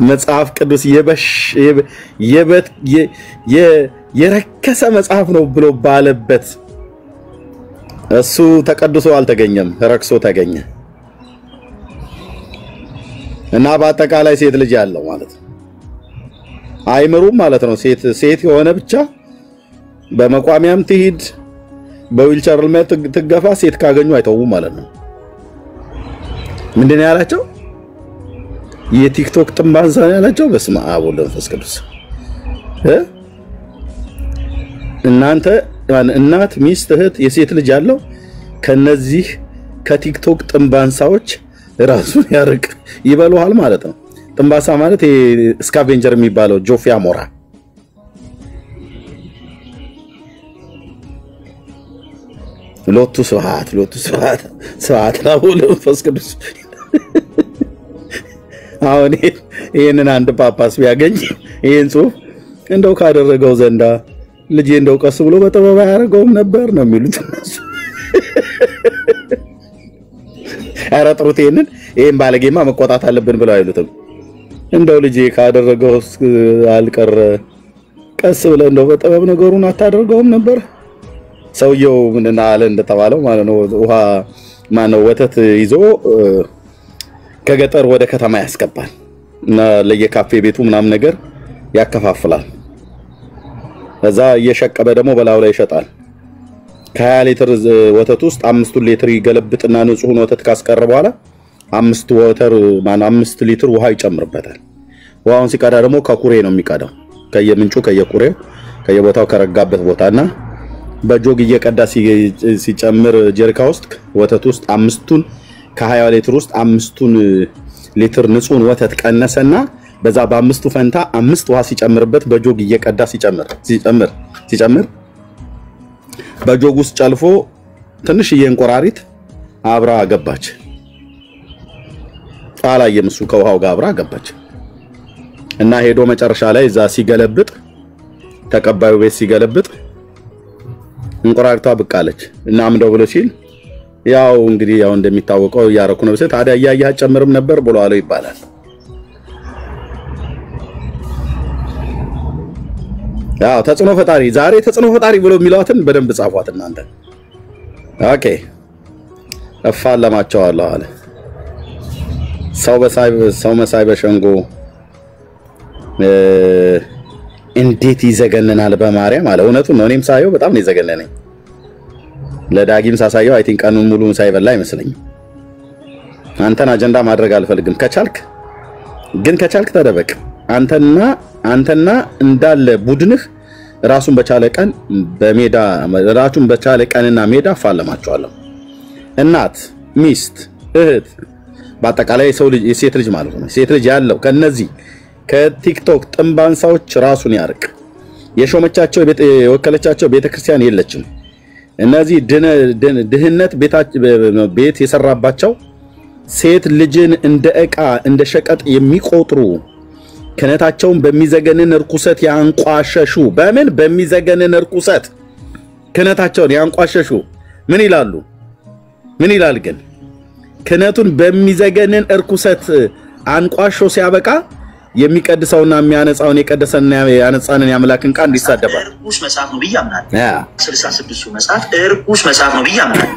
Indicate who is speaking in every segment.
Speaker 1: መጽሐፍ ቅዱስ የረከሰ መጽሐፍ ነው ብሎ ባለበት እሱ ተቀድሶ አልተገኘም ረክሶ ተገኘ እና በአጠቃላይ ሴት ልጅ ያለው ማለት ነው አይምሩም ማለት ነው ሴት የሆነ ብቻ በመቋሚያም ትሂድ በዊልቸር ላይ ትገፋ ሴት ካገኙ አይተው ማለት ነው ምንድነው ያላቸው የቲክቶክ ጥምባንሳ ያላቸው በስመ አብ ወወልድ ወመንፈስ ቅዱስ እናንተ እናት ሚስት እህት የሴት ልጅ ያለው ከነዚህ ከቲክቶክ ጥምባንሳዎች ራሱን ያርቅ ይበሉሃል ማለት ነው ጥምባንሳ ማለት ስካቬንጀር የሚባለው ጆፊያ ሞራ ሎቱ ስብሐት ለወልድ ወመንፈስ ቅዱስ አሁን ይሄንን አንድ ጳጳስ ቢያገኝ ይሄን ጽሁፍ እንደው ካደረገው ዘንዳ ልጄ እንደው ቀስ ብሎ በጥበብ ያደርገውም ነበር ነው የሚሉት አራጥሩት ይሄን ባለጌማ መቆጣት አለብን ብለው አይሉትም እንደው ልጄ ካደረገው አልቀረ ቀስ ብለ እንደው በጥበብ ነገሩን አታደርገውም ነበር ሰውየው ምንና አለ እንደተባለው ማለት ነው ውሃ ማነው ወተት ይዞ ከገጠር ወደ ከተማ ያስገባል እና ለየካፌ ቤቱ ምናም ነገር ያከፋፍላል እዛ እየሸቀበ ደግሞ በላው ላይ ይሸጣል ከ20 ሊትር ወተት ውስጥ 5 ሊትር ይገለብጥና ንጹህ ወተት ካስቀረ በኋላ 5 ሊትር ውሃ ይጨምርበታል ውሃውን ሲቀዳ ደግሞ ከኩሬ ነው የሚቀዳው ከየምንጩ ከየኩሬው ከየቦታው ከረጋበት ቦታና በጆግ እየቀዳ ሲጨምር ጀሪካ ውስጥ ወተት ውስጥ 5ቱን ከ20 ሊትር ውስጥ 5ቱን ሊትር ንጹህ ወተት ቀነሰና በዛ በ5ቱ ፈንታ 5 ውሃ ሲጨምርበት በጆግ እየቀዳ ሲጨምር በጆግ ውስጥ ጨልፎ ትንሽ የእንቆራሪት አብራ ገባች አላየም እሱ ከውሃው ጋር አብራ ገባች እና ሄዶ መጨረሻ ላይ እዛ ሲገለብጥ ተቀባዩ ቤት ሲገለብጥ እንቆራሪቷ ብቃለች እና አምደው ብሎ ሲል ያው እንግዲህ ያው እንደሚታወቀው ያረኩ ነው ታዲያ ያያህ ጨምርም ነበር ብሎ አለው ይባላል ያው ተጽኖ ፈጣሪ ዛሬ ተጽኖ ፈጣሪ ብሎ የሚሏትን በደንብ ጻፏት እናንተ ኦኬ አፋለማቸዋለሁ አለ ሰው መሳይ በሸንጎ እንዴት ይዘገነናል በማርያም አለ እውነቱን ነው እኔም ሳየው በጣም ነው ይዘገነነኝ ለዳጊም ሳሳየው አይ ቲንክ ቀኑን ሙሉን ሳይበላ አይመስለኝም አንተን አጀንዳ ማድረግ አልፈልግም ከቻልክ ተደበቅ አንተና እንዳለ ቡድንህ ራሱን በቻለ ቀን በሜዳ ራሱን በቻለ ቀንና ሜዳ ፋለማቸዋለሁ እናት ሚስት እህት በአጠቃላይ ሰው ልጅ የሴት ልጅ ማለት ነው ሴት ልጅ ያለው ከነዚህ ከቲክቶክ ጥምባንሳዎች ራሱን ያርቅ የሾመቻቸው የወከለቻቸው ቤተክርስቲያን የለችም እነዚህ ድህነት ቤት የሰራባቸው ሴት ልጅን እንደ ዕቃ እንደ ሸቀጥ የሚቆጥሩ ከነታቸውን በሚዘገነን ርኩሰት ያንቋሸሹ በምን በሚዘገነን ርኩሰት ከነታቸውን ያንቋሸሹ ምን ይላል ግን ከነቱን በሚዘገነን ርኩሰት አንቋሾ ሲያበቃ የሚቀድሰውና የሚያነጻውን የቀደሰና ያነጻንን ያምላክን ቃል እንዲሳደባል
Speaker 2: እርኩስ መጽሐፍ ነው ብያምናል 66 መጽሐፍ እርኩስ መጽሐፍ ነው ብያምናል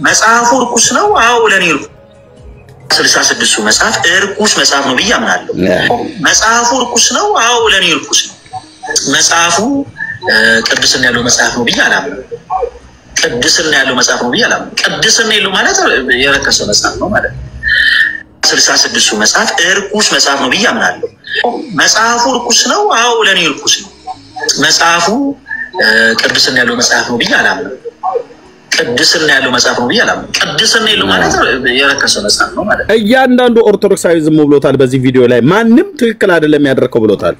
Speaker 2: መጽሐፉ እርኩስ ነው አው ለኔ 66 መጽሐፍ እርኩስ መጽሐፍ ነው ብያምናል መጽሐፉ እርኩስ ነው አው ለኔ እርኩስ ነው መጽሐፉ ቅድስና ያለው መጽሐፍ ነው ብያላም ቅድስና ያለው መጽሐፍ ነው ብያላም ቅድስና ያለው ማለት የረከሰ መጽሐፍ ነው ማለት 66 መጽሐፍ እርኩስ መጽሐፍ ነው ብያምናል መጽሐፉ እርኩስ ነው አው ለኔ እርኩስ ነው መጽሐፉ ቅድስና ያለው መጽሐፍ ነው ብያላም ቅድስና ያለው መጽሐፍ ነው ብያላም ቅድስና ያለው ማለት የረከሰ መጽሐፍ ነው ማለት
Speaker 1: እያንዳንዱ ኦርቶዶክሳዊ ዝም ብሎታል በዚህ ቪዲዮ ላይ ማንንም ትክክል አይደለም ያደረከው ብሎታል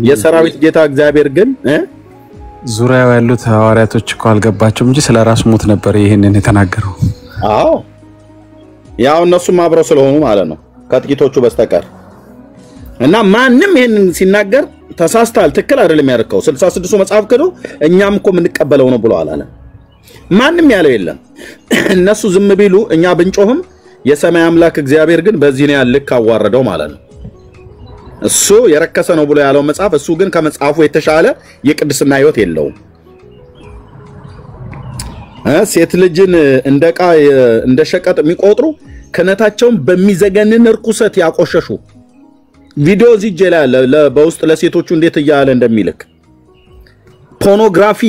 Speaker 1: የሰራዊት ጌታ እግዚአብሔር ግን
Speaker 3: ዙሪያው ያሉት ሐዋርያቶች እኮ አልገባቸውም እንጂ ስለራሱ ሞት ነበር ይሄንን የተናገረው
Speaker 1: አዎ ያው እነሱም አብረው ስለሆኑ ማለት ነው ከጥቂቶቹ በስተቀር እና ማንንም ይሄንን ሲናገር ተሳስታል ትክክል አይደለም ያደረከው 66 መጽሐፍ ከዶ እኛም እኮ ምንቀበለው ነው ብለዋል አለ ማንንም ያለው የለም እነሱ ዝም ቢሉ እኛ ብንጮህም የሰማይ አምላክ እግዚአብሔር ግን በዚህ ነው ያልክ አዋረደው ማለት ነው እሱ የረከሰ ነው ብሎ ያለው መጽሐፍ እሱ ግን ከመጽሐፉ የተሻለ የቅድስና ህይወት የለውም። ሴት ልጅን እንደቃ እንደሸቀጥ የሚቆጥሩ ክህነታቸውን በሚዘገንን ርኩሰት ያቆሸሹ ቪዲዮ እዚህ ላይ በውስጥ ለሴቶቹ እንዴት እያለ እንደሚልክ ፖርኖግራፊ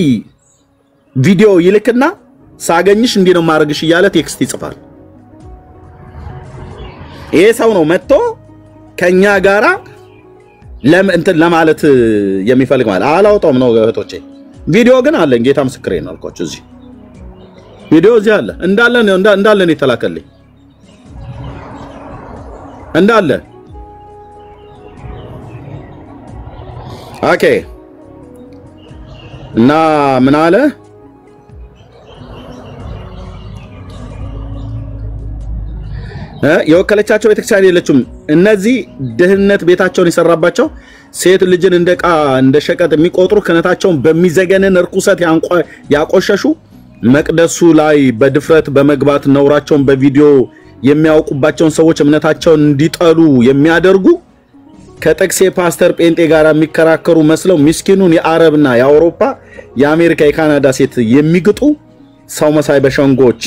Speaker 1: ቪዲዮ ይልክና ሳገኝሽ እንዴ ነው ማረግሽ እያለ ቴክስት ይጽፋል። ይሄ ሰው ነው መጥቶ ከኛ ጋራ እንትን ለማለት የሚፈልግ ማለት አላውጣውም ነው እህቶቼ። ቪዲዮ ግን አለኝ፣ ጌታ ምስክሬ ነው አልኳችሁ። እዚህ ቪዲዮ እዚህ አለ እንዳለ ነው የተላከልኝ እንዳለ። ኦኬ እና ምን አለ የወከለቻቸው ቤተክርስቲያን የለችም። እነዚህ ድህነት ቤታቸውን የሰራባቸው ሴት ልጅን እንደ ሸቀጥ የሚቆጥሩ ክህነታቸውን በሚዘገንን ርኩሰት ያቆሸሹ መቅደሱ ላይ በድፍረት በመግባት ነውራቸውን በቪዲዮ የሚያውቁባቸውን ሰዎች እምነታቸውን እንዲጠሉ የሚያደርጉ ከጥቅሴ ፓስተር ጴንጤ ጋር የሚከራከሩ መስለው ምስኪኑን የአረብና የአውሮፓ የአሜሪካ የካናዳ ሴት የሚግጡ ሰው መሳይ በሸንጎች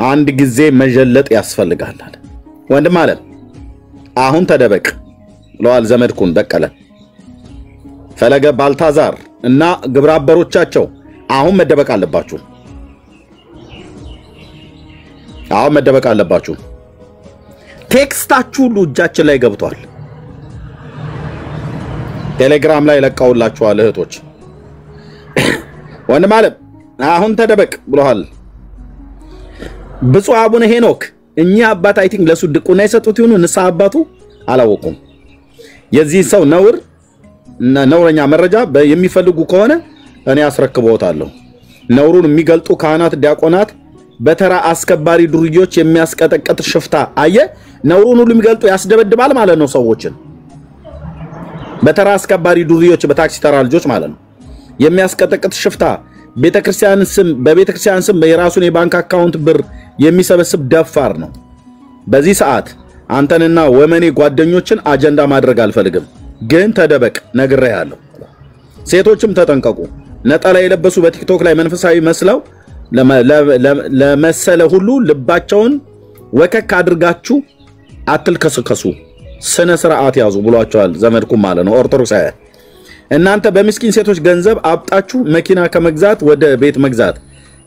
Speaker 1: አንድ ጊዜ መጀለጥ ያስፈልጋል አለ። ወንድም አለ አሁን ተደበቅ ብለዋል ዘመድኩን በቀለ ፈለገ ባልታዛር እና ግብረ አበሮቻቸው። አሁን መደበቅ አለባችሁ። አሁን መደበቅ አለባችሁ። ቴክስታችሁ ሁሉ እጃችን ላይ ገብቷል። ቴሌግራም ላይ ለቃውላችኋል እህቶች። ወንድም አለ አሁን ተደበቅ ብለዋል። ብፁዕ አቡነ ሄኖክ እኛ አባት አይ ቲንክ ለሱ ድቁና የሰጡት ይሁን ንስሐ አባቱ አላወቁም። የዚህ ሰው ነውረኛ መረጃ የሚፈልጉ ከሆነ እኔ አስረክበውታለሁ። ነውሩን የሚገልጡ ካህናት፣ ዲያቆናት በተራ አስከባሪ ዱርዮች የሚያስቀጠቅጥ ሽፍታ አየ። ነውሩን ሁሉ የሚገልጡ ያስደበድባል ማለት ነው ሰዎችን። በተራ አስከባሪ ዱርዮች በታክሲ ተራ ልጆች ማለት ነው የሚያስቀጠቅጥ ሽፍታ በቤተክርስቲያን ስም የራሱን የባንክ አካውንት ብር የሚሰበስብ ደፋር ነው። በዚህ ሰዓት አንተንና ወመኔ ጓደኞችን አጀንዳ ማድረግ አልፈልግም፣ ግን ተደበቅ ነግሬሃለሁ። ሴቶችም ተጠንቀቁ። ነጠላ የለበሱ በቲክቶክ ላይ መንፈሳዊ መስለው ለመሰለ ሁሉ ልባቸውን ወከክ አድርጋችሁ አትልከስከሱ፣ ስነ ስርዓት ያዙ ብሏቸዋል ዘመድኩም ማለት ነው ኦርቶዶክሳውያን። እናንተ በምስኪን ሴቶች ገንዘብ አብጣችሁ መኪና ከመግዛት ወደ ቤት መግዛት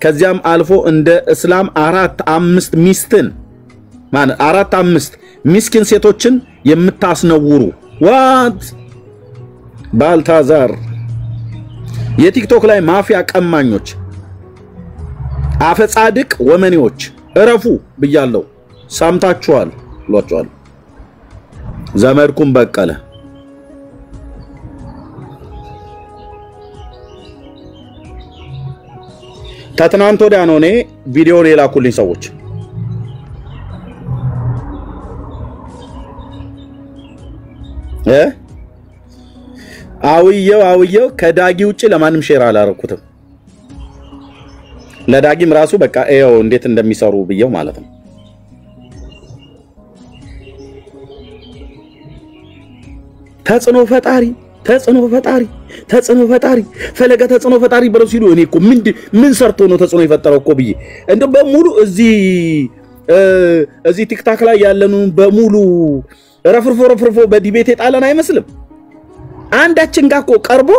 Speaker 1: ከዚያም አልፎ እንደ እስላም 4-5 ሚስትን ማለት 4-5 ምስኪን ሴቶችን የምታስነውሩ ዋት ባልታዛር የቲክቶክ ላይ ማፊያ ቀማኞች አፈጻድቅ ወመኔዎች እረፉ ብያለሁ። ሳምታችኋል ብሏቸዋል ዘመድኩም በቀለ። ከትናንት ወዲያ ነው እኔ ቪዲዮን የላኩልኝ ሰዎች አውየው ከዳጊ ውጪ ለማንም ሼር አላረኩትም። ለዳጊም ራሱ በቃ ኤው እንዴት እንደሚሰሩ ብየው ማለት ነው። ተጽዕኖ ፈጣሪ ፈለገ ተጽዕኖ ፈጣሪ ብለው ሲሉ እኔ እኮ ምን ሰርቶ ነው ተጽዕኖ የፈጠረው እኮ ብዬ እንደ በሙሉ እዚህ ቲክታክ ላይ ያለኑ በሙሉ ረፍርፎ በዲቤት የጣለን አይመስልም። አንዳችን ጋር እኮ ቀርቦ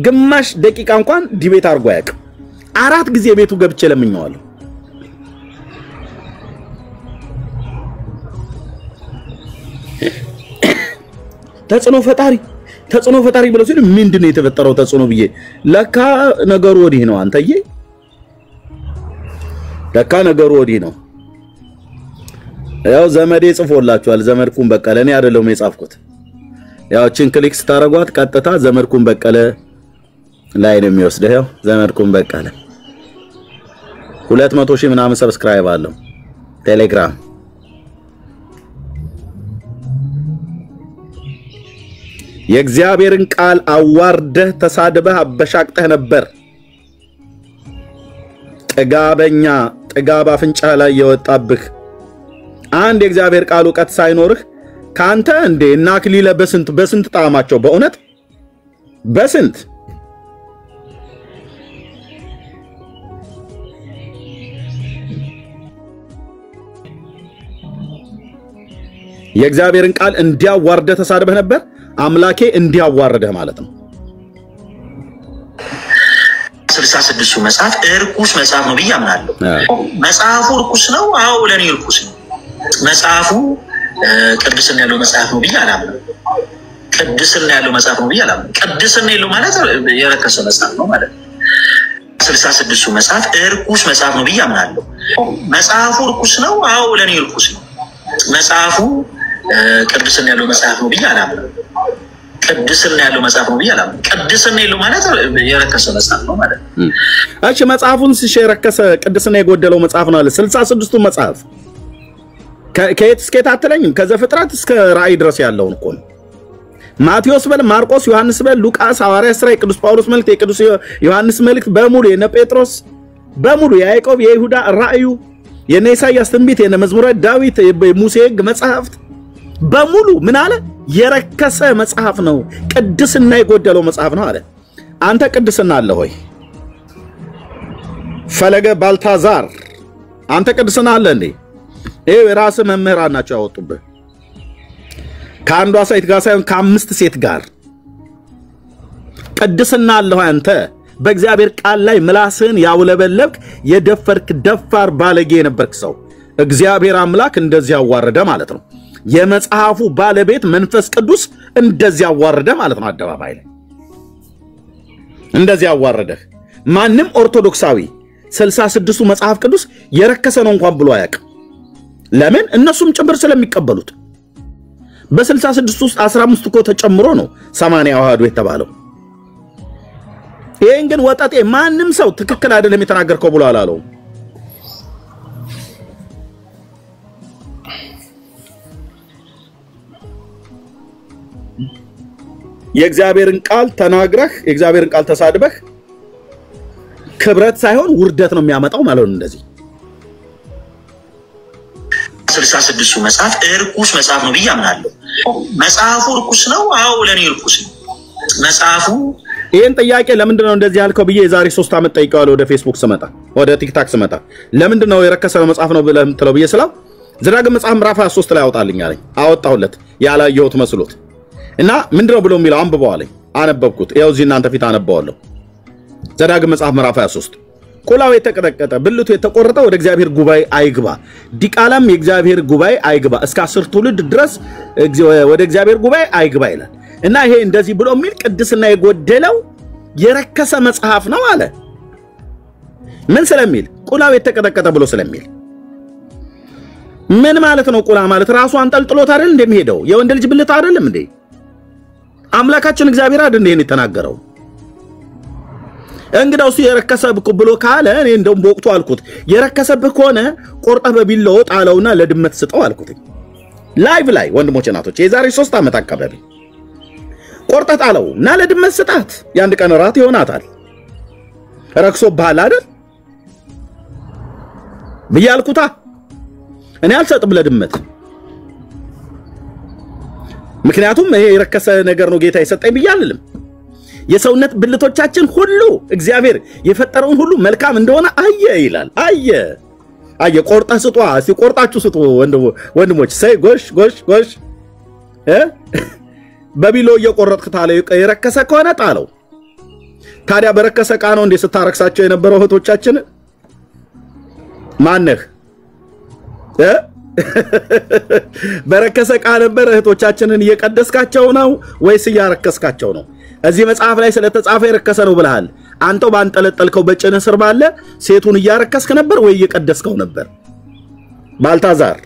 Speaker 1: ግማሽ ደቂቃ እንኳን ዲቤት አድርጎ አያውቅም። 4 ጊዜ ቤቱ ገብቼ ለምኜዋለሁ። ተጽዕኖ ፈጣሪ ብለው ሲሉ ምንድነው የተፈጠረው ተጽዕኖ ብዬ ለካ ነገሩ ወዲህ ነው። አንተዬ ለካ ነገሩ ወዲህ ነው። ያው ዘመዴ ጽፎላችኋል። ዘመድኩም በቀለ እኔ አይደለም የጻፍኩት። ያው ቺን ክሊክ ስታረጓት ቀጥታ ዘመድኩም በቀለ ላይ ነው የሚወስደው። ያው ዘመድኩም በቀለ 200,000 ምናምን ሰብስክራይብ አለው ቴሌግራም። የእግዚአብሔርን ቃል አዋርደህ ተሳድበህ አበሻቅጠህ ነበር። ጥጋብ አፍንጫ ላይ የወጣብህ አንድ የእግዚአብሔር ቃል ዕውቀት ሳይኖርህ ካንተ እንዴ እና አክሊለ በስንት ጣማቸው በእውነት በስንት የእግዚአብሔርን ቃል እንዲያዋርደህ ተሳድበህ ነበር። አምላኬ እንዲያዋርደህ ማለት ነው።
Speaker 2: 66ቱ መጽሐፍ እርኩስ መጽሐፍ ነው ብዬ አምናለሁ። መጽሐፉ እርኩስ ነው። አዎ ለኔ እርኩስ ነው። መጽሐፉ ቅድስና ያለው መጽሐፍ ነው ብዬ አላምንም። ቅድስና ያለው መጽሐፍ ነው ብዬ አላምንም። ቅድስና ያለው ማለት የረከሰ መጽሐፍ ነው ማለት ነው። 66ቱ መጽሐፍ እርኩስ መጽሐፍ ነው ብዬ አምናለሁ። መጽሐፉ እርኩስ ነው። አዎ ለኔ እርኩስ ነው። መጽሐፉ ቅድስና ያለው መጽሐፍ ነው ብዬ አላምንም። ቅድስና ያለው መጽሐፍ ነው ብዬ አላምንም። ቅድስና ያለው ማለት የረከሰ መጽሐፍ ነው ማለት ነው።
Speaker 1: እሺ መጽሐፉን የረከሰ ቅድስና የጎደለው መጽሐፍ ነው አለ። 66ቱ መጽሐፍ ከየት እስከ የት አትለኝም? ከዘፍጥረት እስከ ራእይ ድረስ ያለውን እኮ ነው። ማቴዎስ በል፣ ማርቆስ፣ ዮሐንስ በል፣ ሉቃስ፣ ሐዋርያት ሥራ፣ የቅዱስ ጳውሎስ መልእክት፣ የቅዱስ ዮሐንስ መልእክት በሙሉ የነ ጴጥሮስ በሙሉ የያዕቆብ፣ የይሁዳ ራእዩ፣ የነ ኢሳይያስ ትንቢት፣ የነ መዝሙረ ዳዊት፣ የሙሴ ሕግ መጽሐፍት በሙሉ ምን አለ? የረከሰ መጽሐፍ ነው፣ ቅድስና የጎደለው መጽሐፍ ነው አለ። አንተ ቅድስና አለ ሆይ? ፈለገ ባልታዛር አንተ ቅድስና አለ እንዴ? ይሄ የራስህ መምህራን ናቸው ያወጡብህ። ከአንዷ ሴት ጋር ሳይሆን ከአምስት ሴት ጋር ቅድስና አለ ሆይ? አንተ በእግዚአብሔር ቃል ላይ ምላስህን ያውለበለብክ የደፈርክ ደፋር ባለጌ የነበርክ ሰው እግዚአብሔር አምላክ እንደዚህ ያዋረደ ማለት ነው። የመጽሐፉ ባለቤት መንፈስ ቅዱስ እንደዚህ ያዋረደ ማለት ነው። አደባባይ ላይ እንደዚህ ያዋረደህ ማንም ኦርቶዶክሳዊ 66ቱ መጽሐፍ ቅዱስ የረከሰ ነው እንኳን ብሎ አያውቅም። ለምን? እነሱም ጭምር ስለሚቀበሉት። በ66 ውስጥ 15 እኮ ተጨምሮ ነው 80 አዋህዶ የተባለው። ይሄን ግን ወጣጤ ማንም ሰው ትክክል አይደለም የተናገርከው ብሎ አላለው። የእግዚአብሔርን ቃል ተናግረህ የእግዚአብሔርን ቃል ተሳድበህ ክብረት ሳይሆን ውርደት ነው የሚያመጣው ማለት ነው። እንደዚህ
Speaker 2: 66ቱ መጽሐፍ እርኩስ መጽሐፍ ነው ብዬ አምናለሁ። መጽሐፉ እርኩስ ነው። አዎ ለኔ እርኩስ ነው። መጽሐፉ
Speaker 1: ይሄን ጥያቄ ለምንድን ነው እንደዚህ ያልከው ብዬ የዛሬ 3 ዓመት ጠይቀዋለሁ። ወደ ፌስቡክ ስመጣ ወደ ቲክታክ ስመጣ ለምንድን ነው የረከሰ መጽሐፍ ነው ብለህ የምትለው ብዬ ስለው ዘዳግም መጽሐፍ ምዕራፍ 23 ላይ አወጣልኝ አለኝ። አወጣሁለት ያላየሁት መስሎት እና ምንድነው ብሎ የሚለው አንብበው አለኝ። አነበብኩት። ይኸው እዚህ እናንተ ፊት አነበዋለሁ። ዘዳግም መጽሐፍ ምዕራፍ 23 ቁላው የተቀጠቀጠ ብልቱ የተቆረጠ ወደ እግዚአብሔር ጉባኤ አይግባ፣ ዲቃላም የእግዚአብሔር ጉባኤ አይግባ፣ እስከ 10 ትውልድ ድረስ ወደ እግዚአብሔር ጉባኤ አይግባ ይላል። እና ይሄ እንደዚህ ብሎ የሚል ቅድስና የጎደለው የረከሰ መጽሐፍ ነው አለ። ምን ስለሚል? ቁላው የተቀጠቀጠ ብሎ ስለሚል። ምን ማለት ነው? ቁላ ማለት ራሱ አንጠልጥሎት አይደል እንደሚሄደው የወንድ ልጅ ብልት አይደለም እንዴ? አምላካችን እግዚአብሔር አይደል እንዴ የተናገረው? እንግዳው እሱ የረከሰብኩ ብሎ ካለ እኔ እንደውም በወቅቱ አልኩት የረከሰብህ ከሆነ ቆርጠህ በቢላው ጣለውና ለድመት ስጠው አልኩት። ላይቭ ላይ ወንድሞች እናቶች የዛሬ 3 ዓመት አካባቢ ቆርጠህ ጣለው እና ለድመት ስጣት፣ የአንድ ቀን ራት ይሆናታል። ረክሶብሃል አይደል ብዬ አልኩታ። እኔ አልሰጥም ለድመት፣ ምክንያቱም ይሄ የረከሰ ነገር ነው ጌታ የሰጠኝ ብዬ አልልም። የሰውነት ብልቶቻችን ሁሉ እግዚአብሔር የፈጠረውን ሁሉ መልካም እንደሆነ አየ ይላል። አየ ቆርጠህ ስጧ። እስቲ ቆርጣችሁ ስጡ ወንድሞች። ሰይ ጎሽ ጎሽ ጎሽ በቢሎ እየቆረጥክ ታለው የረከሰ ከሆነ ጣለው። ታዲያ በረከሰ ዕቃ ነው እንዴ ስታረክሳቸው የነበረው እህቶቻችን? ማነህ? በረከሰ ዕቃ ነበር እህቶቻችንን እየቀደስካቸው ነው ወይስ እያረከስካቸው ነው? እዚህ መጽሐፍ ላይ ስለተጻፈ የረከሰ ነው ብለሃል። አንተው ባንጠለጠልከው በጭነ ስር ባለ ሴቱን እያረከስክ ነበር ወይ እየቀደስከው ነበር? ባልታዛር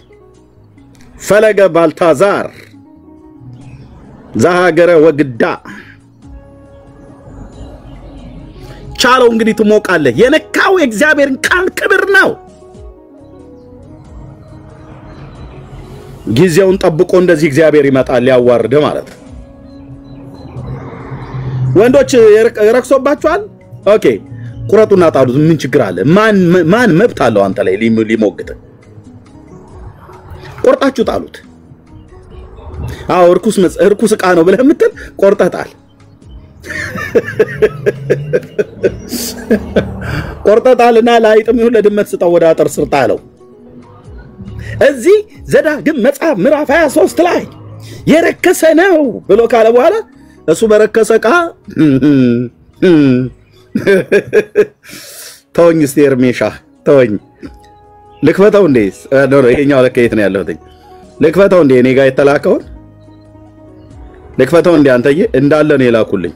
Speaker 1: ፈለገ ባልታዛር ዛሃገረ ወግዳ ቻለው እንግዲህ ትሞቃለህ። የነካው የእግዚአብሔርን ቃል ክብር ነው። ጊዜውን ጠብቆ እንደዚህ እግዚአብሔር ይመጣል ሊያዋርድ ማለት ነው። ወንዶች ረክሶባችኋል? ኦኬ ቁረጡና ጣሉት። ምን ችግር አለ? ማን መብት አለው አንተ ላይ ሊሞግት? ቆርጣችሁ ጣሉት። አዎ እርኩስ ዕቃ ነው ብለህ የምትል ቆርጠጣል ቆርጠጣልና ለአይጥም ይሁን ለድመት ስጠው ወደ አጥር ስር ጣለው። እዚህ ዘዳግም መጽሐፍ ምዕራፍ 23 ላይ የረከሰ ነው ብሎ ካለ በኋላ እሱ በረከሰ ዕቃ ተወኝ እስቲ ኤርሜሻ ተወኝ ልክፈተው እንዴ ነው ይሄኛው ለከየት ነው ያለሁት ልክፈተው እንዴ እኔ ጋር የተላከው ልክፈተው እንዴ አንተዬ እንዳለ ነው የላኩልኝ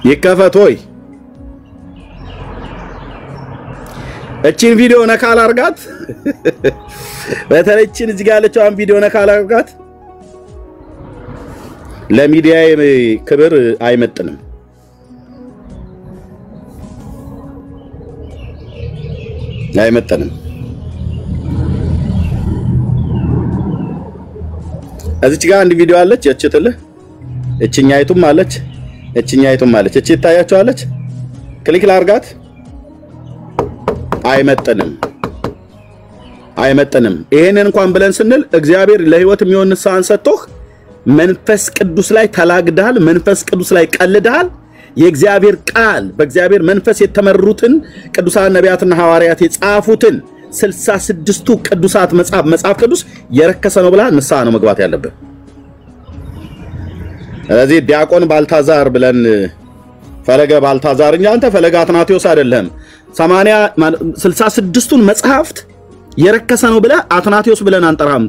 Speaker 1: ይከፈት ሆይ እቺን ቪዲዮ ነካል አርጋት በተለይችን እዚህ ጋር ያለችውን ቪዲዮ ነካል አርጋት ለሚዲያ ክብር አይመጥንም እዚች ጋር አንድ ቪዲዮ አለች እችትልህ እችኛይቱም አለች እቺ ታያቸዋለች ክሊክ ላርጋት አይመጥንም ይሄንን እንኳን ብለን ስንል እግዚአብሔር ለህይወት የሚሆን ንስሐን ሰጥቶህ መንፈስ ቅዱስ ላይ ተላግዳል መንፈስ ቅዱስ ላይ ቀልዳል የእግዚአብሔር ቃል በእግዚአብሔር መንፈስ የተመሩትን ቅዱሳን ነቢያትና ሐዋርያት የጻፉትን 66ቱ ቅዱሳት መጽሐፍ ቅዱስ የረከሰ ነው ብላ ንስሐ ነው መግባት ያለበት። ስለዚህ ዲያቆን ባልታዛር ብለን ፈለገ ባልታዛር እንጂ አንተ ፈለገ አትናቴዎስ አይደለም 66ቱን መጽሐፍት የረከሰ ነው ብለ አትናቴዎስ ብለን አንጠራም።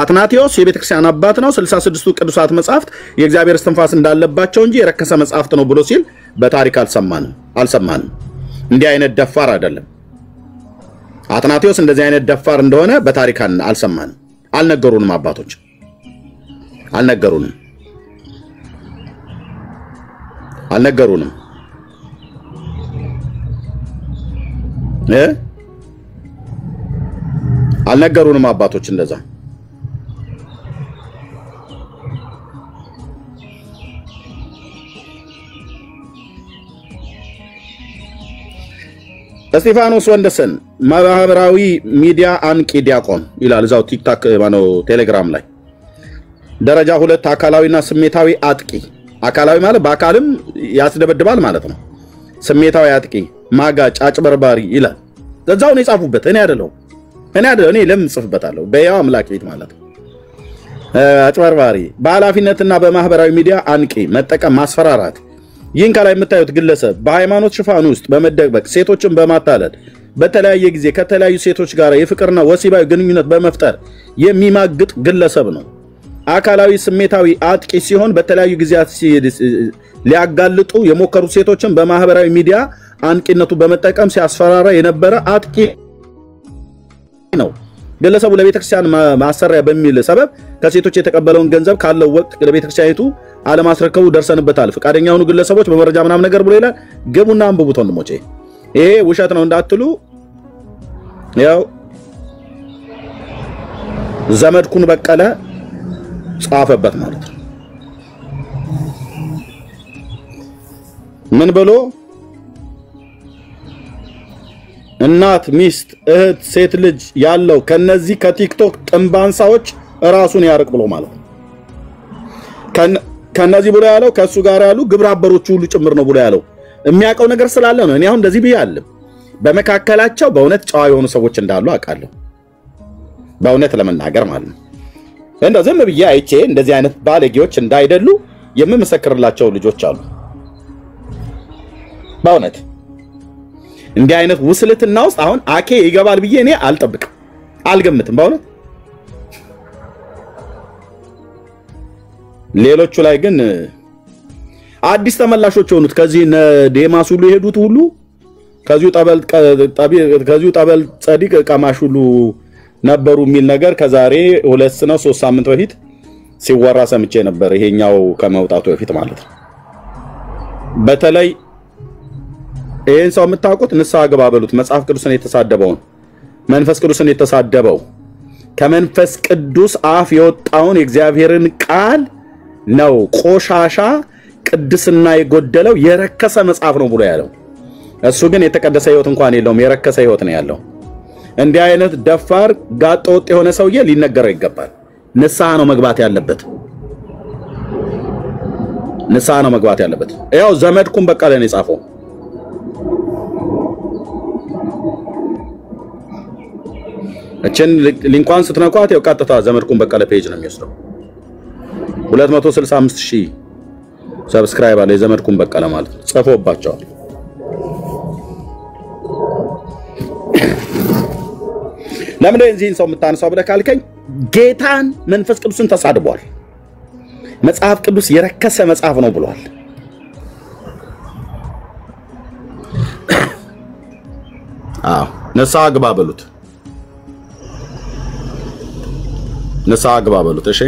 Speaker 1: አትናቴዎስ የቤተክርስቲያን አባት ነው 66ቱ ቅዱሳት መጽሐፍት የእግዚአብሔር እስትንፋስ እንዳለባቸው እንጂ የረከሰ መጽሐፍት ነው ብሎ ሲል በታሪክ አልሰማንም እንዲህ አይነት ደፋር አይደለም አትናቴዎስ እንደዚህ አይነት ደፋር እንደሆነ በታሪክ አልሰማንም አልነገሩንም አባቶች አልነገሩንም አባቶች እንደዛ እስጢፋኖስ ወንደሰን ማህበራዊ ሚዲያ አንቂ ዲያቆን ይላል እዛው ቲክታክ ማነው ቴሌግራም ላይ ደረጃ 2 አካላዊና ስሜታዊ አጥቂ አካላዊ ማለት በአካልም ያስደበድባል ማለት ነው ስሜታዊ አጥቂ ማጋጭ አጭበርባሪ ይላል እዛው ነው የጻፉበት እኔ ለምን ጽፍበታለሁ በያው አምላክ ቤት ማለት ነው አጭበርባሪ በኃላፊነትና በማህበራዊ ሚዲያ አንቂ መጠቀም ማስፈራራት ይህን ከላይ የምታዩት ግለሰብ በሃይማኖት ሽፋን ውስጥ በመደበቅ ሴቶችን በማታለል በተለያየ ጊዜ ከተለያዩ ሴቶች ጋር የፍቅርና ወሲባዊ ግንኙነት በመፍጠር የሚማግጥ ግለሰብ ነው አካላዊ ስሜታዊ አጥቂ ሲሆን በተለያዩ ጊዜያት ሊያጋልጡ የሞከሩ ሴቶችን በማህበራዊ ሚዲያ አንቂነቱ በመጠቀም ሲያስፈራራ የነበረ አጥቂ ነው ግለሰቡ ለቤተክርስቲያን ማሰሪያ በሚል ሰበብ ከሴቶች የተቀበለውን ገንዘብ ካለው ወቅት ለቤተክርስቲያኒቱ አለማስረከቡ ደርሰንበታል ፈቃደኛ ሆኑ ግለሰቦች በመረጃ ምናምን ነገር ብሎ ይላል ግቡና አንብቡት ወንድሞቼ ይሄ ውሸት ነው እንዳትሉ ያው ዘመድኩን በቀለ ጻፈበት ማለት ነው ምን ብሎ እናት ሚስት እህት ሴት ልጅ ያለው ከነዚህ ከቲክቶክ ጥንባንሳዎች ራሱን ያርቅ ብሎ ማለት ነው ከነዚህ ብሎ ያለው ከሱ ጋር ያሉ ግብረ አበሮቹ ሁሉ ጭምር ነው ብሎ ያለው የሚያቀው ነገር ስላለ ነው እኔ አሁን እንደዚህ ብያለሁ በመካከላቸው በእውነት ጨዋ የሆኑ ሰዎች እንዳሉ አውቃለሁ በእውነት ለመናገር ማለት ነው እንደው ዝም ብዬ አይቼ እንደዚህ አይነት ባለጌዎች እንዳይደሉ የምመሰክርላቸው ልጆች አሉ በእውነት እንዲህ አይነት ውስልትና ውስጥ አሁን አኬ ይገባል ብዬ እኔ አልገምትም በእውነት ሌሎቹ ላይ ግን አዲስ ተመላሾች ሆኑት ከዚህ ዴማስ ሁሉ የሄዱት ሁሉ ከዚሁ ጠበል ጸዲቅ ቀማሽ ሁሉ ነበሩ የሚል ነገር ከዛሬ 2 ነው 3 ሳምንት በፊት ሲወራ ሰምቼ ነበር ይሄኛው ከመውጣቱ በፊት ማለት ነው በተለይ ይሄን ሰው የምታውቁት ንስሐ ገባ በሉት መጽሐፍ ቅዱስን የተሳደበው መንፈስ ቅዱስን የተሳደበው ከመንፈስ ቅዱስ አፍ የወጣውን የእግዚአብሔርን ቃል ነው ቆሻሻ ቅድስና የጎደለው የረከሰ መጽሐፍ ነው ብሎ ያለው እሱ ግን የተቀደሰ ህይወት እንኳን የለውም የረከሰ ህይወት ነው ያለው እንዲህ አይነት ደፋር ጋጠ ወጥ የሆነ ሰውዬ ሊነገረው ይገባል። ንስሐ ነው መግባት ያለበት። ንስሐ ነው መግባት ያለበት። ያው ዘመድኩን በቀለ ነው የጻፈው። እችን ሊንኳን ስትነኳት ያው ቀጥታ ዘመድኩን በቀለ ፔጅ ነው የሚወስደው። 265,000 ሰብስክራይብ አለ የዘመድኩን በቀለ ማለት ነው። ጽፎባቸዋል። ለምን እዚህን ሰው የምታነሳው ብለህ ካልከኝ ጌታን መንፈስ ቅዱስን ተሳድቧል። መጽሐፍ ቅዱስ የረከሰ መጽሐፍ ነው ብሏል። ንስሐ ግባ በሉት። ንስሐ ግባ በሉት። እሺ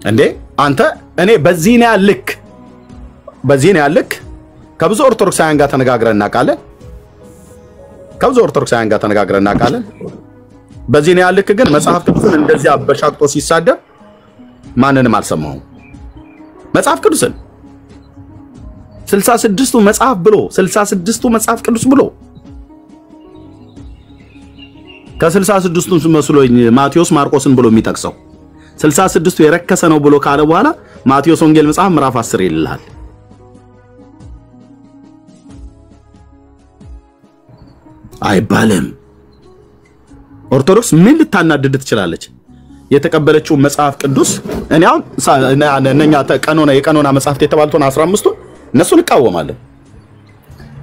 Speaker 1: እንዴ አንተ እኔ በዚህ ነው ያልክ ከብዙ ኦርቶዶክሳውያን ጋር ተነጋግረን እናውቃለን። በዚህ ነው ያልክ ግን መጽሐፍ ቅዱስን እንደዚህ አበሻቅጦ ሲሳደብ ማንንም አልሰማሁም። መጽሐፍ ቅዱስን 66ቱ መጽሐፍ ብሎ 66ቱ መጽሐፍ ቅዱስ ብሎ ከ66ቱ መስሎኝ ማቴዎስ ማርቆስን ብሎ የሚጠቅሰው 66ቱ የረከሰ ነው ብሎ ካለ በኋላ ማቴዎስ ወንጌል መጽሐፍ ምዕራፍ 10 ይልሃል። አይባልም። ኦርቶዶክስ ምን ልታናድድ ትችላለች? የተቀበለችው መጽሐፍ ቅዱስ እኔ አሁን እነኛ የቀኖና መጽሐፍት የተባሉትን 15ቱ እነሱን እቃወማለሁ።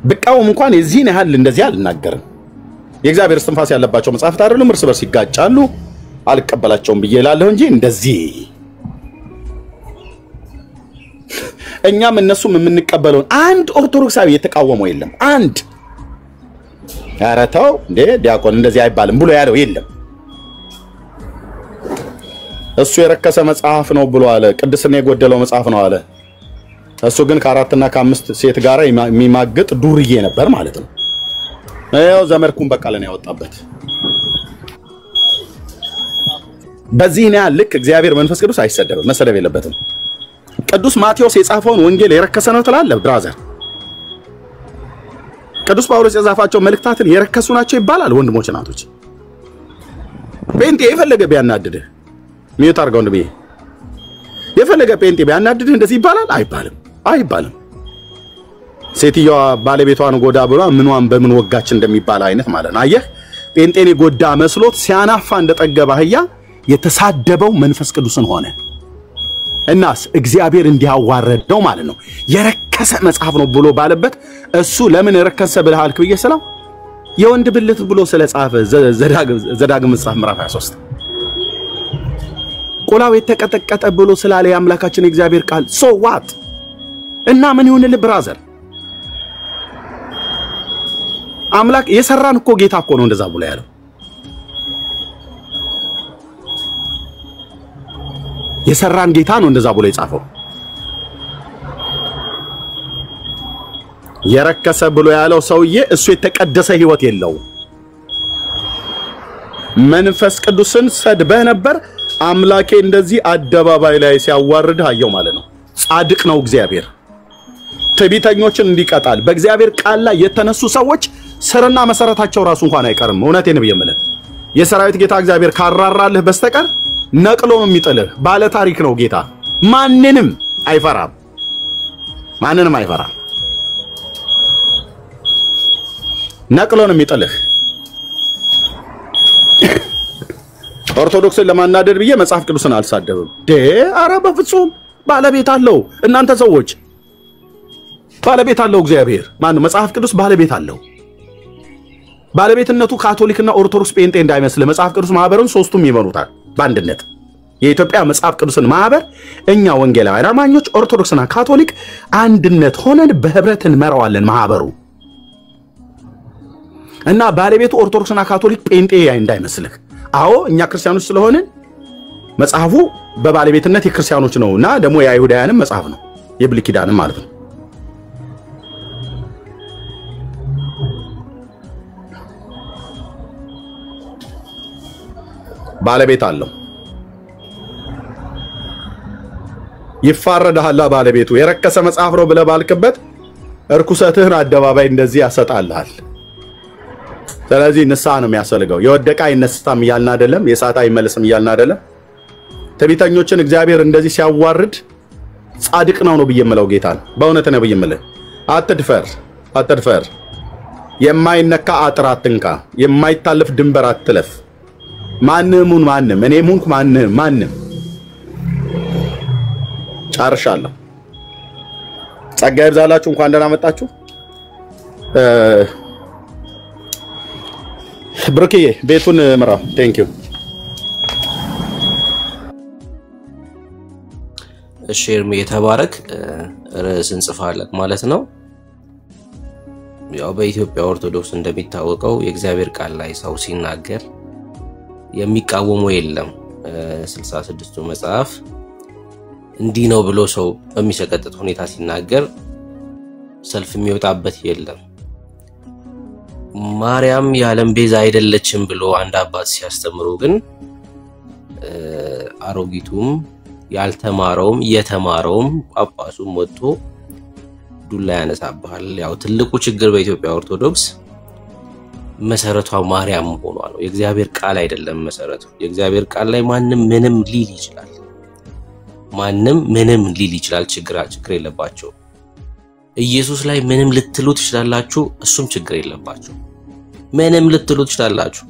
Speaker 1: ብቃወም እንኳን የዚህን ያህል እንደዚህ አልናገርም። የእግዚአብሔር እስትንፋስ ያለባቸው መጽሐፍት አይደሉም፣ እርስ በርስ ይጋጫሉ፣ አልቀበላቸውም ብዬ እላለሁ እንጂ እንደዚህ እኛም እነሱም የምንቀበለውን አንድ ኦርቶዶክሳዊ የተቃወመው የለም። አንድ ኧረ ተው እንዴ ዲያቆን እንደዚህ አይባልም ብሎ ያለው የለም። እሱ የረከሰ መጽሐፍ ነው ብሎ አለ። ቅድስና የጎደለው መጽሐፍ ነው አለ። እሱ ግን ከ4 እና ከ5 ሴት ጋር የሚማግጥ ዱርዬ ነበር ማለት ነው። ያው ዘመድኩን በቀለ ነው ያወጣበት። በዚህ ነው ልክ እግዚአብሔር መንፈስ ቅዱስ አይሰደብም፣ መሰደብ የለበትም። ቅዱስ ማቴዎስ የጻፈውን ወንጌል የረከሰ ነው ትላለህ ብራዘር? ቅዱስ ጳውሎስ የጻፋቸው መልእክታትን የረከሱ ናቸው ይባላል? ወንድሞች እናቶች፣ ጴንጤ የፈለገ ቢያናድድህ ሚዩት አድርገው እንዴ የፈለገ ጴንጤ ቢያናድድህ እንደዚህ ይባላል? አይባልም። ሴትዮዋ ባለቤቷን ጎዳ ብሏ ምንዋን በምን ወጋች እንደሚባል አይነት ማለት ነው። አየህ ጴንጤን ጎዳ መስሎት ሲያናፋ እንደጠገበ አህያ የተሳደበው መንፈስ ቅዱስን ሆነ። እናስ እግዚአብሔር እንዲያዋረደው ማለት ነው። የረከሰ መጽሐፍ ነው ብሎ ባለበት እሱ ለምን ረከሰ ብለሃል ክብዬ ስለው የወንድ ብልት ብሎ ስለጻፈ ዘዳግም መጽሐፍ ምዕራፍ 23 ቆላው የተቀጠቀጠ ብሎ ስላለ የአምላካችን የእግዚአብሔር ቃል ሶ ዋት እና ምን ይሁንልህ ብራዘር? አምላክ የሰራን እኮ ጌታ እኮ ነው እንደዛ ብሎ ያለው። የሰራን ጌታ ነው እንደዛ ብሎ የጻፈው። የረከሰ ብሎ ያለው ሰውዬ እሱ የተቀደሰ ህይወት የለው። መንፈስ ቅዱስን ሰድበህ ነበር። አምላኬ እንደዚህ አደባባይ ላይ ሲያዋርድህ አየው ማለት ነው። ጻድቅ ነው እግዚአብሔር። ትዕቢተኞችን እንዲቀጣል በእግዚአብሔር ቃል ላይ የተነሱ ሰዎች ስርና መሰረታቸው ራሱ እንኳን አይቀርም። እውነቴን ነው የምልህ። የሰራዊት ጌታ እግዚአብሔር ካራራልህ በስተቀር ነቅሎ ነው የሚጥልህ። ባለ ታሪክ ነው ጌታ። ማንንም አይፈራም። ነቅሎ ነው የሚጥልህ። ኦርቶዶክስን ለማናደድ ብዬ መጽሐፍ ቅዱስን አልሳደብም። ኧረ በፍጹም ባለቤት አለው። እናንተ ሰዎች ባለቤት አለው እግዚአብሔር። ማን መጽሐፍ ቅዱስ ባለቤት አለው። ባለቤትነቱ ካቶሊክና ኦርቶዶክስ ጴንጤ እንዳይመስል መጽሐፍ ቅዱስ ማህበርን ሶስቱም ይመሩታል በአንድነት። የኢትዮጵያ መጽሐፍ ቅዱስን ማህበር እኛ ወንጌላውያን አማኞች ኦርቶዶክስና ካቶሊክ አንድነት ሆነን በህብረት እንመራዋለን ማህበሩ እና ባለቤቱ ኦርቶዶክስና ካቶሊክ ጴንጤ እንዳይመስልህ። አዎ እኛ ክርስቲያኖች ስለሆነ መጽሐፉ በባለቤትነት የክርስቲያኖች ነውና ደግሞ የአይሁዳውያንም መጽሐፍ ነው፣ የብሉይ ኪዳንም ማለት ነው። ባለቤት አለው። ይፋረዳል ባለቤቱ። የረከሰ መጽሐፍ ነው ብለህ ባልክበት እርኩሰትህን አደባባይ እንደዚህ ያሰጣልሃል። ስለዚህ ንስሐ ነው የሚያስፈልገው። የወደቀ አይነሳም እያልን አይደለም፣ የሳተ አይመለስም እያልን አይደለም። ትዕቢተኞችን እግዚአብሔር እንደዚህ ሲያዋርድ ጻድቅ ነው ብዬ የምለው ጌታን በእውነት ነው ብዬ የምልህ። አትድፈር፣ የማይነካ አጥር አትንካ፣ የማይታለፍ ድንበር አትለፍ። ማንም እኔም ሆንኩ ማንም ጨርሻለሁ። ጸጋ ይብዛላችሁ። እንኳን ደህና መጣችሁ። ብሩክዬ ቤቱን ምራው። ቴንክ ዩ።
Speaker 4: እሺ ኤርሚ የተባረክ ርዕስ እንጽፋለን ማለት ነው። ያው በኢትዮጵያ ኦርቶዶክስ እንደሚታወቀው የእግዚአብሔር ቃል ላይ ሰው ሲናገር የሚቃወመው የለም። 66ቱ መጽሐፍ እንዲህ ነው ብሎ ሰው በሚሰቀጥጥ ሁኔታ ሲናገር ሰልፍ የሚወጣበት የለም። ማርያም የዓለም ቤዛ አይደለችም ብሎ አንድ አባት ሲያስተምሩ ግን አሮጊቱም ያልተማረውም የተማረውም ጳጳሱም ወጥቶ ዱላ ያነሳባል። ያው ትልቁ ችግር በኢትዮጵያ ኦርቶዶክስ መሰረቷ ማርያም ሆኗ ነው። የእግዚአብሔር ቃል አይደለም መሰረቱ። የእግዚአብሔር ቃል ላይ ማንም ምንም ሊል ይችላል። ችግር የለባቸው። ኢየሱስ ላይ ምንም ልትሉ ትችላላችሁ፣ እሱም ችግር የለባቸው። ምንም ልትሉ ትችላላችሁ፣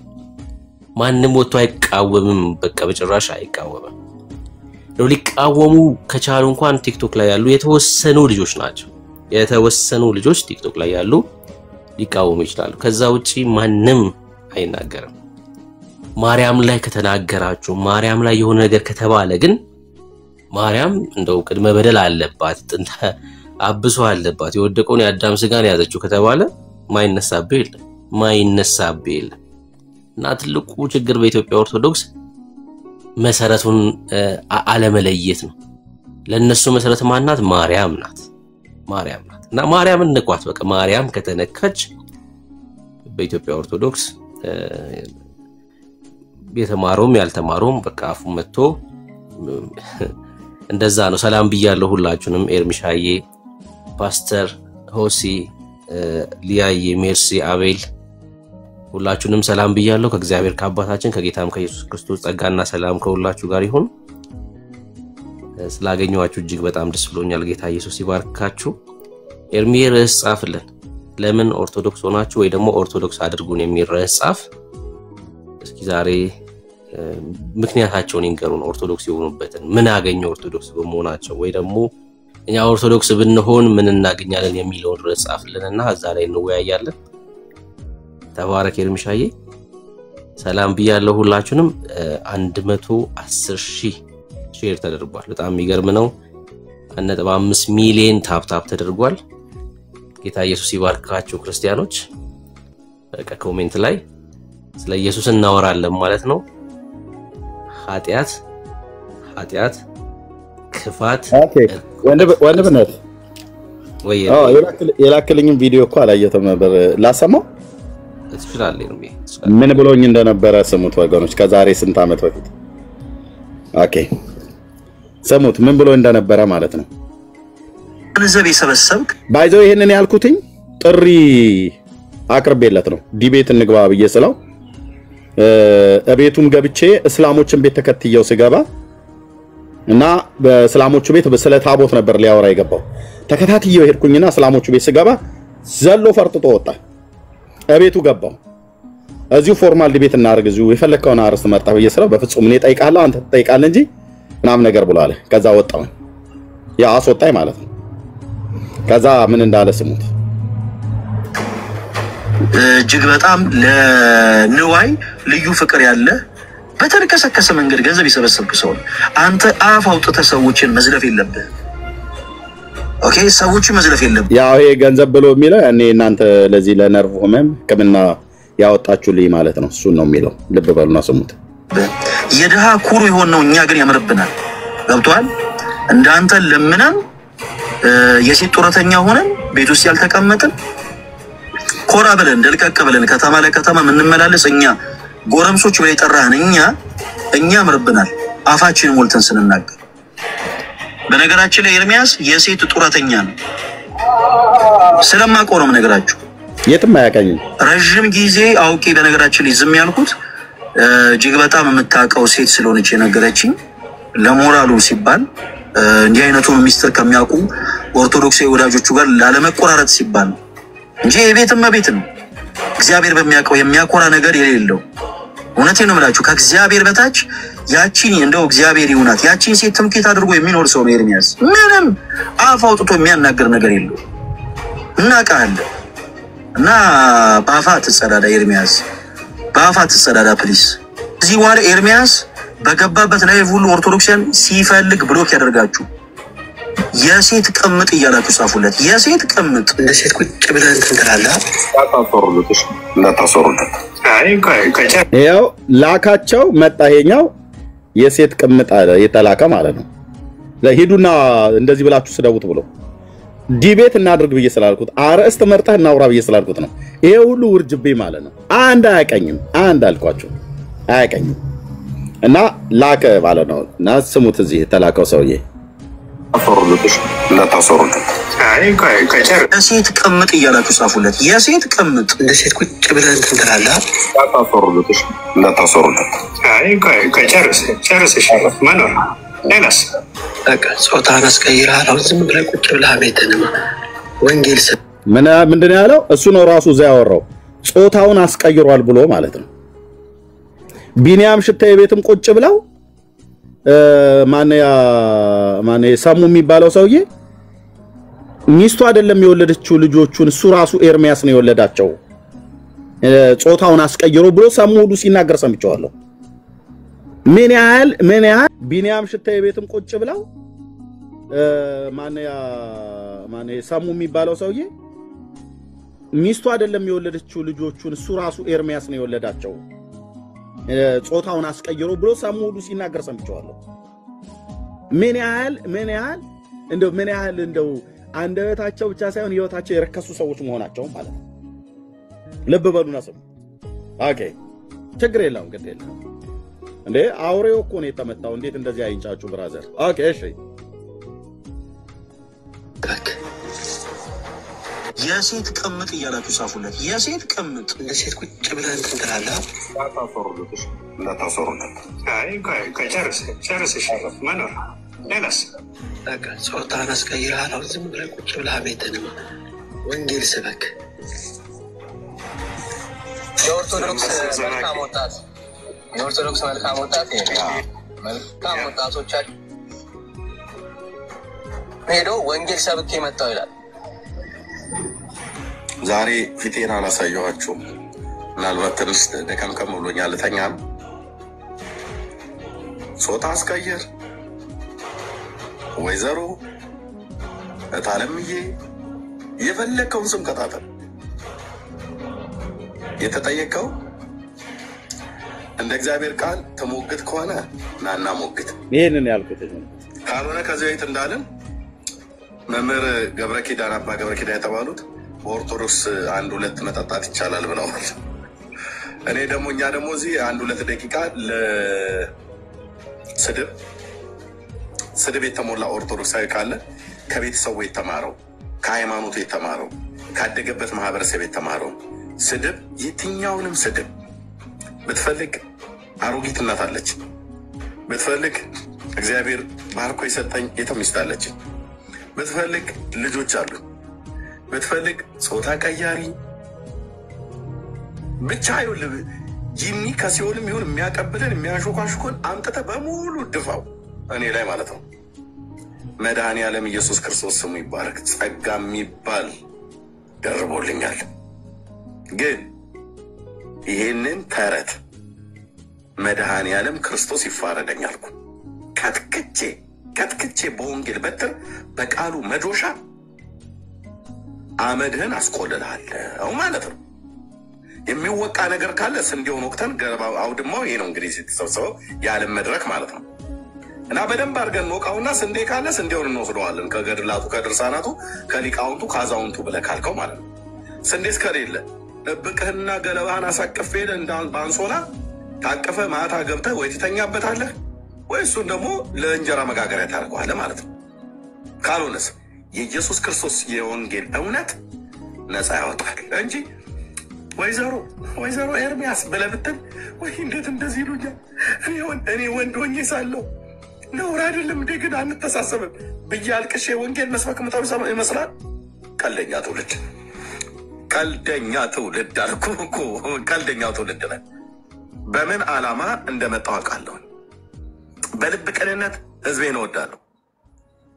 Speaker 4: ማንም ወጥቶ አይቃወምም። በቃ በጭራሽ አይቃወምም። ሊቃወሙ ከቻሉ እንኳን ቲክቶክ ላይ ያሉ የተወሰኑ ልጆች ናቸው። የተወሰኑ ልጆች ቲክቶክ ላይ ያሉ ሊቃወሙ ይችላሉ። ከዛ ውጪ ማንም አይናገርም። ማርያም ላይ ከተናገራችሁ፣ ማርያም ላይ የሆነ ነገር ከተባለ ግን ማርያም እንደው ቅድመ በደል አለባት፣ ጥንተ አብሶ አለባት፣ የወደቀውን የአዳም ስጋን ያዘችው ከተባለ ማይነሳብህ የለም። እና ትልቁ ችግር በኢትዮጵያ ኦርቶዶክስ መሰረቱን አለመለየት ነው። ለነሱ መሰረት ማናት? ማርያም ናት። እና ማርያምን ንቋት። በቃ ማርያም ከተነካች በኢትዮጵያ ኦርቶዶክስ የተማረውም ያልተማረውም በቃ አፉ መጥቶ እንደዛ ነው። ሰላም ብያለሁ ሁላችሁንም። ኤርሚሻዬ፣ ፓስተር ሆሲ፣ ሊያዬ፣ ሜርሲ፣ አቤል ሁላችሁንም ሰላም ብያለሁ። ከእግዚአብሔር ከአባታችን ከጌታም ከኢየሱስ ክርስቶስ ጸጋና ሰላም ከሁላችሁ ጋር ይሁን። ስላገኘኋችሁ እጅግ በጣም ደስ ብሎኛል። ጌታ ኢየሱስ ይባርካችሁ። ኤርሚ ርዕስ ጻፍልን። ለምን ኦርቶዶክስ ሆናችሁ ወይ ደግሞ ኦርቶዶክስ አድርጉን የሚል ርዕስ ጻፍ። እስኪ ዛሬ ምክንያታቸውን ይንገሩን። ኦርቶዶክስ የሆኑበትን ምን አገኘው ኦርቶዶክስ በመሆናቸው፣ ወይ ደግሞ እኛ ኦርቶዶክስ ብንሆን ምን እናገኛለን የሚለውን ርዕስ ጻፍልንና እዛ ላይ እንወያያለን። ተባረክ ኤርሚሻዬ። ሰላም ብያለሁ ሁላችሁንም። 110,000 ሼር ተደርጓል። በጣም የሚገርም ነው። 1.5 ሚሊዮን ታፕ ተደርጓል። ጌታ ኢየሱስ ይባርካችሁ ክርስቲያኖች። በቃ ኮሜንት ላይ ስለ ኢየሱስ እናወራለን ማለት ነው። ኃጢአት፣ ክፋት።
Speaker 1: ወንድምነት
Speaker 4: ወይ
Speaker 1: የላክልኝም ቪዲዮ እኮ አላየሁትም ነበር። ላሰማው
Speaker 4: ትችላለህ ነው
Speaker 1: ምን ብሎኝ እንደነበረ ስሙት ወገኖች። ከዛሬ ስንት ዓመት በፊት ኦኬ ስሙት ምን ብሎ እንደነበረ ማለት ነው።
Speaker 2: ገንዘብ የሰበሰብክ
Speaker 1: ባይዘው ይሄንን ያልኩትኝ ጥሪ አቅርቤለት ነው። ዲቤት እንግባ ብዬ ስለው እቤቱም ገብቼ እስላሞችን ቤት ተከትየው ስገባ እና በእስላሞቹ ቤት ስለ ታቦት ነበር ሊያወራ የገባው። ተከታትየው ሄድኩኝና እስላሞቹ ቤት ስገባ ዘሎ ፈርጥጦ ወጣ። እቤቱ ገባው። እዚሁ ፎርማል ዲቤት እናርግ፣ እዚሁ የፈለከውን አርዕስት መርጣ ብዬ ስለው በፍጹም እኔ ጠይቃለሁ አንተ ትጠይቃለህ እንጂ ምናምን ነገር ብሎ አለ። ከዛ ወጣው። ያ አስወጣኝ ማለት ነው። ከዛ ምን እንዳለ ስሙት።
Speaker 2: እጅግ በጣም ለንዋይ ልዩ ፍቅር ያለ በተርከሰከሰ መንገድ ገንዘብ የሰበሰብክ ሰው አንተ አፍ አውጥተህ ሰዎችን መዝለፍ የለብህ። ኦኬ ሰዎችን መዝለፍ የለብህ።
Speaker 1: ያው ይሄ ገንዘብ ብሎ የሚለው ያኔ እናንተ ለዚህ ለነርቭ ህመም ሕክምና ያወጣችሁልኝ ማለት ነው። እሱን ነው የሚለው። ልብ በሉና ስሙት።
Speaker 2: የድሃ ኩሩ የሆነው እኛ ግን ያምርብናል። ገብቷል? እንዳንተ ለምነን የሴት ጡረተኛ ሆነን ቤት ውስጥ ያልተቀመጥን ኮራ ብለን ደልቀቅ ብለን ከተማ ለከተማ ምንመላለስ እኛ ጎረምሶች ወይ ጠራህን እኛ ያምርብናል አፋችን ሞልተን ስንናገር። በነገራችን ላይ ኤርሚያስ የሴት ጡረተኛ ነው። ስለማውቀው ነው የምነግራችሁ።
Speaker 1: የትም አያውቀኝም።
Speaker 2: ረጅም ጊዜ አውቄ በነገራችን ላይ ዝም ያልኩት እጅግ በጣም የምታውቀው ሴት ስለሆነች የነገረችኝ ለሞራሉ ሲባል እንዲህ አይነቱን ሚስጥር ከሚያውቁ ኦርቶዶክሳዊ ወዳጆቹ ጋር ላለመቆራረጥ ሲባል እንጂ የቤትም ቤት ነው። እግዚአብሔር በሚያውቀው የሚያኮራ ነገር የሌለው እውነቴን ነው የምላችሁ። ከእግዚአብሔር በታች ያቺን እንደው እግዚአብሔር ይሁናት ያቺን ሴት ትምክህት አድርጎ የሚኖር ሰው ነው ኤርሚያስ። ምንም አፍ አውጥቶ የሚያናገር ነገር የለው። እናውቃለን እና በአፋ ትጸዳዳ ኤርሚያስ፣ በአፋ ትጸዳዳ ፕሊስ። እዚህ በኋላ ኤርሚያስ በገባበት ላይ ሁሉ ኦርቶዶክሲያን ሲፈልግ ብሎክ ያደርጋችሁ። የሴት ቅምጥ እያላችሁ ጻፉለት። የሴት ቅምጥ እንደ ሴት ቁጭ ብለህ እንትን ትላለህ።
Speaker 1: ያው ላካቸው መጣ። ይሄኛው የሴት ቅምጥ አለ የተላከ ማለት ነው። ለሂዱና እንደዚህ ብላችሁ ስደውት ብሎ ዲቤት እናድርግ ብዬ ስላልኩት አርዕስት መርጠህ እናውራ ብዬ ስላልኩት ነው። ይሄ ሁሉ ውርጅብኝ ማለት ነው። አንድ አያቀኝም፣ አንድ አልኳችሁ አያቀኝም። እና ላከ ማለት ነው። እና ስሙት እዚህ የተላከው ሰውዬ
Speaker 2: የሴት ቅምጥ እያላችሁ ጻፉለት። የሴት ቅምጥ እንደ ሴት ቁጭ ብለህ እንትን ትላለህ። ጾታን አስቀይረሃል። አሁን ዝም ብለህ ቁጭ ብለህ ቤትንም ወንጌል
Speaker 1: ምንድን ነው ያለው? እሱ ነው ራሱ እዛ ያወራው። ጾታውን አስቀይሯል ብሎ ማለት ነው። ቢኒያም ሽታዬ ቤትም ቁጭ ብለው ማነ ሰሙ የሚባለው ሰውዬ ሚስቱ አይደለም የወለደችው ልጆቹን እሱ ራሱ ኤርሚያስ ነው የወለዳቸው። ጾታውን አስቀይሮ ብሎ ሰሙ ሁሉ ሲናገር ሰምቼዋለሁ። ምን ያህል ቢኒያም ሽታዬ ቤትም ቁጭ ብለው ማነ ሰሙ የሚባለው ሰውዬ ሚስቱ አይደለም የወለደችው ልጆቹን እሱ ራሱ ኤርሚያስ ነው የወለዳቸው። ጾታውን አስቀይሮ ብሎ ሰሙ ሁሉ ሲናገር ሰምቼዋለሁ። ምን ያህል እንደው አንደበታቸው ብቻ ሳይሆን ህይወታቸው የረከሱ ሰዎች መሆናቸው ማለት ነው። ልብ በሉና ስሙ። ኦኬ ችግር የለውም ግድ የለም እንዴ አውሬው እኮ ነው የተመታው። እንዴት እንደዚህ አይንጫጩ ብራዘር። ኦኬ እሺ
Speaker 2: የሴት ቅምጥ እያላችሁ ጻፉለት። የሴት ቅምጥ እንደ ሴት ቁጭ ብለህ እንትን ትላለህ። ጾታን አስቀይረሃል። አሁን ዝም ብለህ ቁጭ ብለህ ቤትንም ወንጌል ስበክ።
Speaker 5: የኦርቶዶክስ መልካም ወጣት መልካም ወጣቶቻችን ሄዶ ወንጌል ሰብክ የመጣው ይላል።
Speaker 6: ዛሬ ፊቴን አላሳየኋችሁም። ምናልባት ትንሽ ደከምከም ብሎኛል፣ ልተኛ ነው። ጾታ አስቀይር ወይዘሮ እታለምዬ የፈለከውን ስም ቀጣጠል። የተጠየቀው እንደ እግዚአብሔር ቃል ተሞግት ከሆነ ናና ሞግት።
Speaker 1: ይሄንን ያልኩት
Speaker 6: ካልሆነ ከዚህ ቤት እንዳልን መምህር ገብረ ኪዳን አባ ገብረ ኪዳን የተባሉት በኦርቶዶክስ 1-2 መጠጣት ይቻላል ብለዋል። እኔ ደግሞ እኛ ደግሞ እዚህ 1-2 ደቂቃ ስድብ የተሞላ ኦርቶዶክሳዊ ካለ ከቤተሰቡ የተማረው ከሃይማኖቱ የተማረው ካደገበት ማህበረሰብ የተማረው ስድብ የትኛውንም ስድብ ብትፈልግ አሮጊት እናት አለች፣ ብትፈልግ እግዚአብሔር ባርኮ የሰጠኝ የተሚስት አለች፣ ብትፈልግ ልጆች አሉ፣ ብትፈልግ ጾታ ቀያሪ ብቻ ይኸውልህ ጂኒ ከሲኦልም ይሁን የሚያቀብልን የሚያሾካሹኩን አምጥተህ በሙሉ ድፋው እኔ ላይ ማለት ነው። መድኃኔዓለም ኢየሱስ ክርስቶስ ስሙ ይባረክ። ጸጋ የሚባል ደርቦልኛል። ግን ይሄንን ተረት መድኃኔዓለም ክርስቶስ ይፋረደኛል እኮ ከትክቼ በወንጌል በትር በቃሉ መዶሻ አመድህን አስቆልልሃለሁ ማለት ነው። የሚወቃ ነገር ካለ ስንዴውን ወቅተን ገለባ አውድማው ይሄ ነው እንግዲህ የተሰበሰበው የዓለም መድረክ ማለት ነው። እና በደንብ አድርገን እንወቃውና ስንዴ ካለ ስንዴውን እንወስደዋለን ከገድላቱ ከድርሳናቱ ከሊቃውንቱ ከአዛውንቱ ብለህ ካልከው ማለት ነው። ስንዴስ ከሌለ እብቅህና ገለባህን አሳቅፌ በአንሶላ ታቅፈ ማታ ገብተህ ወይ ትተኛበታለህ ወይ እሱን ደግሞ ለእንጀራ መጋገሪያ ታደርገዋለህ ማለት ነው። ካልሆነስ የኢየሱስ ክርስቶስ የወንጌል እውነት ነፃ ያወጣል እንጂ ወይዘሮ ኤርሚያስ ብለህ ብትል ወይ እንዴት እንደዚህ ይሉኛል እኔ ወንድ ሆኜ ሳለሁ ነውር አይደለም እንዴ ግን አንተሳሰብም ብዬ አልቅሼ ወንጌል መስበክ ምጣው ይመስላል። ቀልደኛ ትውልድ አልኩ እኮ ቀልደኛው ትውልድ ነን። በምን ዓላማ እንደመጣሁ አውቃለሁ። በልብ ቅንነት ህዝቤን እወዳለሁ።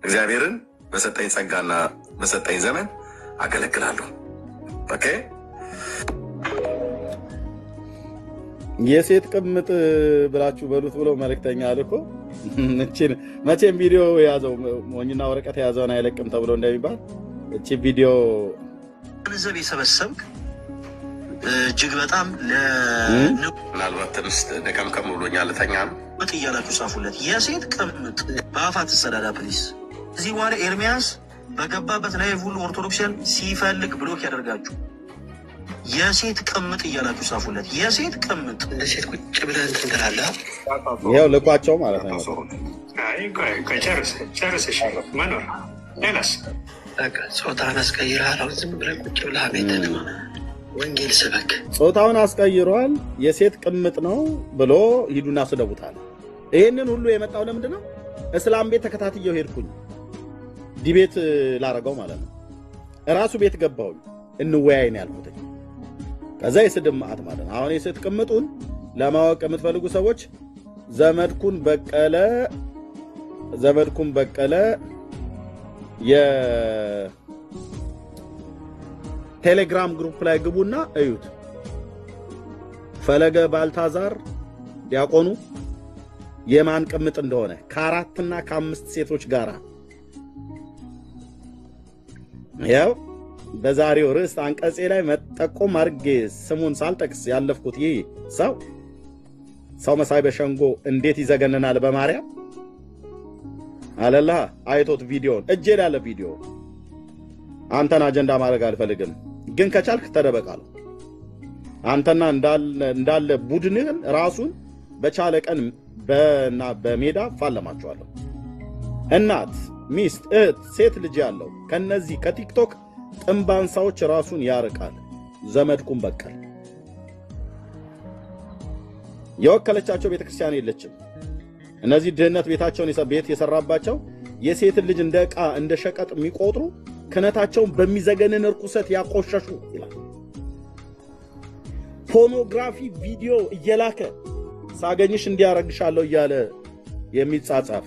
Speaker 6: እግዚአብሔርን በሰጠኝ ጸጋና በሰጠኝ ዘመን አገለግላለሁ። ኦኬ።
Speaker 1: የሴት ቅምጥ ብላችሁ በሉት ብሎ መልእክተኛ አልኮ መቼም ቪዲዮ የያዘው ሞኝና ወረቀት የያዘውን አይለቅም ተብሎ እንደሚባል እቺ ቪዲዮ
Speaker 2: ገንዘብ የሰበሰብክ እጅግ በጣም
Speaker 6: ምናልባት ትንሽ ደቀምቀም ብሎኛል። ተኛም
Speaker 2: ቅምጥ እያላችሁ ጻፉለት። የሴት ቅምጥ በአፋ ተሰዳዳ ፕሊስ። እዚህ በኋላ ኤርሚያስ በገባበት ላይ ሁሉ ኦርቶዶክሲያን ሲፈልግ ብሎክ ያደርጋችሁ። የሴት ቅምጥ እያላችሁ ጻፉለት። የሴት ቅምጥ እንደ ሴት ቁጭ ብለህ እንትን ትላለህ።
Speaker 1: ይኸው ልኳቸው ማለት ነው።
Speaker 7: ጨርስ መኖር ሌላስ
Speaker 2: ጾታን አስቀይረሃል። አሁን ዝም ብለህ ቁጭ ብለህ አቤትን ወንጌል ስበክ።
Speaker 1: ጾታውን አስቀይሯል፣ የሴት ቅምጥ ነው ብሎ ሂዱና ስደቡታል። ይህንን ሁሉ የመጣው ለምንድን ነው? እስላም ቤት ተከታትየው ሄድኩኝ፣ ዲቤት ላረገው ማለት ነው። እራሱ ቤት ገባሁኝ፣ እንወያይ ነው ያልኩት። ከዛ የስድብ ማዕት ማለት ነው። አሁን የሴት ቅምጡን ለማወቅ የምትፈልጉ ሰዎች ዘመድኩን በቀለ የቴሌግራም ግሩፕ ላይ ግቡና እዩት። ፈለገ ባልታዛር ዲያቆኑ የማን ቅምጥ እንደሆነ ከ4 እና ከ5 ሴቶች ጋር ያው በዛሬው ርዕስ አንቀጼ ላይ መጠቆም አድርጌ ስሙን ሳልጠቅስ ያለፍኩት ይህ ሰው መሳይ በሸንጎ እንዴት ይዘገነናል በማርያም አለላ አይቶት ቪዲዮን እጄ ላይ ያለ ቪዲዮ አንተን አጀንዳ ማድረግ አልፈልግም፣ ግን ከቻልክ ተደበቃለሁ። አንተና እንዳለ ቡድንን ራሱን በቻለ ቀን በሜዳ ፋለማቸዋለሁ። እናት፣ ሚስት፣ እህት፣ ሴት ልጅ ያለው ከነዚህ ከቲክቶክ ጥንባንሳዎች ራሱን ያርቃል። ዘመድኩን በቀል የወከለቻቸው ቤተክርስቲያን የለችም። እነዚህ ድህነት ቤታቸውን ቤት የሰራባቸው የሴትን ልጅ እንደ ዕቃ እንደ ሸቀጥ የሚቆጥሩ ክህነታቸውን በሚዘገንን ርኩሰት ያቆሸሹ ይላል። ፖርኖግራፊ ቪዲዮ እየላከ ሳገኝሽ እንዲያረግሻለሁ እያለ የሚጻጻፍ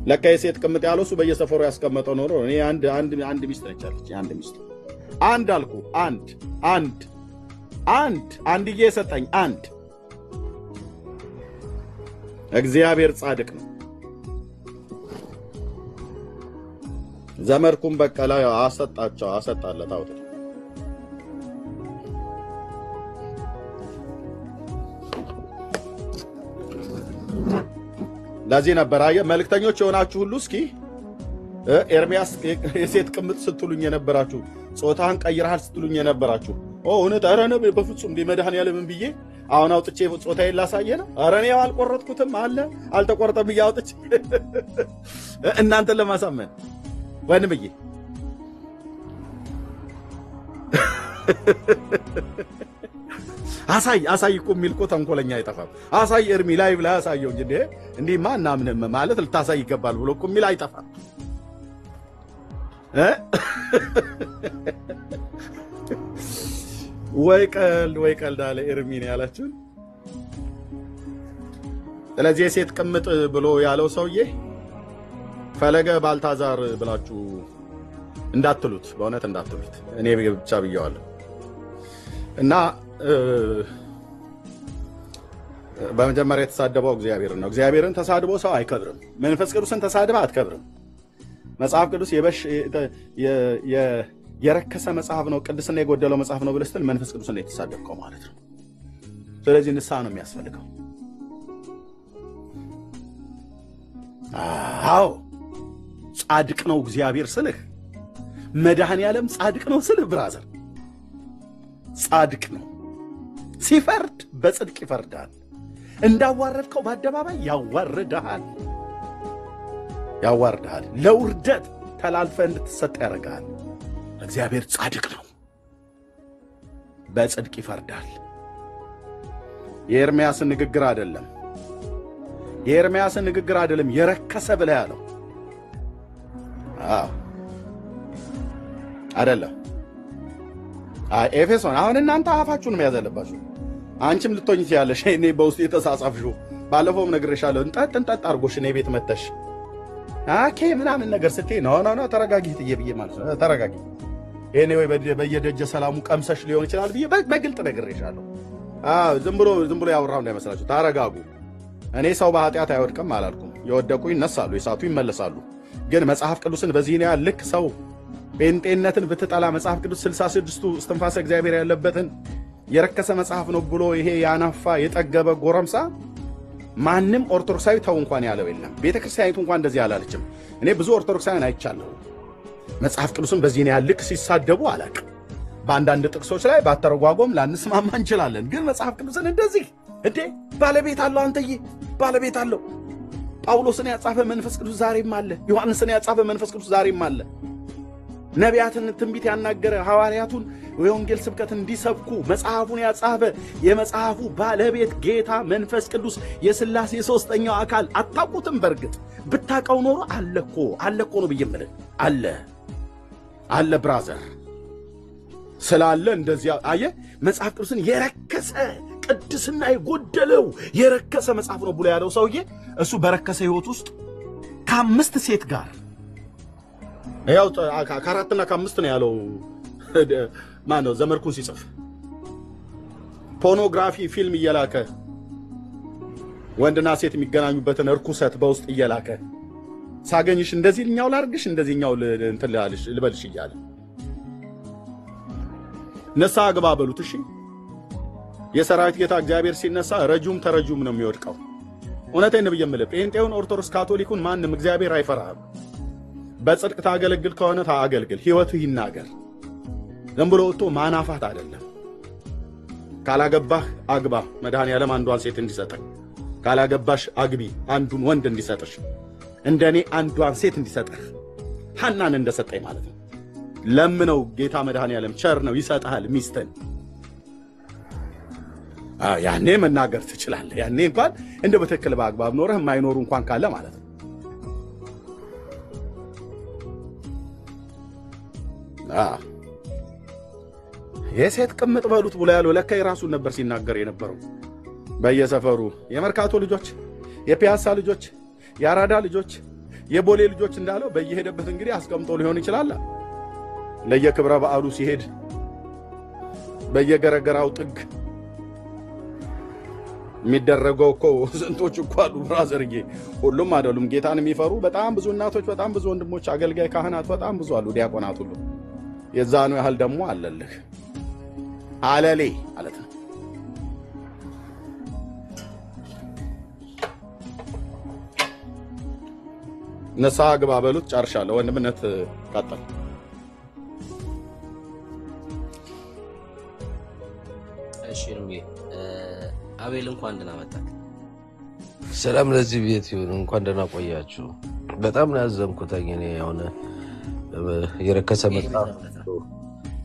Speaker 1: ለካ የሴት ቅምጥ ያለው እሱ በየሰፈሩ ያስቀመጠው ኖሮ እኔ አንድ ሚስት ነች አለች። አንድ ሚስት አንድ አልኩ አንድዬ የሰጠኝ አንድ እግዚአብሔር ጻድቅ ነው። ዘመድኩን በቀለ አሰጣለት አውጥ ለዚህ ነበር አየ መልእክተኞች የሆናችሁ ሁሉ እስኪ ኤርሚያስ የሴት ቅምጥ ስትሉኝ የነበራችሁ ጾታን ቀይረሃል ስትሉኝ የነበራችሁ እውነት ኧረ ነው በፍጹም መድኃኒዓለምን ብዬ አሁን አውጥቼ ጾታዬን ላሳየ ነው። ኧረ እኔ አልቆረጥኩትም አለ አልተቆረጠም ብዬ አውጥቼ እናንተን ለማሳመን ወንድምዬ አሳይ እኮ የሚል እኮ ተንኮለኛ አይጠፋም። አሳይ ኤርሚ ላይ ብላ አሳየው እንጂ እንዲህማ እናምንም ማለት ልታሳይ ይገባል ብሎ እኮ የሚል አይጠፋም። ወይ ቀልድ አለ ኤርሚን ያላችሁን። ስለዚህ የሴት ቅምጥ ብሎ ያለው ሰውዬ ፈለገ ባልታዛር ብላችሁ እንዳትሉት፣ በእውነት እንዳትሉት። እኔ ብቻ ብየዋለሁ። እና በመጀመሪያ የተሳደበው እግዚአብሔርን ነው። እግዚአብሔርን ተሳድቦ ሰው አይከብርም። መንፈስ ቅዱስን ተሳድበ አትከብርም። መጽሐፍ ቅዱስ የረከሰ መጽሐፍ ነው፣ ቅድስና የጎደለው መጽሐፍ ነው ብለህ ስትል መንፈስ ቅዱስን ነው የተሳደብከው ማለት ነው። ስለዚህ ንስሐ ነው የሚያስፈልገው። አዎ ጻድቅ ነው እግዚአብሔር ስልህ፣ መድኃኔዓለም ጻድቅ ነው ስልህ፣ ብራዘር ጻድቅ ነው። ሲፈርድ በጽድቅ ይፈርዳል። እንዳዋረድከው በአደባባይ ያዋርድሃል። ለውርደት ተላልፈህ እንድትሰጥ ያደርግሃል። እግዚአብሔር ጻድቅ ነው፣ በጽድቅ ይፈርዳል። የኤርምያስን ንግግር አይደለም የረከሰ ብለህ ያለው አይደለም። ኤፌሶን አሁን እናንተ አፋችሁን መያዝ አለባችሁ። አንቺም ልትሆኝ ትችያለሽ። እኔ በውስጥ የተጻጻፍሽው ባለፈውም ነግሬሻለሁ። እንጠጥ አድርጎሽ እኔ ቤት መተሽ አኬ ምናምን ነገር ስትይ ኖ ተረጋጊ ትዬ ብዬ ማለት ነው። ተረጋጊ እኔ ወይ በየደጀ ሰላሙ ቀምሰሽ ሊሆን ይችላል ብዬ በግልጥ ነግሬሻለሁ። ዝም ብሎ ያወራው እንዳይመስላችሁ። ታረጋጉ። እኔ ሰው በኃጢአት አይወድቅም አላልኩም። የወደቁ ይነሳሉ፣ የሳቱ ይመለሳሉ። ግን መጽሐፍ ቅዱስን በዚህ ነው ልክ ሰው ጴንጤነትን ብትጠላ መጽሐፍ ቅዱስ 66ቱ እስትንፋሰ እግዚአብሔር ያለበትን የረከሰ መጽሐፍ ነው ብሎ ይሄ ያናፋ የጠገበ ጎረምሳ ማንም ኦርቶዶክሳዊ ተው እንኳን ያለው የለም። ቤተክርስቲያኒቱ እንኳን እንደዚህ አላለችም። እኔ ብዙ ኦርቶዶክሳውያን አይቻለሁ መጽሐፍ ቅዱስን በዚህ ነው ልክ ሲሳደቡ አላውቅም። በአንዳንድ ጥቅሶች ላይ ባተረጓጎም ላንስማማ እንችላለን። ግን መጽሐፍ ቅዱስን እንደዚህ ባለቤት አለው። አንተዬ ባለቤት አለው። ጳውሎስን ያጻፈ መንፈስ ቅዱስ ዛሬም አለ። ዮሐንስን ያጻፈ መንፈስ ቅዱስ ዛሬም አለ። ነቢያትን ትንቢት ያናገረ ሐዋርያቱን የወንጌል ስብከት እንዲሰብኩ መጽሐፉን ያጻፈ የመጽሐፉ ባለቤት ጌታ መንፈስ ቅዱስ የሥላሴ ሦስተኛው አካል አታውቁትም? በርግጥ ብታውቀው ኖሮ አለኮ ነው ብዬ የምልህ አለ ብራዘር ስላለ እንደዚህ አየህ። መጽሐፍ ቅዱስን የረከሰ ቅድስና የጎደለው የረከሰ መጽሐፍ ነው ብሎ ያለው ሰውዬ እሱ በረከሰ ሕይወት ውስጥ ከአምስት ሴት ጋር ያው ከአራትና ከአምስት ነው ያለው። ማን ነው ዘመርኩን ሲጽፍ ፖርኖግራፊ ፊልም እየላከ ወንድና ሴት የሚገናኙበትን እርኩሰት በውስጥ እየላከ ሳገኝሽ እንደዚህኛው ላርግሽ እንደዚህኛው እንትን ልበልሽ እያለ ነሳ ግባ በሉት። እሺ የሰራዊት ጌታ እግዚአብሔር ሲነሳ ረጁም ተረጁም ነው የሚወድቀው። እውነቴን ነው የምልህ። ጴንጤውን፣ ኦርቶዶክስ፣ ካቶሊኩን ማንም እግዚአብሔር አይፈራህም። በጽድቅ ታገለግል ከሆነ ታገለግል፣ ሕይወትህ ይናገር። ዝም ብሎ ወጥቶ ማናፋት አይደለም። ካላገባህ አግባ፣ መድኃኔዓለም አንዷን ሴት እንዲሰጠኝ፣ ካላገባሽ አግቢ አንዱን ወንድ እንዲሰጥሽ፣ እንደኔ አንዷን ሴት እንዲሰጥህ ሐናን እንደሰጠኝ ማለት ነው። ለምነው ጌታ መድኃኔዓለም ቸር ነው ይሰጥሃል ሚስትን። ያኔ መናገር ትችላለህ። ያኔ እንኳን እንደው በትክክል በአግባብ ኖረህ የማይኖሩ እንኳን ካለ ማለት ነው። የሴት ቅምጥ በሉት ብሎ ያለው ለካ የራሱን ነበር ሲናገር የነበረው። በየሰፈሩ የመርካቶ ልጆች፣ የፒያሳ ልጆች፣ የአራዳ ልጆች፣ የቦሌ ልጆች እንዳለው በየሄደበት እንግዲህ አስቀምጦ ሊሆን ይችላል። ለየክብረ በዓሉ ሲሄድ በየገረገራው ጥግ የሚደረገው እኮ ስንቶች እኮ አሉ ብራዘርዬ። ሁሉም አይደሉም ጌታን የሚፈሩ በጣም ብዙ እናቶች፣ በጣም ብዙ ወንድሞች፣ አገልጋይ ካህናት በጣም ብዙ አሉ፣ ዲያቆናት ሁሉ። የዛኑ ያህል ደግሞ አለልህ አለሌ ማለት ነው። ንስሐ ግባ በሉት። ጨርሻለሁ። ወንድምነት ቀጥል።
Speaker 4: እሺ ነው አቤል እንኳን ደህና መጣህ።
Speaker 8: ሰላም ለዚህ ቤት ይሁን። እንኳን ደህና ቆያችሁ። በጣም ነው ያዘንኩት። እኔ የሆነ የረከሰ መጽሐፍ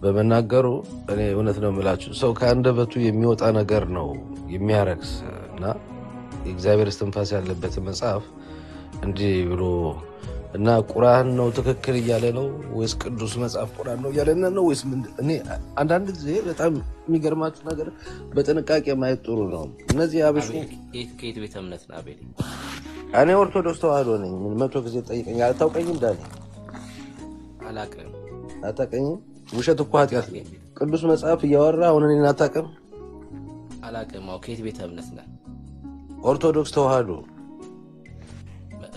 Speaker 8: በመናገሩ እኔ እውነት ነው የምላችሁ፣ ሰው ከአንደበቱ የሚወጣ ነገር ነው የሚያረክስ እና የእግዚአብሔር እስትንፋስ ያለበት መጽሐፍ እንዲህ ብሎ እና ቁርአን ነው ትክክል እያለ ነው ወይስ ቅዱስ መጽሐፍ ቁርአን ነው እያለ ነው ወይስ ምንድን? እኔ አንዳንድ ጊዜ በጣም የሚገርማችሁ ነገር በጥንቃቄ ማየት ጥሩ ነው። እነዚህ አብሹ
Speaker 4: ከየት ቤተ እምነት ነው አቤል?
Speaker 8: እኔ ኦርቶዶክስ ተዋህዶ ነኝ። ምን 100 ጊዜ ጠይቀኝ። አታውቀኝም? ዳኒ
Speaker 4: አላውቅም።
Speaker 8: አታውቀኝም? ውሸት እኮ ኃጢአት ነው። ቅዱስ መጽሐፍ እያወራ አሁን እኔን አታውቅም?
Speaker 4: አላውቅም። ከየት ቤተ እምነት ነው?
Speaker 8: ኦርቶዶክስ ተዋህዶ።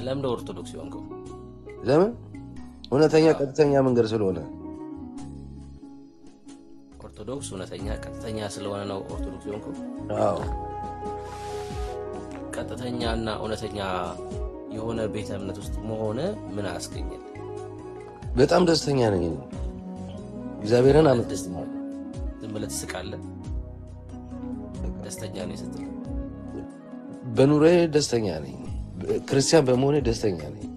Speaker 4: ለምን ኦርቶዶክስ ይሆንከው?
Speaker 8: ለምን? እውነተኛ ቀጥተኛ መንገድ ስለሆነ።
Speaker 4: ኦርቶዶክስ እውነተኛ ቀጥተኛ ስለሆነ ነው ኦርቶዶክስ ይሆንከው?
Speaker 8: አዎ።
Speaker 4: ቀጥተኛና እውነተኛ የሆነ ቤተ እምነት ውስጥ መሆነ ምን አስገኘ?
Speaker 8: በጣም ደስተኛ ነኝ። እግዚአብሔርን አመሰግናለሁ።
Speaker 4: ዝም ብለህ ትስቃለህ። ደስተኛ ነኝ ስትል
Speaker 8: በኑሮዬ ደስተኛ ነኝ። ክርስቲያን በመሆኔ ደስተኛ ነኝ።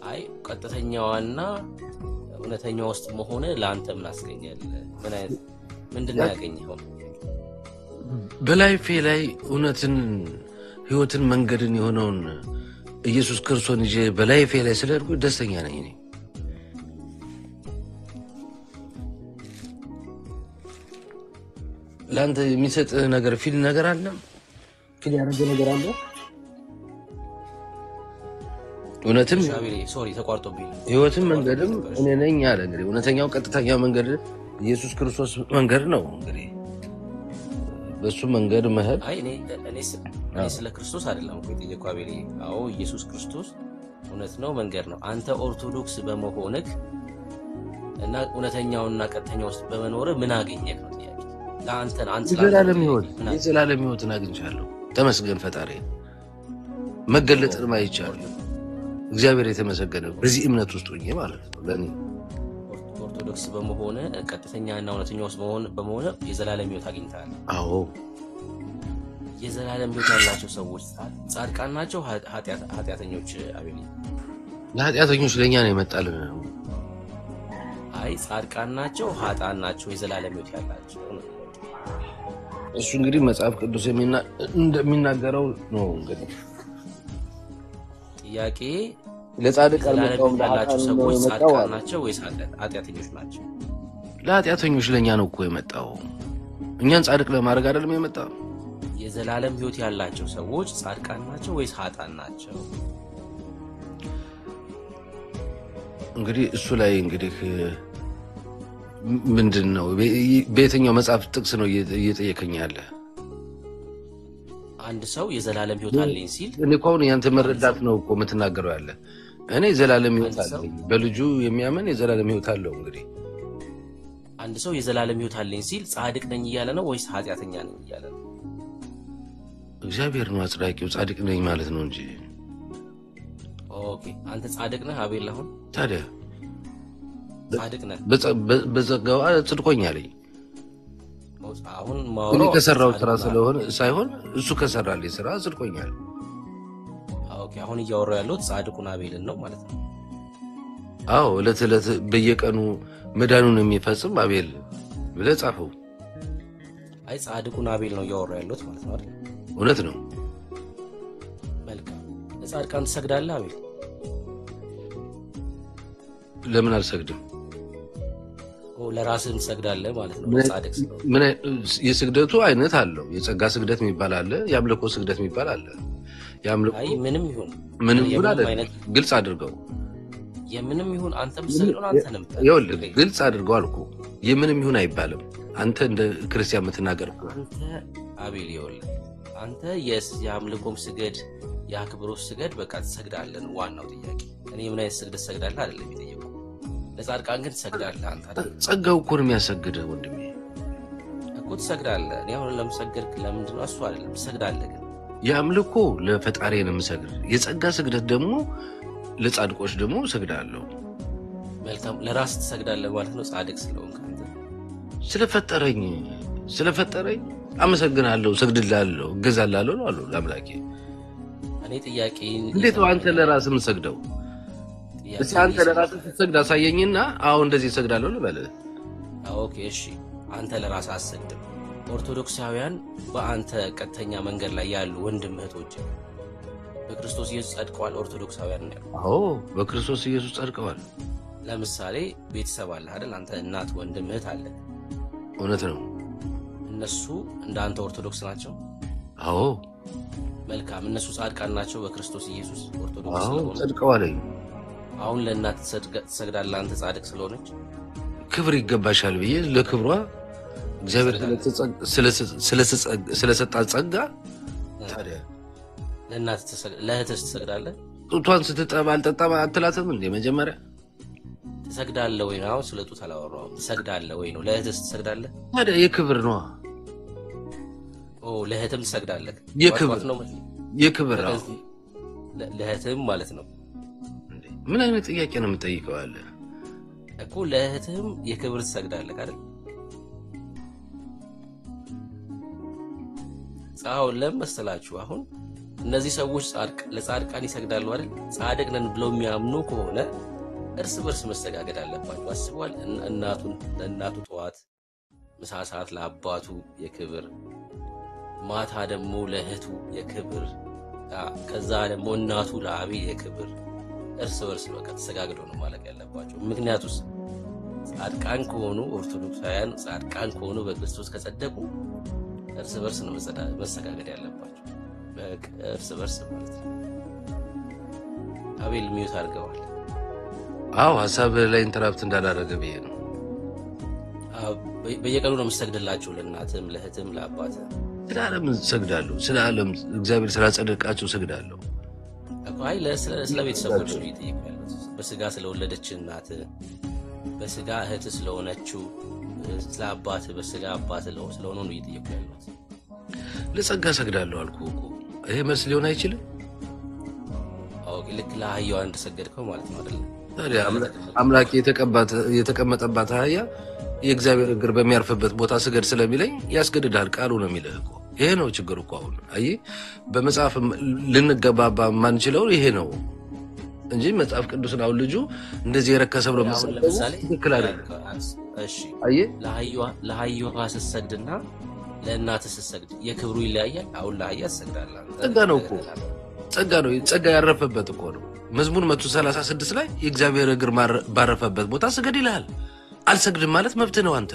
Speaker 4: አይ ቀጥተኛዋና እውነተኛዋ ውስጥ መሆነ ለአንተ ምን አስገኛል? ምን አይነት ምንድነው ያገኘው?
Speaker 8: በላይፌ ላይ እውነትን፣ ህይወትን፣ መንገድን የሆነውን ኢየሱስ ክርስቶስን ይዤ በላይፌ ላይ ስለሄድኩ ደስተኛ ነኝ እኔ። ለአንተ የሚሰጥ ነገር ፊል ነገር አለ? ፊል ያደረገ ነገር አለ? እውነትም
Speaker 4: ሶሪ ተቋርጦብኝ
Speaker 8: ህይወትም መንገድም እኔ ነኝ አለ። እንግዲህ እውነተኛው ቀጥተኛው መንገድ ኢየሱስ ክርስቶስ መንገድ ነው። እንግዲህ በሱ መንገድ መሄድ
Speaker 4: እኔ ስለ ክርስቶስ አይደለም እኮ የጠየቁ አቤል። አዎ ኢየሱስ ክርስቶስ እውነት ነው፣ መንገድ ነው። አንተ ኦርቶዶክስ በመሆንክ እና እውነተኛውና ቀጥተኛው ውስጥ በመኖር ምን አገኘህ ነው ጥያቄ።
Speaker 8: የዘላለም ህይወትን አግኝቻለሁ። ተመስገን ፈጣሪ። መገለጥን አይቻለሁ። እግዚአብሔር የተመሰገነ በዚህ እምነት ውስጥ ሆኜ ማለት ነው። ለኔ
Speaker 4: ኦርቶዶክስ በመሆን ቀጥተኛና እውነተኛ ውስጥ በመሆን የዘላለም ህይወት አግኝተሃል።
Speaker 8: አዎ
Speaker 4: የዘላለም ህይወት ያላቸው ሰዎች ጻድቃን ናቸው ኃጢአተኞች? አቤል
Speaker 8: ለኃጢአተኞች ለኛ ነው የመጣልን።
Speaker 4: አይ ጻድቃን ናቸው ኃጥአን ናቸው የዘላለም ህይወት ያላቸው?
Speaker 8: እሱ እንግዲህ መጽሐፍ ቅዱስ እንደሚናገረው ነው። እንግዲህ
Speaker 4: ጥያቄ
Speaker 8: ለጻድቅ
Speaker 4: ያላቸው ሰዎች ጻድቃን ናቸው ወይስ ኃጢአተኞች ናቸው?
Speaker 8: ለኃጢአተኞች ለኛ ነው እኮ የመጣው። እኛን ጻድቅ ለማድረግ አይደለም የመጣው።
Speaker 4: የዘላለም ህይወት ያላቸው ሰዎች ጻድቃን ናቸው ወይስ ኃጥአን ናቸው?
Speaker 8: እንግዲህ እሱ ላይ እንግዲህ ምንድነው በየትኛው መጽሐፍ ጥቅስ ነው እየጠየቀኝ ያለ?
Speaker 4: አንድ ሰው የዘላለም ህይወት አለኝ ሲል
Speaker 8: እኔ እኮ አሁን ያንተ መረዳት ነው እኮ የምትናገረው ያለ። እኔ የዘላለም ህይወት አለኝ፣ በልጁ የሚያምን የዘላለም ህይወት አለው። እንግዲህ
Speaker 4: አንድ ሰው የዘላለም ህይወት አለኝ ሲል ጻድቅ ነኝ እያለ ነው ወይስ ኃጢአተኛ ነኝ እያለ ነው?
Speaker 8: እግዚአብሔር ነው አጽዳቂው። ጻድቅ ነኝ ማለት ነው እንጂ።
Speaker 4: ኦኬ አንተ ጻድቅ ነህ አቤል? አሁን
Speaker 8: ታዲያ
Speaker 4: ጻድቅ ነህ?
Speaker 8: በጸጋው ጽድቆኛል።
Speaker 4: አሁን
Speaker 8: እኔ ከሰራው ስራ ስለሆነ ሳይሆን እሱ ከሰራልኝ ስራ ጽድቆኛል።
Speaker 4: ኦኬ አሁን እያወራሁ ያለሁት ጻድቁን አቤልን ነው ማለት ነው?
Speaker 8: አዎ ዕለት ዕለት በየቀኑ መዳኑን የሚፈጽም አቤል ብለህ ጻፈው።
Speaker 4: አይ ጻድቁን አቤል ነው እያወራሁ ያለሁት ማለት ነው አይደል?
Speaker 8: እውነት ነው።
Speaker 4: መልካም። ለጻድቃን ትሰግዳለህ አቤል?
Speaker 8: ለምን አልሰግድም?
Speaker 4: ለራስህም ትሰግዳለህ ማለት ነው? ጻድቅ
Speaker 8: ምን የስግደቱ አይነት አለው። የጸጋ ስግደት የሚባል አለ፣ የአምልኮ ስግደት የሚባል አለ። የአምልኮ
Speaker 4: ምንም ይሁን
Speaker 8: አይነት ግልጽ አድርገው።
Speaker 4: የምንም ይሁን አንተም ትሰግደው አንተንም
Speaker 8: ይኸውልህ ግልጽ አድርገው አልኩ። የምንም ይሁን አይባልም። አንተ እንደ ክርስቲያን የምትናገር እኮ
Speaker 4: አንተ አቤል ይኸውልህ አንተ የአምልኮም ስገድ የአክብሮት ስገድ በቃ ትሰግዳለህ ነው ዋናው ጥያቄ። እኔ ምን አይነት ስግደት ትሰግዳለህ አይደለም የሚጠየቀው። ለጻድቃን ግን ትሰግዳለህ አንተ አይደል?
Speaker 8: ጸጋው እኮ ነው የሚያሰግድህ ወንድሜ
Speaker 4: እኮ ትሰግዳለህ። እኔ አሁን ለምሰግድክ ለምንድን ነው እሱ አይደለም ትሰግዳለህ። ግን
Speaker 8: የአምልኮ ለፈጣሪ ነው የምሰግድ። የጸጋ ስግደት ደግሞ ለጻድቆች ደግሞ እሰግዳለሁ።
Speaker 4: መልካም ለራስ ትሰግዳለህ ማለት ነው ጻድቅ ስለሆንክ አንተ።
Speaker 8: ስለፈጠረኝ አመሰግናለሁ፣ እሰግድልሃለሁ፣ እገዛልሃለሁ ነው አለው ለአምላኬ።
Speaker 4: እኔ ጥያቄ
Speaker 8: እንዴት ነው አንተ ለራስህ የምትሰግደው? እስኪ አንተ ለራስህ ስትሰግድ አሳየኝና አሁን እንደዚህ እሰግዳለሁ ልበልህ።
Speaker 4: ኦኬ እሺ አንተ ለራስህ አትሰግድም። ኦርቶዶክሳውያን በአንተ ቀጥተኛ መንገድ ላይ ያሉ ወንድም እህቶች በክርስቶስ ኢየሱስ ጸድቀዋል። ኦርቶዶክሳውያን ነው።
Speaker 8: አዎ በክርስቶስ ኢየሱስ ጸድቀዋል።
Speaker 4: ለምሳሌ ቤተሰብ አለ አይደል? አንተ እናት፣ ወንድም፣ እህት አለ።
Speaker 8: እውነት ነው።
Speaker 4: እነሱ እንዳንተ ኦርቶዶክስ ናቸው?
Speaker 8: አዎ።
Speaker 4: መልካም። እነሱ ጻድቃን ናቸው በክርስቶስ ኢየሱስ ኦርቶዶክስ ስለሆኑ?
Speaker 8: ጸድቀዋል።
Speaker 4: አሁን ለእናት ትሰግዳለህ አንተ ጻድቅ ስለሆነች?
Speaker 8: ክብር ይገባሻል ብዬ ለክብሯ እግዚአብሔር ስለሰጣት ጸጋ ታዲያ
Speaker 4: ለእህትስ ትሰግዳለህ?
Speaker 8: ጡቷን ስትጠባ አልጠጣም አትላትም እንዴ? መጀመሪያ
Speaker 4: ትሰግዳለህ ወይ ነው? ስለ ጡት አላወራሁም። ትሰግዳለህ ወይ ነው? ለእህትስ ትሰግዳለህ?
Speaker 8: ታዲያ የክብር ነው።
Speaker 4: ለእህትም ትሰግዳለህ?
Speaker 8: የክብር
Speaker 4: ለእህትም ማለት ነው።
Speaker 8: ምን አይነት ጥያቄ ነው የምጠይቀው? አለ
Speaker 4: እኮ ለእህትም የክብር ትሰግዳለህ አይደል? ጻው ለምሳላችሁ አሁን እነዚህ ሰዎች ለጻድቃን ይሰግዳሉ አይደል? ጻድቅ ነን ብለው የሚያምኑ ከሆነ እርስ በርስ መሰጋገድ አለባቸው። አስቧል። ለእናቱ ጠዋት፣ ምሳ ሰዓት ለአባቱ የክብር፣ ማታ ደግሞ ለእህቱ የክብር፣ ከዛ ደግሞ እናቱ ለአቤል የክብር። እርስ በርስ በቃ ተሰጋግደው ነው ማለቅ ያለባቸው። ምክንያቱስ ጻድቃን ከሆኑ ኦርቶዶክሳውያን ጻድቃን ከሆኑ በክርስቶስ ከጸደቁ እርስ በርስ ነው መሰጋገድ ያለባቸው። በቃ እርስ በርስ ማለት ነው። አቤል ሚዩት አድርገዋል።
Speaker 8: አዎ ሐሳብ ላይ ኢንተራፕት እንዳላረገ ብዬ ነው።
Speaker 4: በየቀኑ ነው የምሰግድላቸው ለእናትም ለእህትም ለአባትም።
Speaker 8: ስለ ዓለም ሰግዳለሁ። ስለ ዓለም እግዚአብሔር ስላጸደቃቸው ሰግዳለሁ።
Speaker 4: አይ ስለ ቤተሰቦች ነው እየጠየቁ ያሉት። በስጋ ስለወለደች እናት፣ በስጋ እህት ስለሆነችው ስለ አባት፣ በስጋ አባት ስለሆነው ነው እየጠየቁ ያሉት።
Speaker 8: ለጸጋ ሰግዳለሁ አልኩህ እኮ። ይሄ መልስ ሊሆን አይችልም?
Speaker 4: ኦኬ ልክ ለአህያዋ እንደሰገድከው ማለት ነው አይደል?
Speaker 8: ታዲያ አምላክ የተቀመጠባት አህያ የእግዚአብሔር እግር በሚያርፍበት ቦታ ስገድ ስለሚለኝ ያስገድዳል። ቃሉ ነው የሚልህ እኮ። ይሄ ነው ችግሩ እኮ። አሁን አየህ በመጽሐፍ ልንገባባ ማንችለው ይሄ ነው እንጂ መጽሐፍ ቅዱስን አሁን ልጁ እንደዚህ የረከሰ ብሎ
Speaker 4: ለምሳሌ
Speaker 8: ትክክል አይደለም።
Speaker 4: እሺ
Speaker 8: አየህ
Speaker 4: ለአህያዋ ስትሰግድና ለእናትህ ስትሰግድ የክብሩ ይለያያል። አሁን ለአህያ ትሰግዳለህ።
Speaker 8: ጸጋ ነው እኮ። ጸጋ ነው። ጸጋ ያረፈበት እኮ ነው። መዝሙር 136 ላይ የእግዚአብሔር እግር ባረፈበት ቦታ ስገድ ይልሃል። አልሰግድም ማለት መብት ነው አንተ።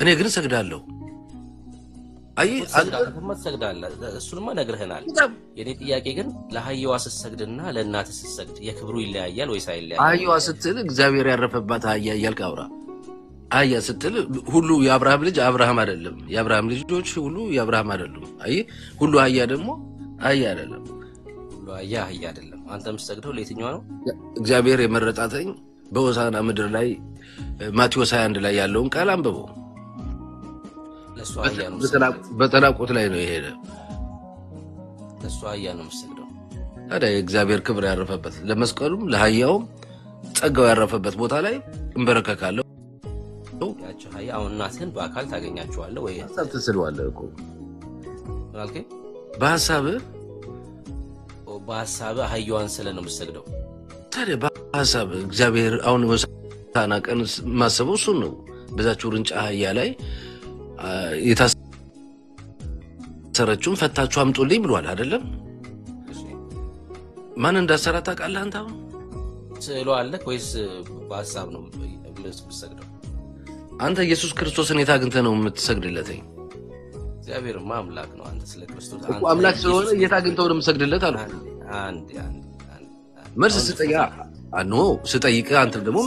Speaker 8: እኔ ግን ሰግዳለሁ። አየህ
Speaker 4: ትሰግዳለህ። እሱንማ ነግረህናል። የኔ ጥያቄ ግን ለአህያዋ ስትሰግድና ለእናትህ ስትሰግድ የክብሩ ይለያያል ወይስ አይለያይም?
Speaker 8: አህያዋ ስትል እግዚአብሔር ያረፈባት አህያ እያልክ አውራ። አህያ ስትል ሁሉ የአብርሃም ልጅ አብርሃም አይደለም። የአብርሃም ልጆች ሁሉ የአብርሃም አይደሉም። አየህ ሁሉ አህያ ደግሞ አህያ አይደለም።
Speaker 4: ሁሉ አህያ አይደለም። አንተ የምትሰግደው ለየትኛው ነው?
Speaker 8: እግዚአብሔር የመረጣተኝ በሆሳዕና ምድር ላይ ማቴዎስ 21 ላይ ያለውን ቃል አንብበው።
Speaker 4: ለሷ አህያ ነው
Speaker 8: በጠላቆት ላይ ነው የሄደ።
Speaker 4: ለሷ አህያ ነው የምትሰግደው።
Speaker 8: ታዲያ የእግዚአብሔር ክብር ያረፈበት ለመስቀሉም ለአህያውም ጸጋው ያረፈበት ቦታ ላይ እንበረከካለሁ።
Speaker 4: ያቺ አህያ አሁን እናትህን በአካል ታገኛቸዋለህ ወይ?
Speaker 8: ሐሳብ ትስለዋለህ እኮ።
Speaker 4: ምን አልከኝ?
Speaker 8: በሐሳብህ
Speaker 4: አህያዋን ስለ ነው የምትሰግደው።
Speaker 8: ታዲያ በሐሳብ እግዚአብሔር አሁን ሆሳዕና ቀን ማሰበው እሱን ነው። በዛች ውርንጫ አህያ ላይ የታሰረችውን ፈታችሁ አምጡልኝ ብሏል አይደለም? ማን እንዳሰራ ታውቃለህ አንተ? አሁን
Speaker 4: ስዕሉ አለህ ወይስ በሐሳብ ነው የምትሰግደው?
Speaker 8: አንተ ኢየሱስ ክርስቶስን የት አግኝተህ ነው የምትሰግድለትኝ?
Speaker 4: እግዚአብሔርማ አምላክ ነው። አንተ ስለ ክርስቶስ
Speaker 8: እኮ አምላክ ስለሆነ የት አግኝተህ ነው የምትሰግድለት አልኩህ። መልስ ስጠይቅ ስጠይቅህ አንተ ደግሞ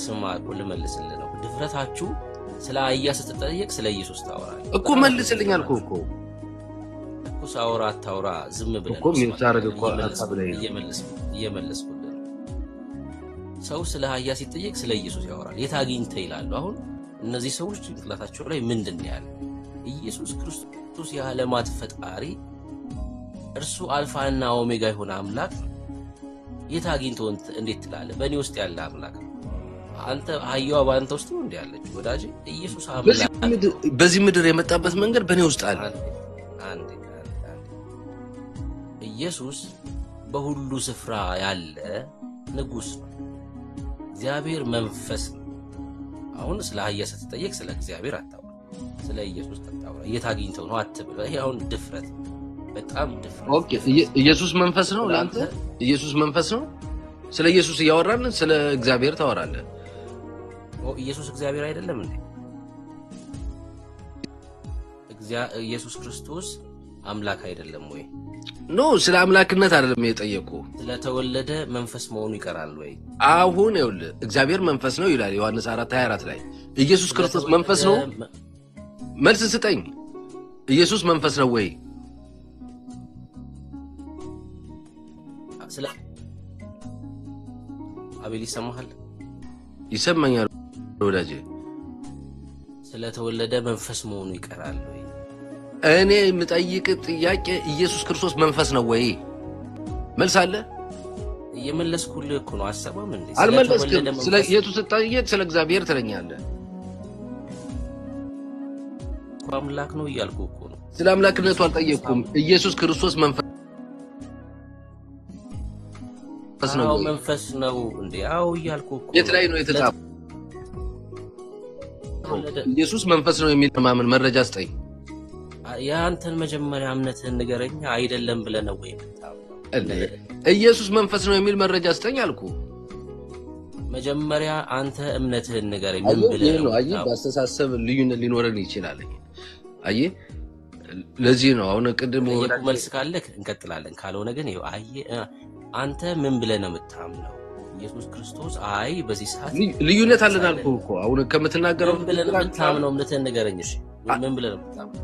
Speaker 4: ስማ እኮ ልመልስልህ ነው። ድፍረታችሁ ስለ አህያ ስትጠየቅ ስለ ኢየሱስ ታወራለህ
Speaker 8: እኮ። መልስልኝ አልኩህ እኮ።
Speaker 4: ሳወራ አታውራ ዝም ብለህ
Speaker 8: እኮ የሚታረግ እኮ ሐሳብ ላይ
Speaker 4: እየመለስኩልህ ነው። ሰው ስለ አህያ ሲጠየቅ ስለ ኢየሱስ ያወራል። የት አግኝተህ ይላሉ። አሁን እነዚህ ሰዎች ጭንቅላታቸው ላይ ምንድን ነው ያለው? ኢየሱስ ክርስቶስ የዓለማት ፈጣሪ እርሱ አልፋና ኦሜጋ የሆነ አምላክ የት አግኝተው እንዴት ትላለህ? በእኔ ውስጥ ያለ አምላክ። አንተ አህያዋ በአንተ ውስጥ ነው እንዴ ያለች? ወዳጄ ኢየሱስ አምላክ
Speaker 8: በዚህ ምድር የመጣበት መንገድ በእኔ ውስጥ አለ።
Speaker 4: ኢየሱስ በሁሉ ስፍራ ያለ ንጉሥ ነው። እግዚአብሔር መንፈስ ነው። አሁን ስለ አህያ ስትጠየቅ ስለ እግዚአብሔር አታውራ፣ ስለ ኢየሱስ አታውራ። የት አግኝተው ነው አትበል። ይሄ አሁን ድፍረት፣ በጣም ድፍረት።
Speaker 8: ኦኬ ኢየሱስ መንፈስ ነው ለአንተ? ኢየሱስ መንፈስ ነው። ስለ ኢየሱስ እያወራን ስለ እግዚአብሔር ታወራለህ።
Speaker 4: ኢየሱስ እግዚአብሔር አይደለም እንዴ? ኢየሱስ ክርስቶስ አምላክ አይደለም ወይ?
Speaker 8: ኖ ስለ አምላክነት አይደለም የጠየቁ።
Speaker 4: ስለተወለደ መንፈስ መሆኑ ይቀራል ወይ?
Speaker 8: አሁን ይኸውልህ እግዚአብሔር መንፈስ ነው ይላል ዮሐንስ 4:24 ላይ። ኢየሱስ ክርስቶስ መንፈስ ነው? መልስ ስጠኝ። ኢየሱስ መንፈስ ነው ወይ? አቤል ይሰማሃል? ይሰማኛል ወዳጄ።
Speaker 4: ስለተወለደ መንፈስ መሆኑ ይቀራል ወይ?
Speaker 8: እኔ የምጠይቅ ጥያቄ ኢየሱስ ክርስቶስ መንፈስ ነው ወይ? መልስ አለ?
Speaker 4: እየመለስኩልህ እኮ ነው። አሰማም እንዴ?
Speaker 8: አልመለስክም። ስለ ኢየሱስ ስትጠይቅ ስለ እግዚአብሔር ትለኛለህ።
Speaker 4: አምላክ ነው እያልኩ እኮ ነው።
Speaker 8: ስለ አምላክነቱ አልጠየቅኩም። ኢየሱስ ክርስቶስ መንፈስ ነው።
Speaker 4: አዎ መንፈስ ነው እንዴ? አዎ እያልኩ እኮ
Speaker 8: የት ላይ ነው የተጻፈው? ኢየሱስ መንፈስ ነው የሚል ማመን መረጃ ስጠኝ።
Speaker 4: ያንተን መጀመሪያ እምነትህን ንገረኝ። አይደለም ብለህ ነው ወይ መጣው?
Speaker 8: ኢየሱስ መንፈስ ነው የሚል መረጃ ስጠኝ አልኩ።
Speaker 4: መጀመሪያ አንተ እምነትህን ንገረኝ። ምን ብለህ ነው?
Speaker 8: አይ በአስተሳሰብ ልዩነት ሊኖረን ይችላል። አይ ለዚህ ነው አሁን ቅድም
Speaker 4: ወደ መልስ ካለክ እንቀጥላለን። ካልሆነ ግን ይኸው አይ አንተ ምን ብለህ ነው የምታምነው? ኢየሱስ ክርስቶስ አይ በዚህ ሰዓት
Speaker 8: ልዩነት አለን አልኩ እኮ። አሁን ከምትናገረው
Speaker 4: ምን ብለህ ነው የምታምነው? እምነትህን ንገረኝ። እሺ ምን ብለህ ነው የምታምነው?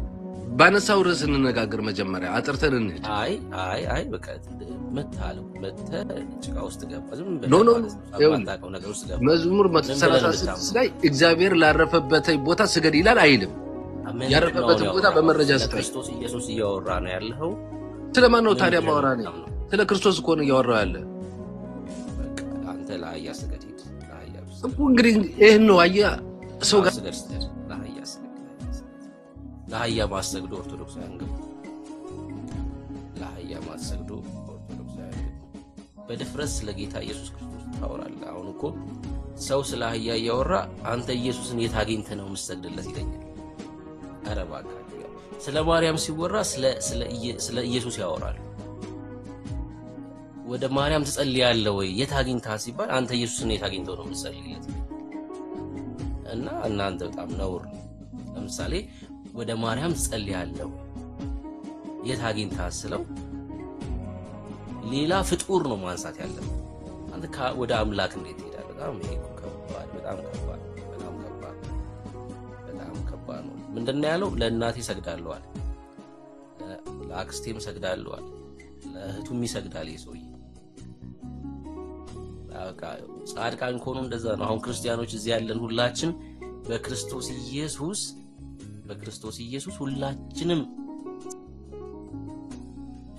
Speaker 8: ባነሳው ርዕስ እንነጋገር መጀመሪያ አጥርተን እንሂድ።
Speaker 4: አይ በቃ መተ ጭቃ ውስጥ ገባ። ዝም
Speaker 8: ብለህ ነገር ውስጥ ገባ። መዝሙር 136 ላይ እግዚአብሔር ላረፈበት ቦታ ስገድ ይላል አይልም? ያረፈበት ቦታ በመረጃ ስጠኝ።
Speaker 4: ክርስቶስ ኢየሱስ እያወራ ነው ያለው።
Speaker 8: ስለማን ነው ታዲያ ማወራ ነው? ስለ ክርስቶስ እኮ ነው እያወራው ያለ።
Speaker 4: በቃ አንተ ለአህያ ስገድ ሂድ።
Speaker 8: እኮ እንግዲህ ይሄን ነው አያ ሰው ጋር
Speaker 4: ስገድ ለአህያ ስገድ። ለአህያ ማሰግዶ ኦርቶዶክሳውያን ገቡ። ለአህያ ማሰግዶ ኦርቶዶክሳውያን ገቡ። በድፍረት ስለ ጌታ ኢየሱስ ክርስቶስ ታወራለህ። አሁን እኮ ሰው ስለ አህያ እያወራ አንተ ኢየሱስን የት አግኝተህ ነው የምትሰግድለት ይለኛል። ኧረ እባክህ ስለ ማርያም ሲወራ ስለ ኢየሱስ ያወራል። ወደ ማርያም ትጸልያለህ ወይ የት አግኝተህ ሲባል አንተ ኢየሱስን የት አግኝተው ነው የምትጸልይለት? እና እናንተ በጣም ነውር። ለምሳሌ ወደ ማርያም ትጸልያለህ የት አግኝተህ ስለው ሌላ ፍጡር ነው ማንሳት ያለበት። አንተ ወደ አምላክ እንዴት ትሄዳለህ? በጣም ይሄ ከባድ፣ በጣም ከባድ ነው። ምንድነው ያለው? ለእናቴ ሰግዳለሁ አለ፣ ለአክስቴም ሰግዳለሁ አለ፣ ለእህቱም ይሰግዳል። ይሰውይ በቃ ጻድቃን ከሆኑ እንደዛ ነው። አሁን ክርስቲያኖች እዚህ ያለን ሁላችን በክርስቶስ ኢየሱስ ሁላችንም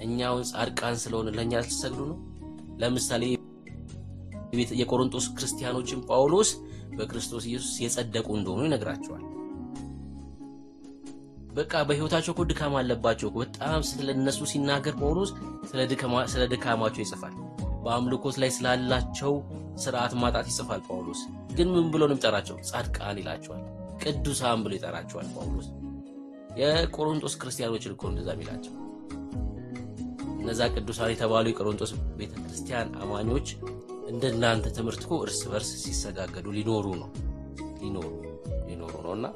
Speaker 4: እኛውን ጻድቃን ስለሆነ ለኛ ተሰግዱ ነው። ለምሳሌ የቆሮንቶስ ክርስቲያኖችን ጳውሎስ በክርስቶስ ኢየሱስ የጸደቁ እንደሆኑ ይነግራቸዋል። በቃ በህይወታቸው እኮ ድካም አለባቸው። በጣም ስለነሱ ሲናገር ጳውሎስ ስለ ድካማቸው ይጽፋል። በአምልኮት ላይ ስላላቸው ስርዓት ማጣት ይጽፋል ጳውሎስ። ግን ምን ብሎ ነው የሚጠራቸው? ጻድቃን ይላቸዋል። ቅዱሳን ብሎ ይጠራቸዋል ጳውሎስ። የቆሮንቶስ ክርስቲያኖችን እኮ እንደዛ የሚላቸው እነዛ ቅዱሳን የተባሉ የቆሮንቶስ ቤተክርስቲያን አማኞች እንደናንተ ትምህርት እኮ እርስ በርስ ሲሰጋገዱ ሊኖሩ ነውና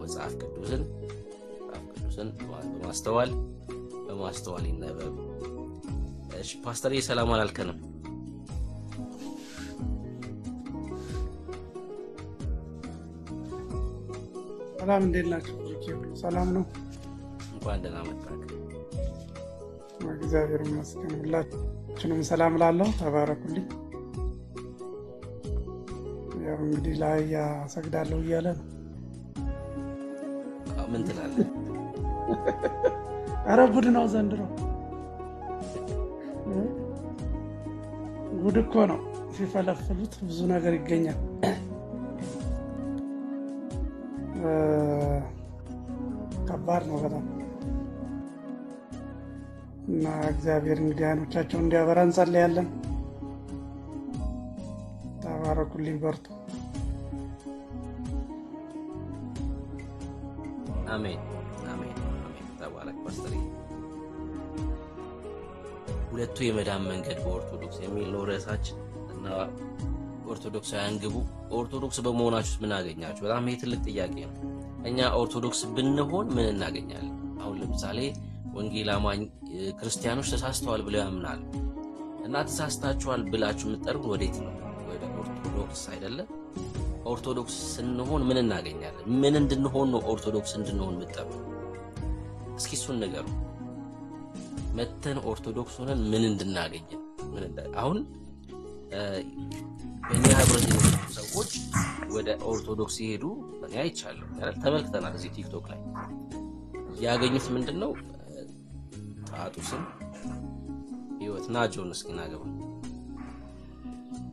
Speaker 4: መጽሐፍ ቅዱስን በማስተዋል ይነበብ። እሺ ፓስተር ሰላም አላልከንም?
Speaker 9: ሰላም እንዴት ናችሁ? ሰላም ነው።
Speaker 4: እንኳን ደህና መጣህ።
Speaker 9: እግዚአብሔር ይመስገን። ሁላችንም ሰላም ላለው ተባረኩልኝ። ያው እንግዲህ ለአህያ ሰግዳለሁ እያለ ነው።
Speaker 4: ምን ትላለህ?
Speaker 9: ኧረ ጉድ ነው ዘንድሮ፣ ጉድ እኮ ነው። ሲፈለፍሉት ብዙ ነገር ይገኛል። ከባድ ነው በጣም። እና እግዚአብሔር እንግዲህ አይኖቻቸውን እንዲያበራ እንጸልያለን። ተባረኩልኝ፣ በርቱ።
Speaker 4: አሜን። ተባረክ ፓስተር። ሁለቱ የመዳን መንገድ በኦርቶዶክስ የሚል ነው ርዕሳችን እና ኦርቶዶክሳውያን ግቡ። ኦርቶዶክስ በመሆናችሁ ምን አገኛችሁ? በጣም ይሄ ትልቅ ጥያቄ ነው። እኛ ኦርቶዶክስ ብንሆን ምን እናገኛለን? አሁን ለምሳሌ ወንጌል አማኝ ክርስቲያኖች ተሳስተዋል ብለው ያምናሉ እና ተሳስታችኋል ብላችሁ የምትጠሩን ወዴት ነው? ወደ ኦርቶዶክስ አይደለም? ኦርቶዶክስ ስንሆን ምን እናገኛለን? ምን እንድንሆን ነው ኦርቶዶክስ እንድንሆን የምትጠሩ? እስኪ እሱን ንገሩ። መተን ኦርቶዶክስ ሆነን ምን እንድናገኝ አሁን በእኛ ህብረት የሆኑ ሰዎች ወደ ኦርቶዶክስ ሲሄዱ እኔ አይቻለሁ፣ ተመልክተናል። እዚህ ቲክቶክ ላይ ያገኙት ምንድነው? ጣጡስን ህይወትና ጆን እስኪናገባ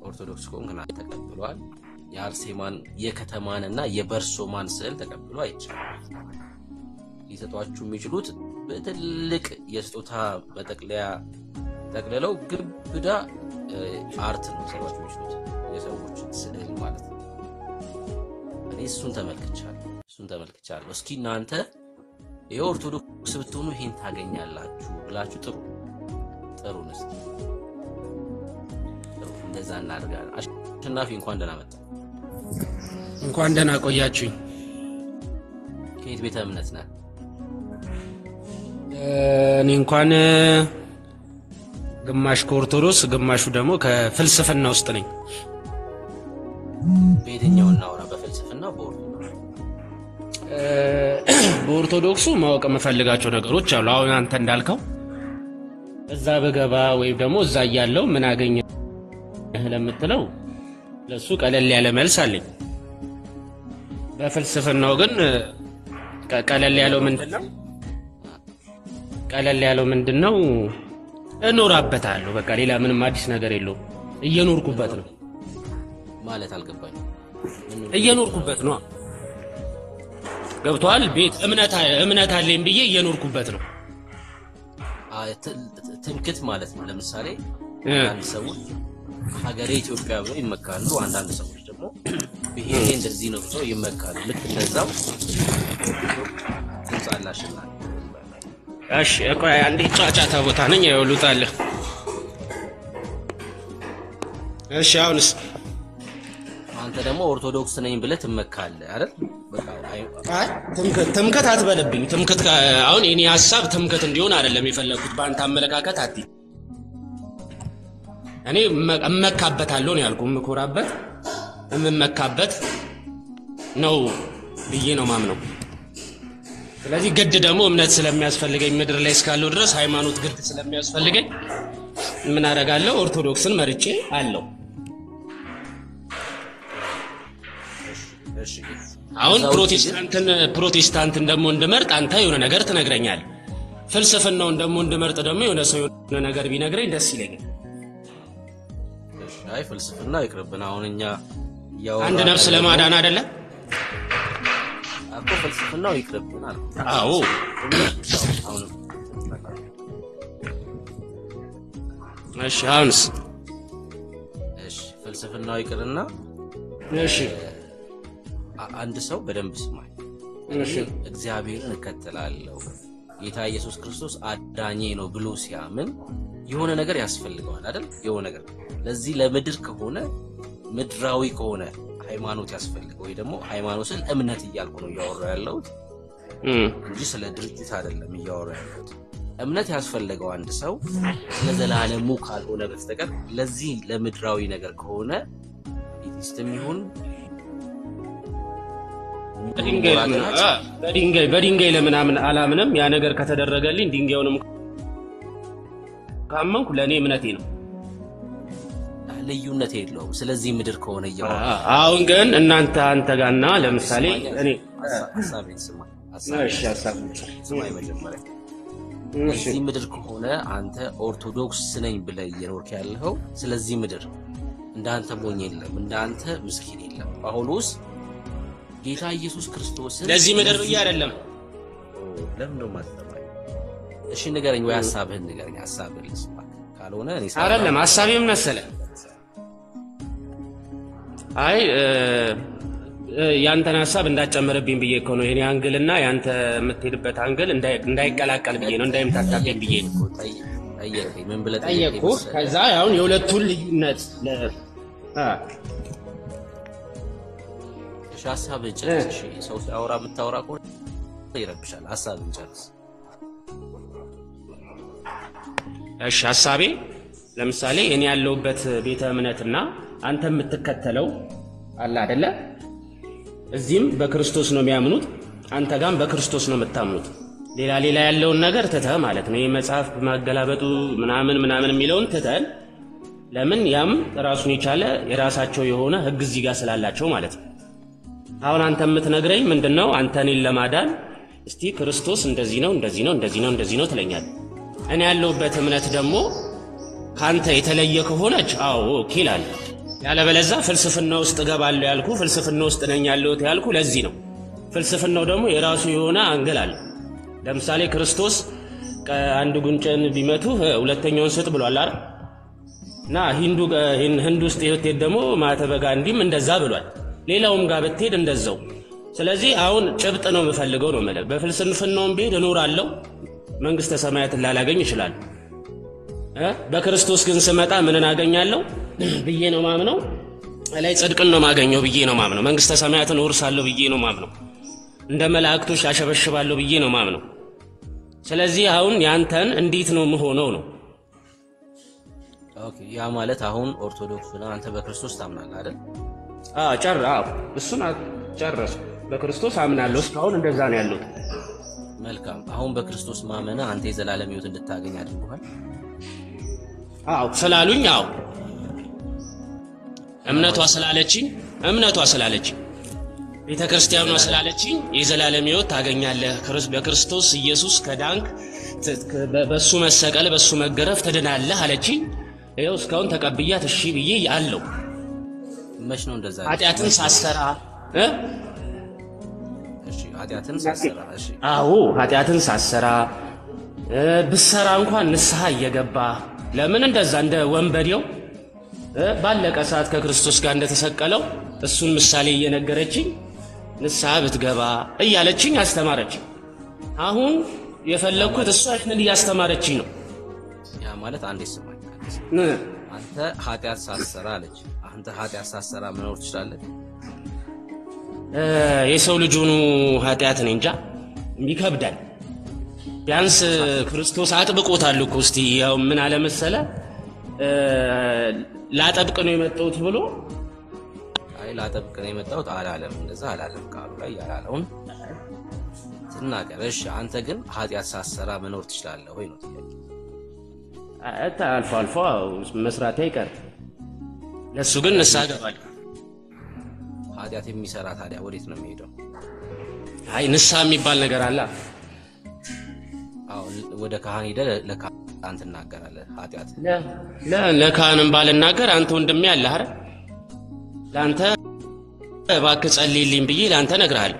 Speaker 4: ኦርቶዶክስ ኮንግና ተቀብሏል። የአርሴማን የከተማንና የበርሶማን ስዕል ተቀብሎ አይቻልም። ሊሰጧችሁ የሚችሉት በትልቅ የስጦታ መጠቅለያ ጠቅልለው ግብዳ አርት ነው ሊሰጧችሁ የሚችሉት የሰዎች ስዕል ማለት ነው። እኔ እሱን ተመልክቻለሁ። እስኪ እናንተ የኦርቶዶክስ ብትሆኑ ይሄን ታገኛላችሁ ብላችሁ ጥሩ እስኪ እንደዛ እናድርጋለን። አሸናፊ እንኳን ደህና መጣ።
Speaker 10: እንኳን ደህና ቆያችሁኝ።
Speaker 4: ከየት ቤተ እምነት ነህ?
Speaker 10: እኔ እንኳን ግማሽ ከኦርቶዶክስ ግማሹ ደግሞ ከፍልስፍና ውስጥ ነኝ።
Speaker 4: በየትኛው እናውራ? በፍልስፍና
Speaker 10: በኦርቶዶክሱ ማወቅ የምፈልጋቸው ነገሮች አሉ። አሁን አንተ እንዳልከው እዛ በገባ ወይም ደግሞ እዛ ያለው ምን አገኘህ ለምትለው ለሱ ቀለል ያለ መልስ አለኝ። በፍልስፍናው ግን ቀለል ያለው ምንድነው እኖራበታለሁ። በቃ ሌላ ምንም አዲስ ነገር የለውም። እየኖርኩበት ነው
Speaker 4: ማለት አልገባኝም።
Speaker 10: እየኖርኩበት ነው። ገብቷል? ቤት እምነት አለኝ ብዬ እየኖርኩበት ነው።
Speaker 4: ትምክት ማለት ነው። ለምሳሌ አንድ ሰዎች ሀገሬ ኢትዮጵያ ብለው ይመካሉ። አንዳንድ ሰዎች ደግሞ ብሄሬ እንደዚህ ነው ብለው ይመካሉ። ልክ እንደዛው ትንጻላሽና
Speaker 10: እሺ ቆይ አንዴ ጫጫታ ቦታ ነኝ ይወሉታለህ። እሺ አሁንስ
Speaker 4: አንተ ደግሞ ኦርቶዶክስ ነኝ ብለህ ትመካለህ አይደል? በቃ
Speaker 10: ትምክት አትበለብኝ። ትምክት አሁን የኔ ሐሳብ ትምክት እንዲሆን አይደለም የፈለኩት። በአንተ አመለካከት አትይ። እኔ እመካበታለሁ ነው ያልኩት። የምኮራበት የምመካበት ነው ብዬ ነው ማምነው። ስለዚህ ግድ ደግሞ እምነት ስለሚያስፈልገኝ ምድር ላይ እስካለው ድረስ ሃይማኖት ግድ ስለሚያስፈልገኝ ምን አደርጋለሁ? ኦርቶዶክስን መርጬ አለው። አሁን ፕሮቴስታንትን ደግሞ እንድመርጥ አንተ የሆነ ነገር ትነግረኛለህ። ፍልስፍናውን ደግሞ እንድመርጥ ደግሞ የሆነ ሰው የሆነ ነገር ቢነግረኝ ደስ ይለኛል።
Speaker 4: አይ ፍልስፍና ይቅርብን። አሁን እኛ
Speaker 10: አንድ ነፍስ ለማዳን አይደለ
Speaker 4: አቆ ፍልስፍናው ይቅርብን አለ።
Speaker 10: አዎ እሺ አሁንስ
Speaker 4: ፍልስፍናው ይቅርና አንድ ሰው በደንብ ስማኝ። እግዚአብሔርን እከተላለሁ ጌታ ኢየሱስ ክርስቶስ አዳኜ ነው ብሎ ሲያምን የሆነ ነገር ያስፈልገዋል አይደል? የሆነ ነገር ለዚህ ለምድር ከሆነ ምድራዊ ከሆነ ሃይማኖት ያስፈልገው ወይ ደግሞ ሃይማኖትን እምነት እያልኩ ነው እያወራሁ ያለሁት እንጂ ስለ ድርጅት አይደለም እያወራሁ ያለሁት። እምነት ያስፈልገው አንድ ሰው ለዘላለሙ ካልሆነ በስተቀር ለዚህ ለምድራዊ ነገር ከሆነ ኢትስትም ይሁን
Speaker 10: በድንጋይ ለምናምን አላምንም። ያ ነገር ከተደረገልኝ ድንጋዩንም ካመንኩ ለኔ እምነቴ ነው።
Speaker 4: ልዩነት የለውም። ስለዚህ ምድር ከሆነ እያወራ
Speaker 10: አሁን ግን አንተ ጋርና ለምሳሌ እኔ
Speaker 4: ሐሳቤን ስማ። መጀመሪያ ስለዚህ ምድር ከሆነ አንተ ኦርቶዶክስ ነኝ ብለህ እየኖርክ ያለኸው ስለዚህ ምድር እንዳንተ ሞኝ የለም፣ እንዳንተ ምስኪን የለም። ጳውሎስ ጌታ ኢየሱስ ክርስቶስ
Speaker 10: ለዚህ ምድር ብዬ አይደለም።
Speaker 4: ለምን ነው ማስተማር? እሺ ንገረኝ፣ ወይ ሐሳብህን ንገረኝ። ሐሳብህን ልስማ። ካልሆነ እኔ
Speaker 10: አይደለም ሐሳቤም መሰለ አይ ያንተን ሐሳብ እንዳጨመረብኝ ብዬ እኮ ነው። የኔ አንግልና ያንተ የምትሄድበት አንግል እንዳይቀላቀል ብዬ ነው፣ እንዳይምታታብኝ ብዬ ነው።
Speaker 4: ጠየቀኝ። ምን ብለህ
Speaker 10: ጠየቅኩህ? ከዛ አሁን የሁለቱን ልዩነት
Speaker 4: ሐሳብህን ጨርስ። ሰው ሲያወራ የምታወራ ከሆነ ይረብሻል። ሐሳብህን ጨርስ።
Speaker 10: እሺ ሐሳቤ ለምሳሌ እኔ ያለሁበት ቤተ እምነትና አንተ የምትከተለው አለ አይደለ? እዚህም በክርስቶስ ነው የሚያምኑት፣ አንተ ጋርም በክርስቶስ ነው የምታምኑት። ሌላ ያለውን ነገር ትተህ ማለት ነው። ይሄ መጽሐፍ ማገላበጡ ምናምን የሚለውን ትተህ ለምን ያም ራሱን የቻለ የራሳቸው የሆነ ህግ እዚህ ጋር ስላላቸው ማለት ነው። አሁን አንተ የምትነግረኝ ምንድነው? አንተ እኔን ለማዳን እስቲ ክርስቶስ እንደዚህ ነው ትለኛለህ። እኔ ያለሁበት እምነት ደግሞ ካንተ የተለየ ከሆነች አዎ ኦኬ እላለሁ። ያለበለዛ ፍልስፍና ውስጥ ገባለሁ ያልኩ ፍልስፍና ውስጥ ነኝ ያለሁት ያልኩ ለዚህ ነው። ፍልስፍናው ደግሞ የራሱ የሆነ አንገል አለ። ለምሳሌ ክርስቶስ አንድ ጉንጭን ቢመቱ ሁለተኛውን ስጥ ብሏል አይደል? እና ህንድ ውስጥ የወጤት ደግሞ ማህተመ ጋንዲም እንደዛ ብሏል። ሌላውም ጋር ብትሄድ እንደዛው። ስለዚህ አሁን ጭብጥ ነው የምፈልገው ነው ማለት በፍልስፍናውም ቤት እኖራለሁ መንግስተ ሰማያትን ላላገኝ ይችላል። በክርስቶስ ግን ስመጣ ምንን አገኛለሁ ብዬ ነው ማምነው። ላይ ጽድቅን ነው ማገኘው ብዬ ነው ማምነው። መንግስተ ሰማያትን ወርሳለሁ ብዬ ነው ማምነው። እንደ መላእክቶች አሸበሽባለሁ ብዬ ነው ማምነው። ስለዚህ አሁን ያንተን እንዴት ነው መሆነው ነው?
Speaker 4: ኦኬ ያ ማለት አሁን ኦርቶዶክስ ነው አንተ በክርስቶስ ታምናለህ አይደል?
Speaker 10: እሱን ጨረስ። በክርስቶስ አምናለሁ እስካሁን እንደዛ ነው ያለው።
Speaker 4: መልካም አሁን በክርስቶስ ማመነ አንተ የዘላለም ሕይወት እንድታገኝ አድርጓል?
Speaker 10: ስላሉኝ እምነቷ ስላለችኝ ቤተክርስቲያኗ ስላለችኝ የዘላለም ሕይወት ታገኛለህ በክርስቶስ ኢየሱስ ከዳንክ በሱ መሰቀል በሱ መገረፍ ትድናለህ አለችኝ። ይኸው እስካሁን ተቀብያት እሺ ብዬ ያለው
Speaker 4: መች ነው እንደዛ
Speaker 10: ኃጢአትን ሳሰራ ኃጢአትን ሳሰራ ብሰራ እንኳን ንስሐ እየገባ ለምን እንደዛ እንደ ወንበዴው ባለቀ ሰዓት ከክርስቶስ ጋር እንደተሰቀለው እሱን ምሳሌ እየነገረችኝ ንስሐ ብትገባ እያለችኝ አስተማረችኝ። አሁን የፈለኩት እሷ አይተን እያስተማረችኝ ነው።
Speaker 4: ያ ማለት አንዴ ስማኝ አንተ ኃጢአት ሳሰራ አለች። አንተ ኃጢአት ሳሰራ መኖር ትችላለህ?
Speaker 10: የሰው ልጅ ሆኖ ኃጢአት ነው እንጃ ይከብዳል። ቢያንስ ክርስቶስ አጥብቆታል እኮ። እስቲ ያው ምን አለ መሰለ ላጠብቅ ነው የመጣሁት ብሎ
Speaker 4: ላጠብቅ ነው የመጣሁት አላለም። እንደዛ አላለም። ቃሉ ላይ ያላለውን ትናገር። እሺ አንተ ግን ኃጢአት ሳሰራ መኖር ትችላለህ ወይ ነው ጥያቄ?
Speaker 10: አልፎ አልፎ መስራት አይቀር። ለሱ ግን ንስሐ ገባለሁ።
Speaker 4: ኃጢአት የሚሰራ ታዲያ ወዴት ነው የሚሄደው?
Speaker 10: ንስሐ የሚባል ነገር አለ።
Speaker 4: ወደ ካህን ሄደህ ለካህን ትናገራለህ። ኃጢአት
Speaker 10: ለካህንም ባልናገር አንተ ወንድሜ አለህ አይደል? ለአንተ እባክህ ጸልይልኝ ብዬ ለአንተ እነግርሃለሁ።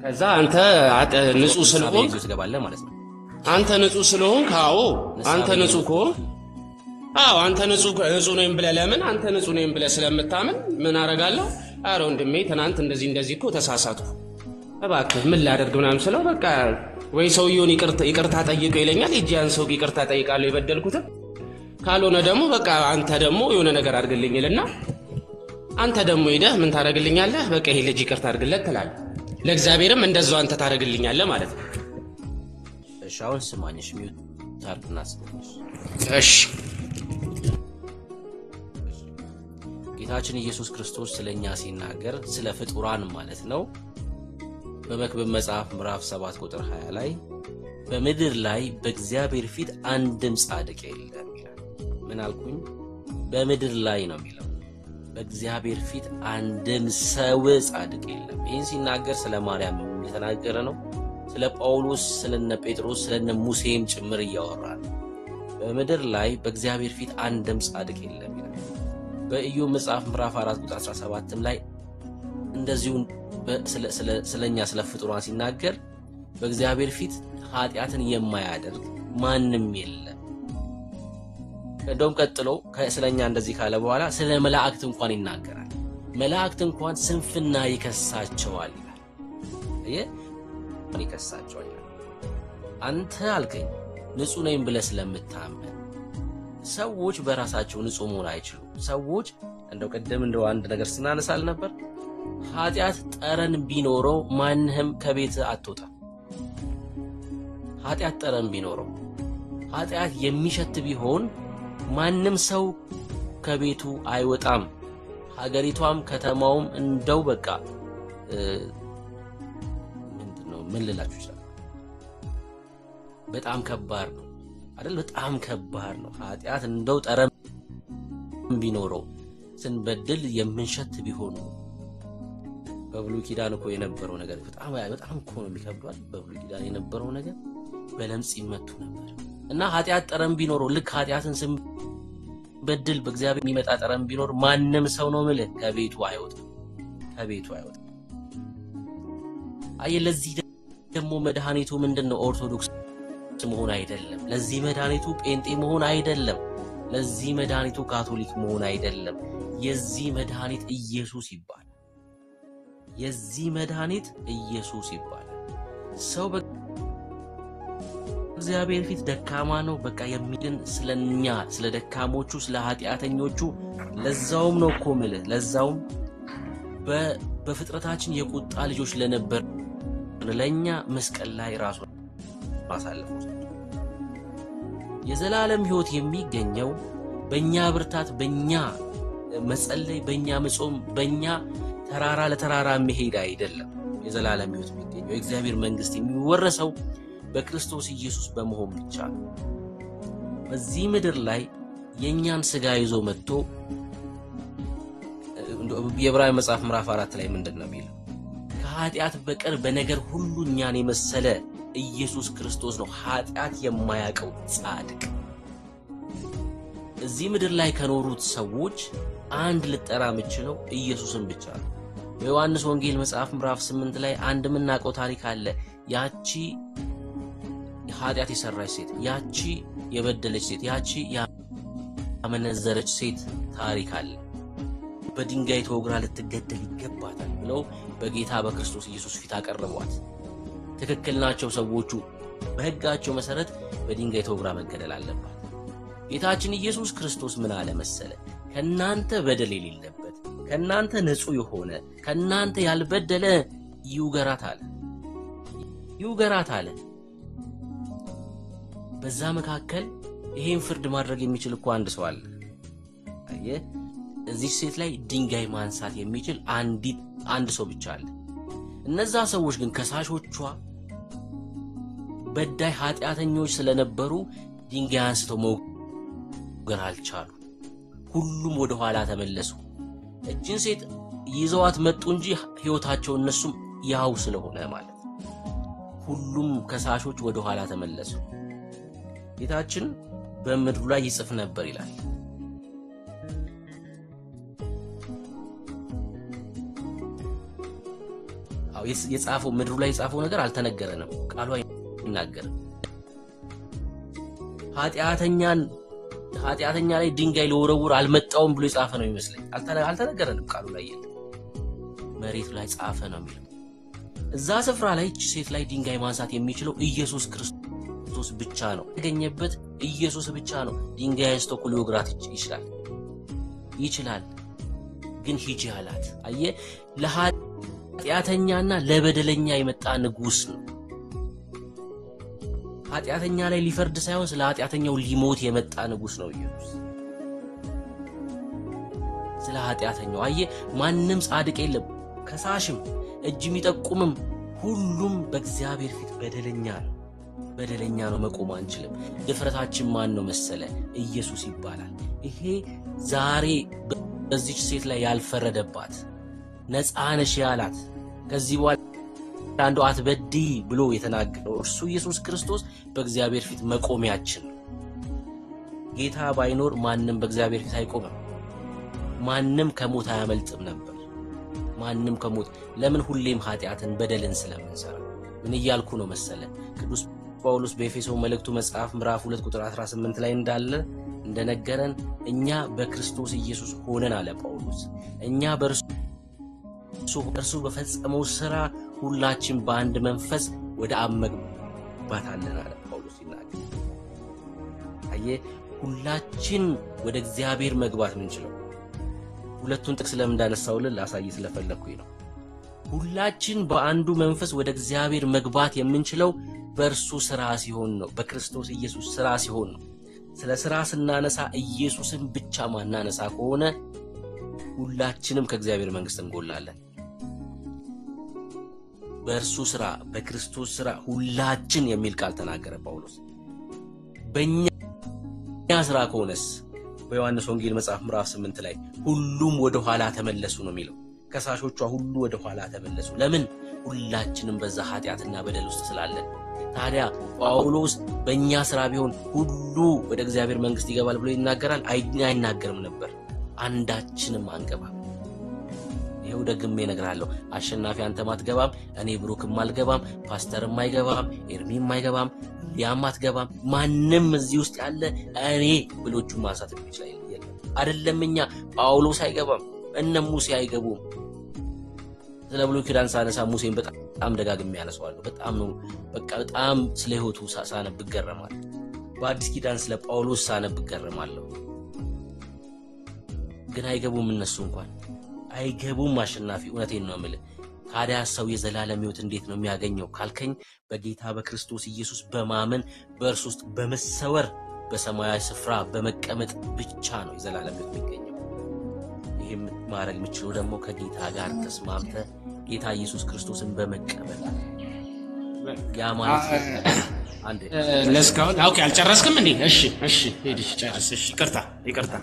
Speaker 10: ከዛ አንተ ንጹህ ስለሆንክ
Speaker 4: ትገባለህ ማለት ነው።
Speaker 10: አንተ ንጹህ ስለሆንክ አንተ ንጹህ ከሆንክ አንተ ንጹህ ነኝ ብለህ ለምን አንተ ንጹህ ነኝ ብለህ ስለምታምን ምን አደርጋለሁ? ኧረ ወንድሜ ትናንት እንደዚህ እኮ ተሳሳትኩ እባክህ ምን ላደርግ ምናምን ስለው በቃ ወይ ሰውየውን ይቅርታ ጠይቀው ይለኛል። ያን ሰው ይቅርታ ጠይቃለሁ የበደልኩትን። ካልሆነ ደግሞ በቃ አንተ ደግሞ የሆነ ነገር አድርግልኝ ይልና አንተ ደግሞ ሄደህ ምን ታደርግልኛለህ? በቃ ይሄ ልጅ ይቅርታ አድርግለት ትላለህ። ለእግዚአብሔርም እንደዛው አንተ ታደርግልኛለህ ማለት ነው።
Speaker 4: እሺ አሁን ስማኝሽ ሚውት ታርክና ስማኝሽ።
Speaker 10: እሺ
Speaker 4: ጌታችን ኢየሱስ ክርስቶስ ስለኛ ሲናገር ስለ ፍጡራን ማለት ነው በመክብብ መጽሐፍ ምዕራፍ 7 ቁጥር 20 ላይ በምድር ላይ በእግዚአብሔር ፊት አንድም ጻድቅ የለም ይላል። ምን አልኩኝ? በምድር ላይ ነው የሚለው። በእግዚአብሔር ፊት አንድም ሰው ጻድቅ የለም። ይህን ሲናገር ስለ ማርያም የተናገረ ነው። ስለ ጳውሎስ፣ ስለነ ጴጥሮስ፣ ስለነ ሙሴም ጭምር እያወራ ነው። በምድር ላይ በእግዚአብሔር ፊት አንድም ጻድቅ የለም ይላል። በኢዮብ መጽሐፍ ምዕራፍ 4 ቁጥር 17 ላይ እንደዚሁ ስለኛ ስለ ፍጡራን ሲናገር በእግዚአብሔር ፊት ኃጢአትን የማያደርግ ማንም የለም። እንደውም ቀጥሎ ስለኛ እንደዚህ ካለ በኋላ ስለ መላእክት እንኳን ይናገራል። መላእክት እንኳን ስንፍና ይከሳቸዋል ይላል። ይከሳቸዋል። አንተ አልከኝ ንጹህ ነኝ ብለህ ስለምታመን ሰዎች በራሳቸው ንጹህ መሆን አይችሉም። ሰዎች እንደው ቀደም እንደው አንድ ነገር ስናነሳል ነበር። ኃጢአት ጠረን ቢኖረው ማንንም ከቤት አትወጣም። ኃጢአት ጠረን ቢኖረው ኃጢአት የሚሸት ቢሆን ማንም ሰው ከቤቱ አይወጣም። ሀገሪቷም ከተማውም እንደው በቃ ምንድነው ምን ልላችሁ ይችላል? በጣም ከባድ ነው አይደል? በጣም ከባድ ነው። ኃጢአት እንደው ጠረን ቢኖረው ስንበድል የምንሸት ቢሆን በብሉይ ኪዳን እኮ የነበረው ነገር በጣም እኮ ነው የሚከብደው። በብሉይ ኪዳን የነበረው ነገር በለምጽ ይመቱ ነበር እና ኃጢአት ጠረን ቢኖረው ልክ ኃጢአትን ስም በድል በእግዚአብሔር የሚመጣ ጠረን ቢኖር ማንም ሰው ነው ማለት ከቤቱ አይወጣም። ለዚህ ደግሞ መድኃኒቱ ምንድነው? ኦርቶዶክስ መሆን አይደለም። ለዚህ መድኃኒቱ ጴንጤ መሆን አይደለም። ለዚህ መድኃኒቱ ካቶሊክ መሆን አይደለም። የዚህ መድኃኒት ኢየሱስ ይባላል። የዚህ መድኃኒት ኢየሱስ ይባላል። ሰው በእግዚአብሔር ፊት ደካማ ነው በቃ የሚድን ስለኛ ስለ ደካሞቹ ስለ ኃጢአተኞቹ ለዛውም ነው እኮ ማለት ለዛውም በፍጥረታችን የቁጣ ልጆች ለነበር ለኛ መስቀል ላይ ራሱን ማሳለፉ የዘላለም ሕይወት የሚገኘው በእኛ ብርታት በእኛ መጸለይ በእኛ መጾም በእኛ ተራራ ለተራራ መሄድ አይደለም። የዘላለም ሕይወት የሚገኘው የእግዚአብሔር መንግስት የሚወረሰው በክርስቶስ ኢየሱስ በመሆን ብቻ ነው። በዚህ ምድር ላይ የኛን ስጋ ይዞ መጥቶ የዕብራውያን መጽሐፍ ምዕራፍ 4 ላይ ምንድነው የሚለው? ከኃጢአት በቀር በነገር ሁሉ እኛን የመሰለ ኢየሱስ ክርስቶስ ነው ኃጢአት የማያውቀው ጻድቅ። እዚህ ምድር ላይ ከኖሩት ሰዎች አንድ ልጠራ የምችለው ኢየሱስን ብቻ ነው። በዮሐንስ ወንጌል መጽሐፍ ምዕራፍ 8 ላይ አንድ የምናውቀው ታሪክ አለ። ያቺ ኃጢአት የሰራች ሴት፣ ያቺ የበደለች ሴት፣ ያቺ ያመነዘረች ሴት ታሪክ አለ። በድንጋይ ተወግራ ልትገደል ይገባታል ብለው በጌታ በክርስቶስ ኢየሱስ ፊት አቀረቧት። ትክክል ናቸው ሰዎቹ። በሕጋቸው መሰረት በድንጋይ ተወግራ መገደል አለባት። ጌታችን ኢየሱስ ክርስቶስ ምን አለ መሰለ? ከናንተ በደል የሌለበት ከናንተ ንጹህ የሆነ ከናንተ ያልበደለ ይውገራት አለ። በዛ መካከል ይሄን ፍርድ ማድረግ የሚችል እኮ አንድ ሰው አለ። አየህ፣ እዚህ ሴት ላይ ድንጋይ ማንሳት የሚችል አንድ ሰው ብቻ አለ። እነዛ ሰዎች ግን ከሳሾቿ በዳይ ኃጢአተኞች ስለነበሩ ድንጋይ አንስተው መውገር አልቻሉ። ሁሉም ወደ ኋላ ተመለሱ። እጅን ሴት ይዘዋት መጡ እንጂ ሕይወታቸው እነሱም ያው ስለሆነ ማለት ሁሉም ከሳሾች ወደ ኋላ ተመለሱ። ጌታችን በምድሩ ላይ ይጽፍ ነበር ይላል። የጻፈው ምድሩ ላይ የጻፈው ነገር አልተነገረንም። ቃሉ አይናገርም። ኃጢአተኛ ላይ ድንጋይ ለወረውር አልመጣውም ብሎ የጻፈ ነው ይመስለኝ። አልተነገረንም። ቃሉ ላይ የለም። መሬቱ ላይ ጻፈ ነው የሚለው። እዛ ስፍራ ላይ እቺ ሴት ላይ ድንጋይ ማንሳት የሚችለው ኢየሱስ ክርስቶስ ብቻ ነው። ያገኘበት ኢየሱስ ብቻ ነው። ድንጋይ አንስቶ ሊወግራት ይችላል። ግን ሂጂ አላት። አየህ፣ ኃጢአተኛና ለበደለኛ የመጣ ንጉስ ነው። ኃጢአተኛ ላይ ሊፈርድ ሳይሆን ስለ ኃጢአተኛው ሊሞት የመጣ ንጉስ ነው ኢየሱስ። ስለ ኃጢአተኛው አየህ፣ ማንም ጻድቅ የለም። ከሳሽም እጅ የሚጠቁምም ሁሉም በእግዚአብሔር ፊት በደለኛ ነው። መቆም አንችልም። ድፍረታችን ማን ነው መሰለ? ኢየሱስ ይባላል። ይሄ ዛሬ በዚች ሴት ላይ ያልፈረደባት ነፃ ነሽ ያላት ከዚህ በኋላ አንዱ አትበድይ ብሎ የተናገረው እርሱ ኢየሱስ ክርስቶስ በእግዚአብሔር ፊት መቆሚያችን ነው። ጌታ ባይኖር ማንም በእግዚአብሔር ፊት አይቆምም። ማንም ከሞት አያመልጥም ነበር። ማንም ከሞት ለምን? ሁሌም ኃጢአትን በደልን ስለምንሰራ። ምን እያልኩ ነው መሰለ? ቅዱስ ጳውሎስ በኤፌሶን መልእክቱ መጽሐፍ ምዕራፍ 2 ቁጥር 18 ላይ እንደነገረን እኛ በክርስቶስ ኢየሱስ ሆነን አለ ጳውሎስ። እኛ እርሱ በፈጸመው ሥራ ሁላችን በአንድ መንፈስ ወደ አብ መግባት አለን አለ ጳውሎስ ይናገር። አየህ፣ ሁላችን ወደ እግዚአብሔር መግባት ምንችለው ሁለቱን ጥቅስ ለምን እንዳነሳውልን ላሳይ ስለፈለኩኝ ነው። ሁላችን በአንዱ መንፈስ ወደ እግዚአብሔር መግባት የምንችለው በእርሱ ሥራ ሲሆን ነው። በክርስቶስ ኢየሱስ ሥራ ሲሆን ነው። ስለ ሥራ ስናነሳ ኢየሱስን ብቻ ማናነሳ ከሆነ ሁላችንም ከእግዚአብሔር መንግስት እንጎላለን። በእርሱ ሥራ በክርስቶስ ሥራ ሁላችን የሚል ቃል ተናገረ ጳውሎስ። በእኛ ሥራ ከሆነስ በዮሐንስ ወንጌል መጽሐፍ ምዕራፍ 8 ላይ ሁሉም ወደ ኋላ ተመለሱ ነው የሚለው። ከሳሾቿ ሁሉ ወደ ኋላ ተመለሱ። ለምን? ሁላችንም በዛ ኃጢአትና በደል ውስጥ ስላለን። ታዲያ ጳውሎስ በእኛ ስራ ቢሆን ሁሉ ወደ እግዚአብሔር መንግስት ይገባል ብሎ ይናገራል? አይናገርም ነበር። አንዳችንም አንገባም። ይኸው ደግሜ እነግርሃለሁ፣ አሸናፊ አንተም አትገባም፣ እኔ ብሩክም አልገባም፣ ፓስተርም አይገባም፣ ኤርሚም አይገባም፣ ሊያም አትገባም። ማንም እዚህ ውስጥ ያለ እኔ ብሎቹ ማንሳት የሚችል የለም። አይደለም እኛ ጳውሎስ አይገባም፣ እነ ሙሴ አይገቡም። ስለ ብሉይ ኪዳን ሳነሳ ሙሴን በጣም ደጋግሜ ያነሳዋለሁ። በጣም ነው በቃ በጣም ስለ ህይወቱ ሳነብ እገረማለሁ። በአዲስ ኪዳን ስለ ጳውሎስ ሳነብ እገረማለሁ። ግን አይገቡም፣ እነሱ እንኳን አይገቡም። አሸናፊ እውነቴን ነው የምልህ። ታዲያ ሰው የዘላለም ህይወት እንዴት ነው የሚያገኘው ካልከኝ፣ በጌታ በክርስቶስ ኢየሱስ በማመን በእርሱ ውስጥ በመሰወር በሰማያዊ ስፍራ በመቀመጥ ብቻ ነው የዘላለም ህይወት የሚገኘው። ይሄም ማድረግ የምችለው ደግሞ ከጌታ ጋር ተስማምተ ጌታ ኢየሱስ ክርስቶስን በመቀበል። ያ ማለት አንዴ
Speaker 10: ለስካውን ኦኬ፣ አልጨረስክም እንዴ? እሺ ሄድሽ ጨርስ። እሺ ይቅርታ።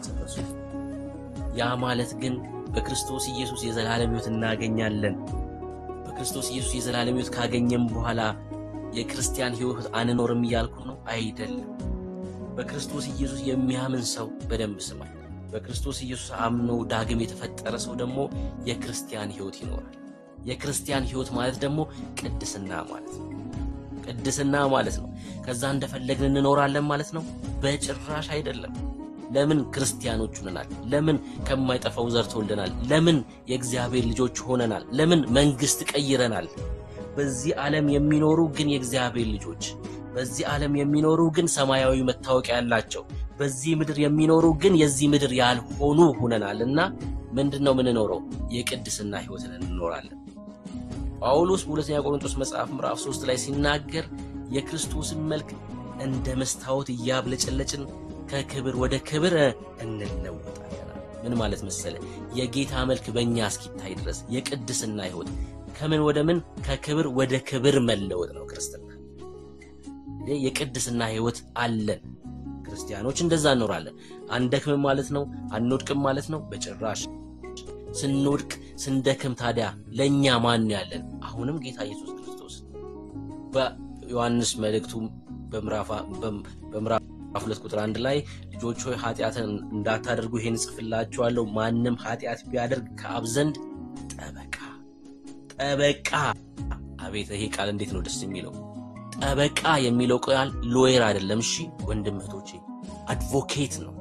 Speaker 4: ያ ማለት ግን በክርስቶስ ኢየሱስ የዘላለም ህይወት እናገኛለን። በክርስቶስ ኢየሱስ የዘላለም ህይወት ካገኘን በኋላ የክርስቲያን ህይወት አንኖርም እያልኩ ነው? አይደለም። በክርስቶስ ኢየሱስ የሚያምን ሰው በደንብ ስማኝ፣ በክርስቶስ ኢየሱስ አምኖ ዳግም የተፈጠረ ሰው ደግሞ የክርስቲያን ህይወት ይኖራል። የክርስቲያን ህይወት ማለት ደግሞ ቅድስና ማለት ነው። ቅድስና ማለት ነው ከዛ እንደፈለግን እንኖራለን ማለት ነው? በጭራሽ አይደለም። ለምን ክርስቲያኖች ሆነናል? ለምን ከማይጠፋው ዘር ተወልደናል? ለምን የእግዚአብሔር ልጆች ሆነናል? ለምን መንግስት ቀይረናል? በዚህ ዓለም የሚኖሩ ግን የእግዚአብሔር ልጆች፣ በዚህ ዓለም የሚኖሩ ግን ሰማያዊ መታወቂያ ያላቸው፣ በዚህ ምድር የሚኖሩ ግን የዚህ ምድር ያልሆኑ ሆነናልና ምንድነው የምንኖረው? የቅድስና ህይወትን እንኖራለን። ጳውሎስ በሁለተኛ ቆሮንቶስ መጽሐፍ ምዕራፍ 3 ላይ ሲናገር የክርስቶስን መልክ እንደ መስታወት እያብለጨለጭን ከክብር ወደ ክብር እንለወጣለን። ምን ማለት መሰለ? የጌታ መልክ በእኛ እስኪታይ ድረስ የቅድስና ህይወት ከምን ወደ ምን? ከክብር ወደ ክብር መለወጥ ነው ክርስትና። የቅድስና ህይወት አለን። ክርስቲያኖች እንደዛ እንኖራለን። አንደክም ማለት ነው? አንወድቅም ማለት ነው? በጭራሽ። ስንወድቅ ስንደክም ታዲያ ለኛ ማን ያለን? አሁንም ጌታ ኢየሱስ ክርስቶስ። በዮሐንስ መልእክቱ በምዕራፍ 2 ቁጥር 1 ላይ ልጆች ሆይ ኃጢአትን እንዳታደርጉ ይሄን ጽፍላችኋለሁ፣ ማንም ኃጢአት ቢያደርግ ከአብ ዘንድ ጠበቃ። አቤት ይሄ ቃል እንዴት ነው ደስ የሚለው! ጠበቃ የሚለው ቃል ሎየር አይደለም። እሺ ወንድም እህቶቼ፣ አድቮኬት ነው።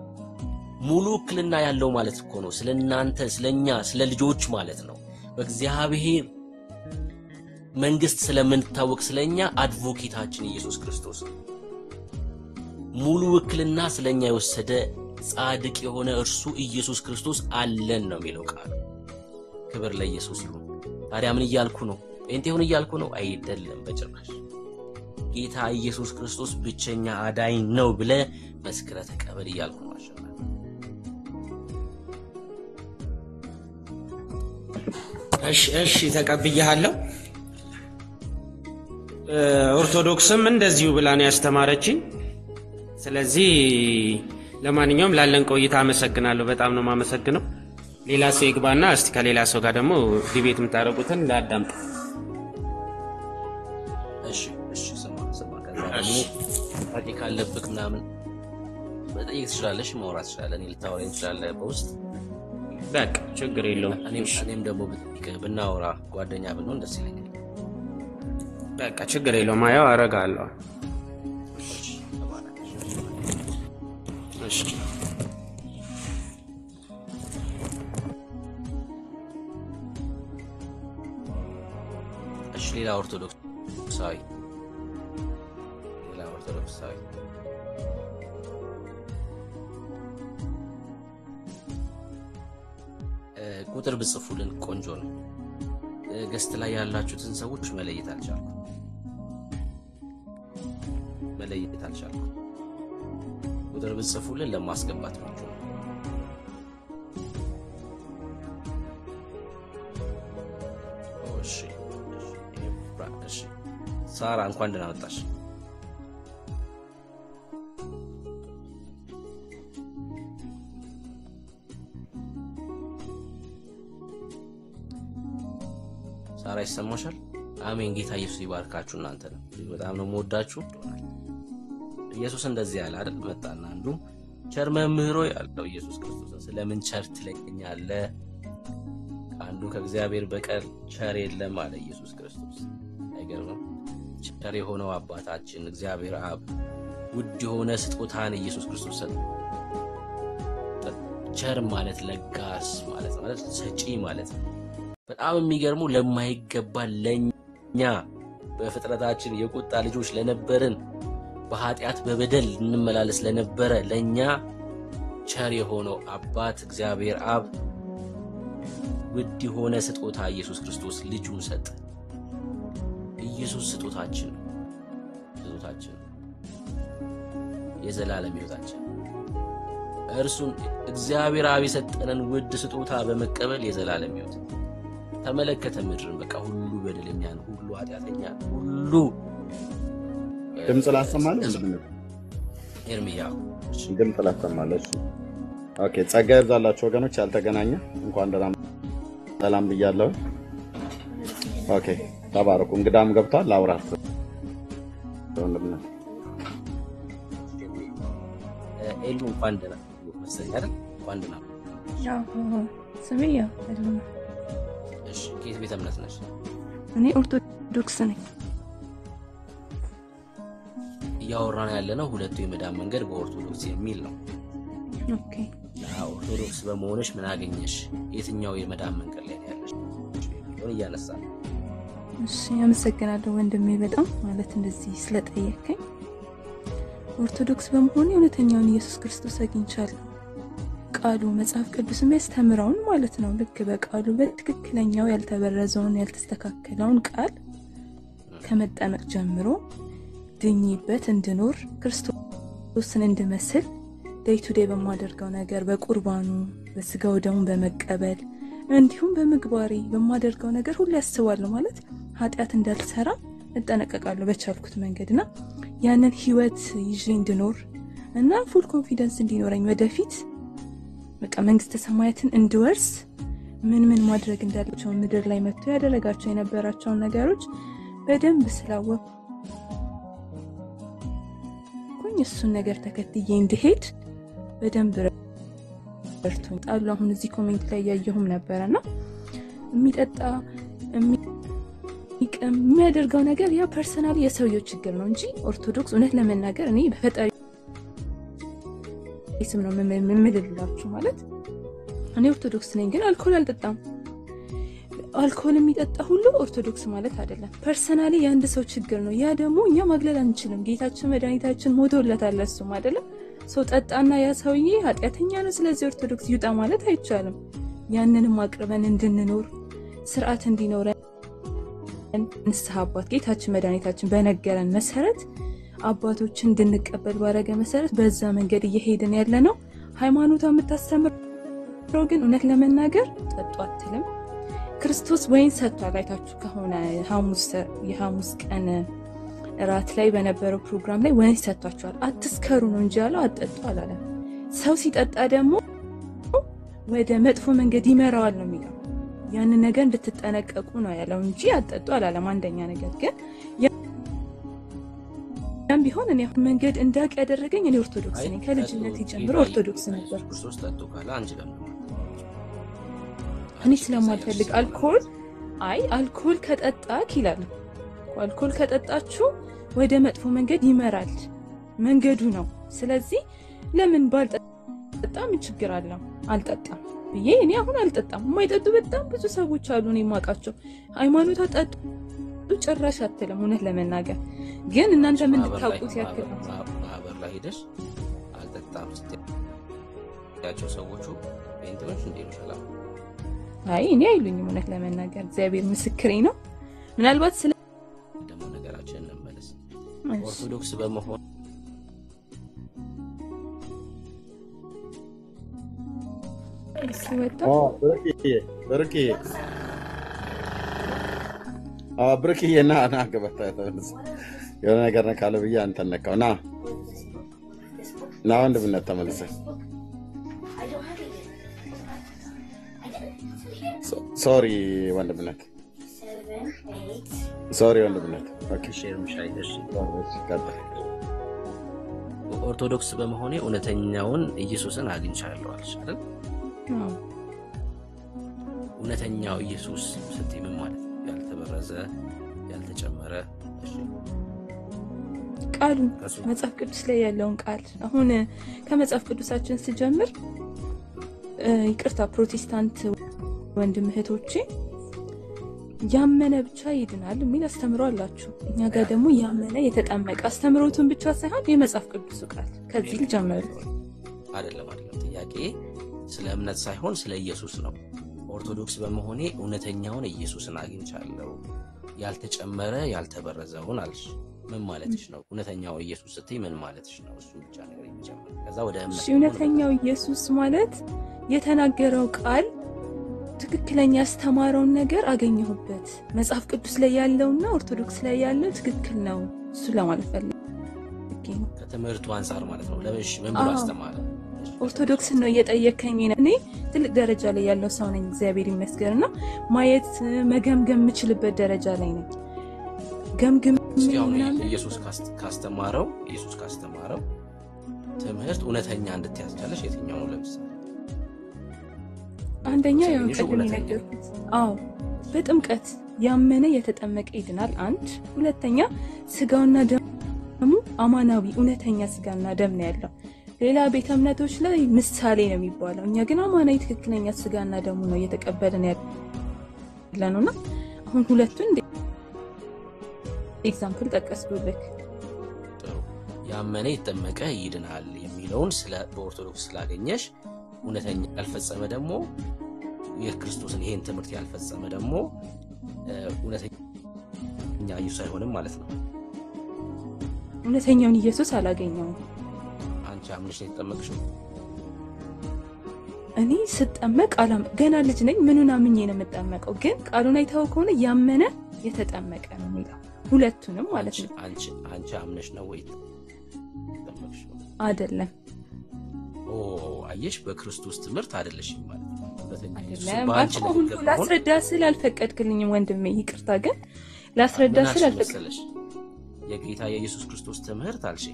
Speaker 4: ሙሉ ውክልና ያለው ማለት እኮ ነው። ስለናንተ፣ ስለኛ፣ ስለ ልጆች ማለት ነው። በእግዚአብሔር መንግስት ስለምንታወቅ ስለኛ አድቮኬታችን ኢየሱስ ክርስቶስ ነው። ሙሉ ውክልና ስለኛ የወሰደ ጻድቅ የሆነ እርሱ ኢየሱስ ክርስቶስ አለን ነው የሚለው ቃል። ክብር ለኢየሱስ ይሁን። ታዲያ ምን እያልኩ ነው? ጴንጤ ሆነ እያልኩ ነው? አይደለም በጭራሽ። ጌታ ኢየሱስ ክርስቶስ ብቸኛ አዳኝ ነው ብለ መስክረ ተቀበል እያልኩ ነው። አሸናፊ
Speaker 10: እሺ ተቀብያለሁ። ኦርቶዶክስም እንደዚሁ ብላ ነው ያስተማረችኝ። ስለዚህ ለማንኛውም ላለን ቆይታ አመሰግናለሁ። በጣም ነው የማመሰግነው። ሌላ ሰው ይግባና እስቲ ከሌላ ሰው ጋር ደግሞ ዲቤት የምታደርጉትን ላዳምጥ።
Speaker 4: እሺ ስማ ከዛ ደግሞ ታሪክ አለብክ ምናምን መጠየቅ ትችላለሽ፣ ማውራት ትችላለህ፣ እኔ ልታወራኝ ትችላለህ በውስጥ።
Speaker 10: በቃ ችግር የለውም።
Speaker 4: እኔም ደግሞ ብናወራ ጓደኛ ብንሆን ደስ ይለኛል።
Speaker 10: በቃ ችግር የለውም። አየው አረጋለሁ። እሺ
Speaker 4: ሌላ ኦርቶዶክሳዊ ቁጥር ብጽፉልን ቆንጆ ነው። ገስት ላይ ያላችሁትን ሰዎች መለየት አልቻልኩም። ቁጥር ብጽፉልን ለማስገባት ነው። እሺ ሳራ እንኳን ደህና መጣሽ። ሳራ ይሰማሻል? አሜን። ጌታ ኢየሱስ ይባርካችሁ። እናንተ ነው በጣም ነው የምወዳችሁ። ኢየሱስ እንደዚህ ያለ አይደል? መጣና አንዱ ቸር መምህሮ ያለው ኢየሱስ ክርስቶስን ስለምን ቸር ትለኛለህ? አንዱ ከእግዚአብሔር በቀር ቸር የለም አለ ኢየሱስ ክርስቶስ። አይገርምም? ቸር የሆነው አባታችን እግዚአብሔር አብ ውድ የሆነ ስጦታን ኢየሱስ ክርስቶስ ሰጠ። ቸር ማለት ለጋስ ማለት ሰጪ ማለት ነው። በጣም የሚገርመው ለማይገባ ለኛ በፍጥረታችን የቁጣ ልጆች ለነበርን በኃጢአት በበደል እንመላለስ ለነበረ ለኛ ቸር የሆነው አባት እግዚአብሔር አብ ውድ የሆነ ስጦታ ኢየሱስ ክርስቶስ ልጁን ሰጠ። ኢየሱስ ስጦታችን የዘላለም ሕይወታችን እርሱን እግዚአብሔር አብ የሰጠንን ውድ ስጦታ በመቀበል የዘላለም ሕይወት ተመለከተ። ምድርን በቃ ሁሉ በደለኛ ነው፣ ሁሉ ኃጢአተኛ ነው፣ ሁሉ
Speaker 1: ድምጽ ላሰማለህ
Speaker 4: ኤርሚያው
Speaker 1: ድምጽ ላሰማለህ። ኦኬ ጸጋ ይብዛላችሁ ወገኖች፣ ያልተገናኘ እንኳን ሰላም ብያለሁ። ኦኬ ተባረኩ። እንግዳም ገብቷል። አውራት ወንድምና
Speaker 4: ኤሉ እንኳን ደህና መሰለኝ አይደል? እንኳን ደህና
Speaker 11: ያው ስሜያ አይደለም።
Speaker 4: እሺ ከየት ቤተ እምነት ነሽ?
Speaker 11: እኔ ኦርቶዶክስ ነኝ።
Speaker 4: እያወራን ያለነው ሁለቱ የመዳን መንገድ በኦርቶዶክስ የሚል ነው።
Speaker 11: ኦኬ
Speaker 4: ኦርቶዶክስ በመሆንሽ ምን አገኘሽ? የትኛው የመዳን መንገድ ላይ ያለሽ? እያነሳ
Speaker 11: እሺ አመሰግናለሁ ወንድሜ በጣም ማለት እንደዚህ ስለጠየቀኝ። ኦርቶዶክስ በመሆኔ እውነተኛውን ኢየሱስ ክርስቶስ አግኝቻለሁ። ቃሉ መጽሐፍ ቅዱስ የሚያስተምረውን ማለት ነው። ልክ በቃሉ በትክክለኛው ያልተበረዘውን ያልተስተካከለውን ቃል ከመጠመቅ ጀምሮ ድኝበት እንድኖር ክርስቶስን እንድመስል ዴይ ቱ ዴይ በማደርገው ነገር በቁርባኑ በስጋው ደሙ በመቀበል እንዲሁም በምግባሬ በማደርገው ነገር ሁሉ ያስባለሁ ማለት ኃጢአት እንዳልሰራ እጠነቀቃለሁ በቻልኩት መንገድና ያንን ህይወት ይዤ እንድኖር እና ፉል ኮንፊደንስ እንዲኖረኝ ወደፊት በቃ መንግስተ ሰማያትን እንድወርስ ምን ማድረግ እንዳለባቸው ምድር ላይ መጥቶ ያደረጋቸው የነበራቸው ነገሮች በደንብ ስላወቅኩኝ እሱን ነገር ተከትዬ እንድሄድ በደንብ ረድቶኝ ጣሉ። አሁን እዚህ ኮሜንት ላይ ያየሁም ነበርና የሚጠጣ የሚያደርገው ነገር ያ ፐርሰናሊ የሰውየው ችግር ነው እንጂ ኦርቶዶክስ እውነት ለመናገር እኔ በፈጣሪ ስም ነው የምምልላችሁ ማለት እኔ ኦርቶዶክስ ነኝ፣ ግን አልኮል አልጠጣም። አልኮል የሚጠጣ ሁሉ ኦርቶዶክስ ማለት አይደለም። ፐርሰናሊ የአንድ ሰው ችግር ነው። ያ ደግሞ እኛ ማግለል አንችልም። ጌታችን መድኃኒታችን ሞቶለታል እሱም አይደለም ሰው ጠጣና ያ ሰውዬ ኃጢአተኛ ነው ስለዚህ ኦርቶዶክስ ይውጣ ማለት አይቻልም። ያንንም አቅርበን እንድንኖር ስርዓት እንዲኖረን ንስሐ አባት ጌታችን መድኃኒታችን በነገረን መሰረት አባቶችን እንድንቀበል ባረገ መሰረት በዛ መንገድ እየሄድን ያለ ነው። ሃይማኖቷ የምታስተምረው ግን እውነት ለመናገር ጠጡ አትልም። ክርስቶስ ወይን ሰጥቷል። አይታችሁ ከሆነ የሐሙስ ቀን ራት ላይ በነበረው ፕሮግራም ላይ ወይን ሰጥቷቸዋል። አትስከሩ ነው እንጂ ያለው አትጠጡ አላለም። ሰው ሲጠጣ ደግሞ ወደ መጥፎ መንገድ ይመራዋል ነው የሚለው። ያንን ነገር እንድትጠነቀቁ ነው ያለው እንጂ አትጠጡ አላለም። አንደኛ ነገር ግን ያም ቢሆን እኔ መንገድ እንዳቅ ያደረገኝ እኔ ኦርቶዶክስ ነኝ። ከልጅነት ጀምሮ ኦርቶዶክስ ነበር።
Speaker 4: ክርስቶስ ጠጡ ካለ አንቺ ደግሞ
Speaker 11: እኔ ስለማልፈልግ አልኮል ከጠጣክ ይላል። አልኮል ከጠጣችሁ ወደ መጥፎ መንገድ ይመራል፣ መንገዱ ነው። ስለዚህ ለምን ባልጠጣም ችግር አለው? አልጠጣም ብዬ እኔ አሁን አልጠጣም። የማይጠጡ በጣም ብዙ ሰዎች አሉ እኔ የማውቃቸው። ሃይማኖቷ ጠጡ ጭራሽ አትልም። እውነት ለመናገር ግን እናንተ ምን ታውቁት ያክል ነው።
Speaker 4: ማህበር ላይ ሄደሽ አልጠጣም ስትያቸው ሰዎቹ ቤንቶች እንዴት ነው ሰላም?
Speaker 11: አይ እኔ አይሉኝም። እውነት ለመናገር እግዚአብሔር ምስክሬ ነው። ምናልባት ስለ
Speaker 4: ደግሞ ነገራችን እንመለስ። ኦርቶዶክስ በመሆን
Speaker 1: ብርቅዬ ና ገበታ የሆነ ነገር ነካለ ብዬ አንተን ነካው። ና ወንድምነት ተመልሰህ ሶሪ ወንድምነት ሶሪ ወንድምነት
Speaker 4: ኦርቶዶክስ በመሆኔ እውነተኛውን ኢየሱስን አግኝቻለሁ አልሽ አይደል? እውነተኛው ኢየሱስ ስትይ ምን ማለት ነው? ያልተበረዘ ያልተጨመረ። እሺ
Speaker 11: ቃሉ መጽሐፍ ቅዱስ ላይ ያለውን ቃል አሁን ከመጽሐፍ ቅዱሳችን ስጀምር ይቅርታ ፕሮቴስታንት ወንድም እህቶቼ ያመነ ብቻ ይድናል የሚል አስተምሮ አላችሁ። እኛ ጋር ደግሞ ያመነ የተጠመቀ አስተምሮቱን ብቻ ሳይሆን የመጽሐፍ ቅዱስ ቃል ከዚህ ልጀምር።
Speaker 4: አይደለም ጥያቄ ስለ እምነት ሳይሆን ስለ ኢየሱስ ነው። ኦርቶዶክስ በመሆኔ እውነተኛውን ኢየሱስን አግኝቻለሁ ያልተጨመረ ያልተበረዘውን አልሽ። ምን ማለትሽ ነው? እውነተኛው ኢየሱስ ስትይ ምን ማለትሽ ነው? እሱ ብቻ ነገር ይጀምር። ከዛ ወደ እምነት።
Speaker 11: እውነተኛው ኢየሱስ ማለት የተናገረው ቃል ትክክለኛ ያስተማረውን ነገር አገኘሁበት። መጽሐፍ ቅዱስ ላይ ያለውና ኦርቶዶክስ ላይ ያለው ትክክል ነው። እሱ ለማለት ፈልጌ ነው።
Speaker 4: ከትምህርቱ አንፃር ማለት ነው። ለምሽ ምን ብሎ አስተማረ?
Speaker 11: ኦርቶዶክስን ነው እየጠየከኝ ነው። እኔ ትልቅ ደረጃ ላይ ያለው ሰው ነኝ እግዚአብሔር ይመስገንና ማየት መገምገም የምችልበት ደረጃ ላይ ነኝ። ገምግም
Speaker 4: ኢየሱስ ካስተማረው ትምህርት እውነተኛ እንድትያዝቻለሽ የትኛው ነው? ለምሳሌ
Speaker 11: አንደኛ ያው ቀድሜ ነገርኩት። በጥምቀት ያመነ የተጠመቀ ይድናል። አንድ ሁለተኛ ስጋውና ደሙ አማናዊ እውነተኛ ስጋና ደም ነው ያለው። ሌላ ቤተ እምነቶች ላይ ምሳሌ ነው የሚባለው። እኛ ግን አማናዊ ትክክለኛ ስጋና ደሙ ነው እየተቀበልን ያለነውና አሁን ሁለቱን ኤግዛምፕል ጠቀስኩልክ።
Speaker 4: ጥሩ ያመነ የተጠመቀ ይድናል የሚለውን ስለ በኦርቶዶክስ ስላገኘሽ እውነተኛ ያልፈጸመ ደግሞ የክርስቶስን ይሄን ትምህርት ያልፈጸመ ደግሞ እውነተኛ ኢየሱስ አይሆንም ማለት ነው።
Speaker 11: እውነተኛውን ኢየሱስ አላገኘውም።
Speaker 4: አንቺ አምነሽ የተጠመቅሽው?
Speaker 11: እኔ ስጠመቅ ገና ልጅ ነኝ። ምኑን አምኜ ነው የምጠመቀው? ግን ቃሉን አይተው ከሆነ ያመነ የተጠመቀ ነው የሚለው ሁለቱንም ማለት ነው።
Speaker 4: አንቺ አምነሽ ነው ወይ ተጠመቅሽው?
Speaker 11: አይደለም።
Speaker 4: አየሽ በክርስቶስ ትምህርት አይደለሽም ማለት ነው።
Speaker 11: አይደለም አሁን ላስረዳ ስላልፈቀድክልኝ ወንድሜ ይቅርታ። ግን ላስረዳ ስላልፈቀድክልኝ
Speaker 4: የጌታ የኢየሱስ ክርስቶስ ትምህርት አልሽ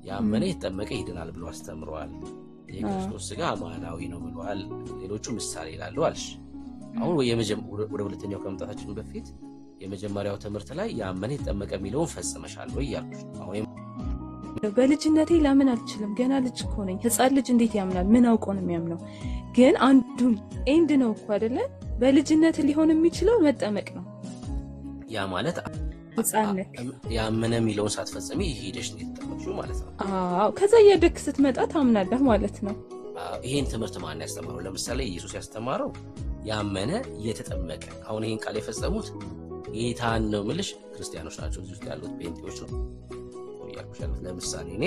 Speaker 4: ያመነ የተጠመቀ ይድናል ብሎ አስተምሯል። የክርስቶስ ስጋ አማናዊ ነው ብሏል። ሌሎቹ ምሳሌ ይላሉ አልሽ። አሁን ወደ ሁለተኛው ከመምጣታችን በፊት የመጀመሪያው ትምህርት ላይ ያመነ የተጠመቀ የሚለውን ፈጽመሻል ወይ ያልኩሽ። አሁን
Speaker 11: በልጅነቴ ላምን አልችልም። ገና ልጅ እኮ ነኝ። ህፃን ልጅ እንዴት ያምናል? ምን አውቆ ነው የሚያምነው? ግን አንዱን ኤንድ ነው እኮ አይደለ? በልጅነት ሊሆን የሚችለው መጠመቅ ነው።
Speaker 4: ያ ማለት
Speaker 11: ህፃንነት
Speaker 4: ያመነ የሚለውን ሳትፈጽሚ ሄደሽ ነው የተጠመቅሽው ማለት ነው።
Speaker 11: ከዛ እያደግክ ስትመጣ ታምናለህ ማለት ነው።
Speaker 4: ይሄን ትምህርት ማን ያስተማረው? ለምሳሌ ኢየሱስ ያስተማረው ያመነ የተጠመቀ። አሁን ይሄን ቃል የፈጸሙት ጌታን ነው የምልሽ ክርስቲያኖች ናቸው። እዚህ ውስጥ ያሉት ጴንጤዎች ነው ያልኩሻለሁ። ለምሳሌ እኔ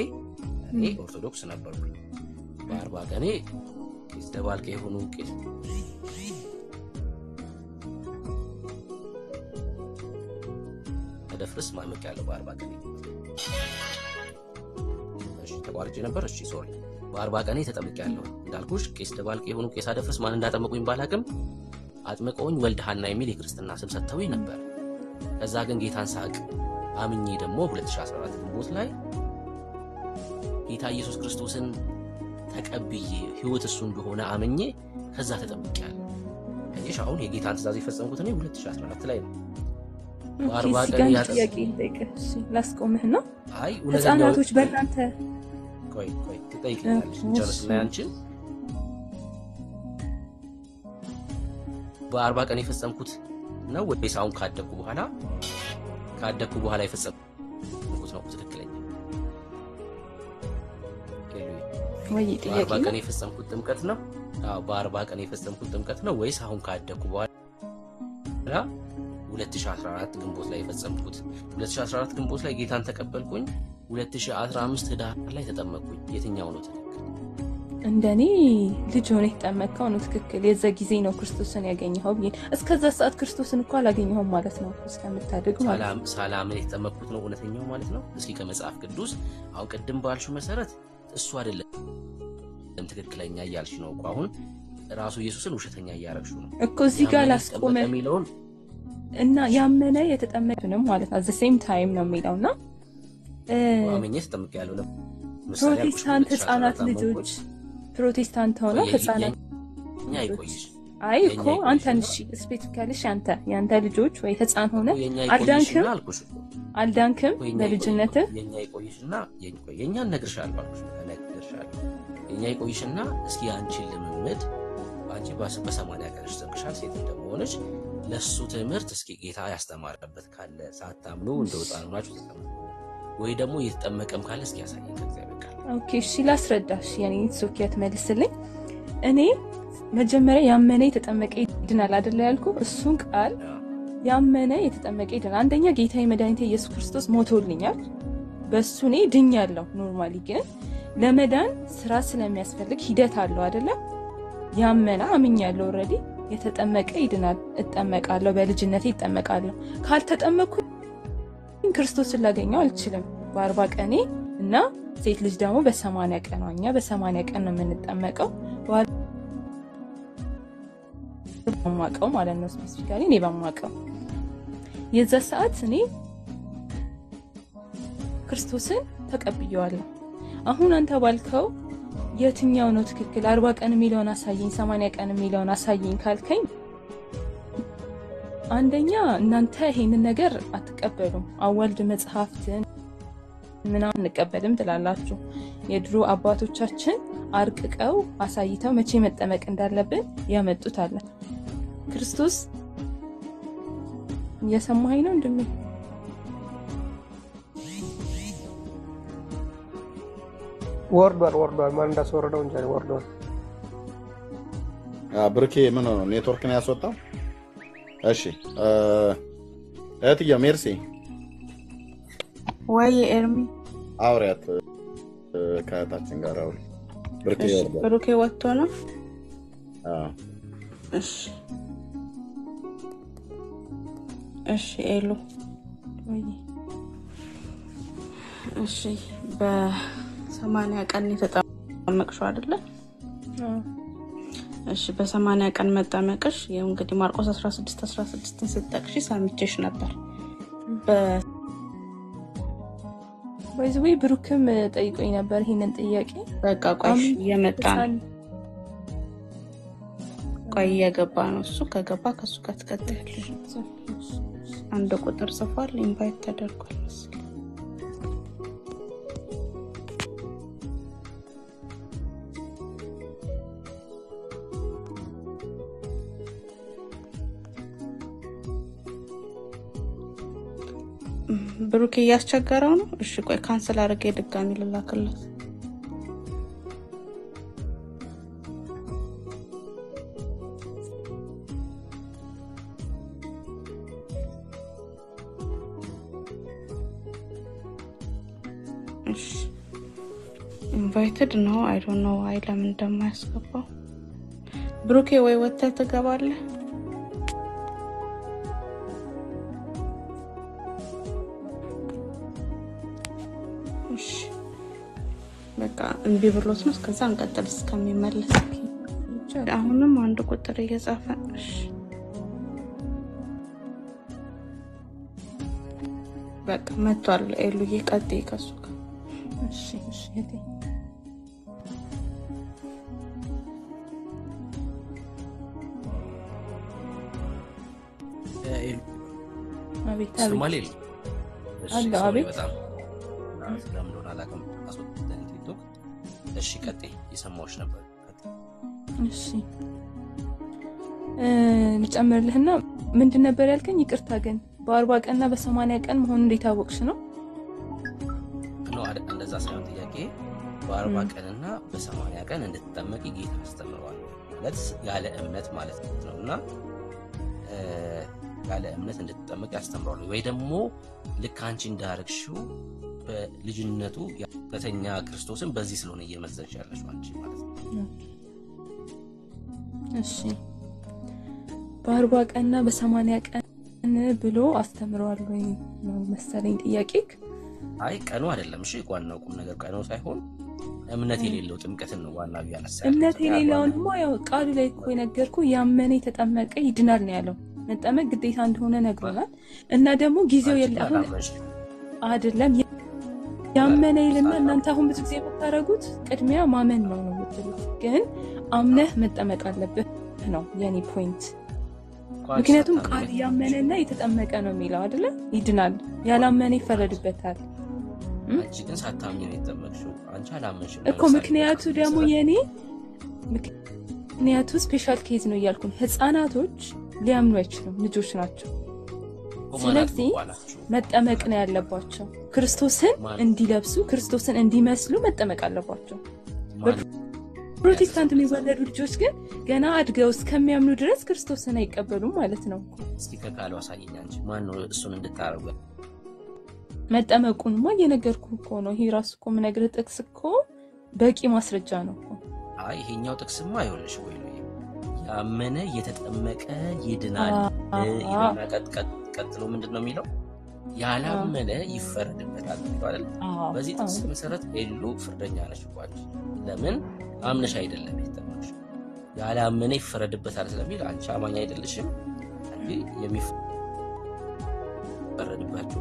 Speaker 4: ኦርቶዶክስ ነበርኩ። በ40 ቀኔ ቄስ ደባልቄ የሆኑ ቄስ ተደፍርስ ማመቅ ያለው በ40 ቀኔ ተቋርጬ ነበር። እሺ ሶሪ። በ40 ቀኔ ተጠምቄያለሁ እንዳልኩሽ። ቄስ ደባልቄ የሆኑ ቄስ አደፍርስ ማን እንዳጠመቁኝ ባላቅም አጥምቀውኝ ወልደ ሐና የሚል የክርስትና ስም ሰጥተውኝ ነበር። ከዛ ግን ጌታን ሳቅ አምኜ ደግሞ 2014 ግንቦት ላይ ጌታ ኢየሱስ ክርስቶስን ተቀብዬ ህይወት እሱ እንደሆነ አምኜ ከዛ ተጠምቄያለሁ። እሺ አሁን የጌታን ትእዛዝ የፈጸምኩት እኔ 2014 ላይ ነው። በ40 ቀን
Speaker 11: ጥያቄ ልጠይቅሽ ላስቆምህና
Speaker 4: አይ
Speaker 11: ህፃናቶች በእናንተ
Speaker 4: ቆይ ትጠይቂኛለሽ እንጨርስና ያንቺን በ40 ቀን የፈጸምኩት ነው ወይስ አሁን ካደኩ በኋላ የፈጸምኩት ነው? ትክክለኛ
Speaker 11: ወይ ጥያቄ
Speaker 4: በ40 ቀን የፈጸምኩት ጥምቀት ነው? በ40 ቀን የፈጸምኩት ጥምቀት ነው ወይስ አሁን ካደኩ በኋላ 2014 ግንቦት ላይ የፈጸምኩት? 2014 ግንቦት ላይ ጌታን ተቀበልኩኝ። 2015 ህዳር ላይ ተጠመቅኩኝ። የትኛው ነው ትክክል?
Speaker 11: እንደኔ ልጅ ሆነ የተጠመቀው ነው ትክክል። የዛ ጊዜ ነው ክርስቶስን ያገኘኸው ብዬ። እስከዛ ሰዓት ክርስቶስን እኮ አላገኘኸውም ማለት ነው። እስከምታደግ ማለት ነው።
Speaker 4: ሰላምን የተጠመቅኩት ነው እውነተኛው ማለት ነው። እስኪ ከመጽሐፍ ቅዱስ አሁን ቅድም ባልሽው መሰረት እሱ አይደለም ትክክለኛ እያልሽ ነው እኮ። አሁን ራሱ ኢየሱስን ውሸተኛ እያረግሽው ነው
Speaker 11: እኮ። እዚህ ጋር ላስቆመ
Speaker 4: የሚለውን
Speaker 11: እና ያመነ የተጠመቀንም ማለት ነው። ዘ ሴም ታይም ነው የሚለውና
Speaker 4: አመኘ ተጠምቅ ያለው
Speaker 11: ፕሮቴስታንት ህፃናት ልጆች ፕሮቴስታንት ሆነው ህፃናት
Speaker 4: እኛ አይቆይሽ
Speaker 11: አይ እኮ አንተን እሺ ስፔሲፊካሊ ያንተ ልጆች ወይ ህፃን ሆነ አልዳንክም በልጅነት
Speaker 4: የኛ ይቆይሽና የኛ ነግርሻለሁ የኛ ይቆይሽና እስኪ አንቺ ልምምድ አንቺ በ80 ቀንሽ ተምርሻል ሴት እንደሆነች ለሱ ትምህርት እስኪ ጌታ ያስተማረበት ካለ ሳታምኑ እንደወጣኑ ናችሁ ተጠመቁ ወይ ደግሞ እየተጠመቀም ካለ እስኪ ያሳየን ከእግዚአብሔር ቃል።
Speaker 11: ኦኬ እሺ ላስረዳሽ ያኔ ሶኪያት መልስልኝ። እኔ መጀመሪያ ያመነ የተጠመቀ ይድናል አይደል ያልኩ እሱን ቃል ያመነ የተጠመቀ ይድናል። አንደኛ ጌታዬ መድኃኒቴ ኢየሱስ ክርስቶስ ሞቶልኛል በሱ እኔ ድኛለሁ። ኖርማሊ ግን ለመዳን ስራ ስለሚያስፈልግ ሂደት አለው አይደለ? ያመነ አምኛለሁ ኦሬዲ የተጠመቀ ይድናል። እጠመቃለሁ በልጅነቴ እጠመቃለሁ። ካልተጠመኩ ክርስቶስን ላገኘው አልችልም በ40 ቀኔ እና ሴት ልጅ ደግሞ በ80 ቀን ነው። እኛ በ80 ቀን ነው የምንጠመቀው በማቀው ማለት ነው። ስፔሲፊካሊ እኔ በማቀው የዛ ሰዓት እኔ ክርስቶስን ተቀብየዋለሁ። አሁን አንተ ባልከው የትኛው ነው ትክክል 40 ቀን የሚለውን አሳየኝ 80 ቀን የሚለውን አሳየኝ ካልከኝ አንደኛ እናንተ ይሄንን ነገር አትቀበሉም። አዋልድ መጽሐፍትን ምናምን እንቀበልም ትላላችሁ። የድሮ አባቶቻችን አርቅቀው አሳይተው መቼ መጠመቅ እንዳለብን ያመጡት አለ። ክርስቶስ እየሰማኸኝ ነው እንደምን
Speaker 12: ወርዷል ማን እንዳስወረደው እንጂ ወርዷል።
Speaker 1: ብሩኬ ምን ሆነ ኔትወርክ ነው ያስወጣው? እሺ እህትዬ ሜርሲ
Speaker 13: ወይ ኤርሚ
Speaker 1: አውሪያት ከታችን ጋር አውሪ።
Speaker 13: ብሩኬ ወጥቶ ነው? እሺ ኤሉ ወይ እሺ በ80 ቀን የተጠመቅሽው አይደለ? እሺ በ80 ቀን መጠመቅሽ ይሄው እንግዲህ ማርቆስ 16:16 ስትጠቅሺ ሰምቼሽ ነበር።
Speaker 11: ወይ ብሩክም ጠይቆኝ ነበር ይሄንን ጥያቄ።
Speaker 13: በቃ ቆይ እየመጣ ነው። ቆይ እየገባ ነው እሱ። ከገባ ከሱ ጋር ትቀጥያለሽ። አንድ ቁጥር ጽፏል ኢንቫይት ተደርጓል መሰለኝ። ብሩክ እያስቸገረው ነው። እሺ ቆይ ካንሰል አድርጌ ድጋሚ ልላክለት። እሺ ኢንቫይትድ ነው። አይ ዶንት ኖ ዋይ ለምን እንደማያስገባው። ብሩክ ወይ ወጥተህ ትገባለህ? በቃ እንቢ ብሎት ነው። እስከዛ እንቀጥል እስከሚመለስ። አሁንም አንድ ቁጥር እየጻፈ እሺ በቃ መጥቷል። ኤሉዬ ቀጥይ ከሱ ጋር።
Speaker 11: እሺ እሺ እቴ አቤት
Speaker 4: ሶማሌ
Speaker 11: አለ አቤት
Speaker 4: ለምን አላውቅም። አስወጥተን ቲክቶክ እሺ ቀጥይ እየሰማሁሽ ነበር።
Speaker 11: እሺ ልጨምርልህና ምንድን ነበር ያልከኝ? ይቅርታ ግን በ40 ቀንና በ80 ቀን መሆኑን እንዴት አወቅሽ ነው?
Speaker 4: ነው እንደዛ ሳይሆን ጥያቄ በ40 ቀንና በ80 ቀን እንድትጠመቂ ጌታ አስተምሯል ማለት ያለ እምነት ማለት ነውና ያለ እምነት እንድትጠመቂ ያስተምሯል ወይ ደግሞ ልክ አንቺ እንዳረግሽው በልጅነቱ ያተኛ ክርስቶስን በዚህ ስለሆነ እየመዘንሽ ያለሽ አንቺ ማለት ነው።
Speaker 11: እሺ በ40 ቀንና በ80 ቀን ብሎ አስተምሯል ወይ ነው መሰለኝ ጥያቄክ?
Speaker 4: አይ ቀኑ አይደለም። እሺ ዋናው ቁም ነገር ቀኑ ሳይሆን እምነት የሌለው ጥምቀትን ነው ዋናው ያነሳው።
Speaker 11: እምነት የሌለውንማ ያው ቃሉ ላይ እኮ የነገርኩ ያመነ የተጠመቀ ይድናል ነው ያለው። መጠመቅ ግዴታ እንደሆነ ነግሮናል። እና ደግሞ ጊዜው የለም አይደለም ያመነ ይልና እናንተ አሁን ብዙ ጊዜ የምታረጉት ቅድሚያ ማመን ነው የምትሉት፣ ግን አምነህ መጠመቅ አለብህ ነው የኔ ፖይንት። ምክንያቱም ቃል ያመነና የተጠመቀ ነው የሚለው አይደለ? ይድናል፣ ያላመነ ይፈረድበታል።
Speaker 4: አንቺ ግን ሳታምኚ ነው የተጠመቅሽው። አንቺ አላመንሽም
Speaker 11: እኮ። ምክንያቱ ደግሞ የኔ ምክንያቱ ስፔሻል ኬዝ ነው እያልኩኝ፣ ህፃናቶች ሊያምኑ አይችሉም፣ ልጆች ናቸው። ስለዚህ መጠመቅ ነው ያለባቸው። ክርስቶስን እንዲለብሱ ክርስቶስን እንዲመስሉ መጠመቅ አለባቸው። ፕሮቴስታንት የሚወለዱ ልጆች ግን ገና አድገው እስከሚያምኑ ድረስ ክርስቶስን አይቀበሉም ማለት ነው።
Speaker 4: እስኪ ከቃሉ አሳይኝ አንቺ ማን ነው እሱን እንድታረጉ?
Speaker 11: መጠመቁንማ እየነገርኩህ እኮ ነው። ይሄ ራሱ እኮ የምነግርህ ጥቅስ እኮ በቂ ማስረጃ ነው እኮ።
Speaker 4: አይ ይሄኛው ጥቅስማ ይኸውልሽ ወይ ነው ያመነ የተጠመቀ ይድናል ይልና ቀጥሎ ምንድነው የሚለው? ያላመነ ይፈረድበታል አይደል? በዚህ ጥቅስ መሰረት ኤሉ ፍርደኛ ነሽ እኮ አንቺ። ለምን አምነሽ አይደለም የተጠመቅሽው? ያላመነ ይፈረድበታል ስለሚል አንቺ አማኝ አይደለሽም። እንግዲህ የሚፈረድባቸው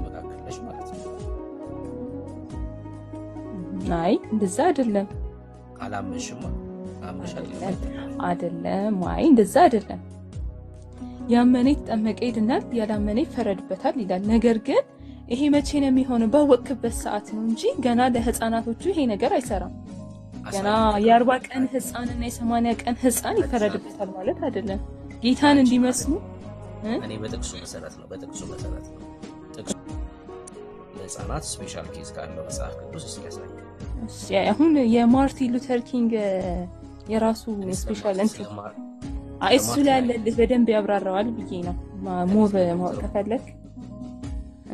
Speaker 4: መካከል ነሽ ማለት ነው።
Speaker 11: አይ እንደዛ አይደለም።
Speaker 4: አላመንሽም አምነሽ
Speaker 11: አይደለም። አይ እንደዛ አይደለም። ያመነ የተጠመቀ ይድናል፣ ያላመነ ይፈረድበታል ይላል። ነገር ግን ይሄ መቼ ነው የሚሆነው? ባወቅበት ሰዓት ነው እንጂ ገና ለህፃናቶቹ ይሄ ነገር አይሰራም። ገና የ40 ቀን ህፃንና የ80 ቀን ህፃን ይፈረድበታል ማለት አይደለም። ጌታን እንዲመስሉ
Speaker 4: እኔ በጥቅሱ መሰረት ነው ጥቅሱ ለህፃናት ስፔሻል ኬዝ ካለው መጽሐፍ ቅዱስ ያሳያል።
Speaker 11: እሺ አሁን የማርቲን ሉተር ኪንግ የራሱ ስፔሻል እንትን እሱ ላይ ያለልህ በደንብ ያብራራዋል ብዬ ነው። ሞር ማወቅ ከፈለክ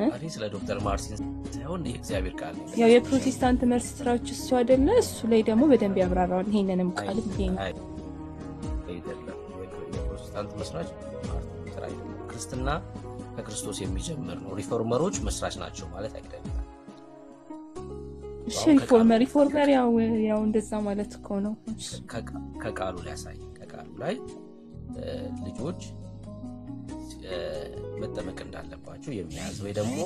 Speaker 4: አሪ ስለ ዶክተር ማርቲን ሳይሆን የእግዚአብሔር ቃል ነው።
Speaker 11: ያው የፕሮቴስታንት መልስ ስራዎች እሱ አይደለ? እሱ ላይ ደግሞ በደንብ ያብራራዋል ይሄንንም ቃል ብዬ ነው።
Speaker 4: የፕሮቴስታንት መስራች ማርቲን ሉተር አይደለም። ክርስትና ከክርስቶስ የሚጀምር ነው። ሪፎርመሮች መስራች ናቸው ማለት አይደለም።
Speaker 11: እሺ ሪፎርመር ያው እንደዛ ማለት እኮ ነው።
Speaker 4: ከቃሉ ላይ ያሳይ። ከቃሉ ላይ ልጆች መጠመቅ እንዳለባቸው የሚያዝ ወይ ደግሞ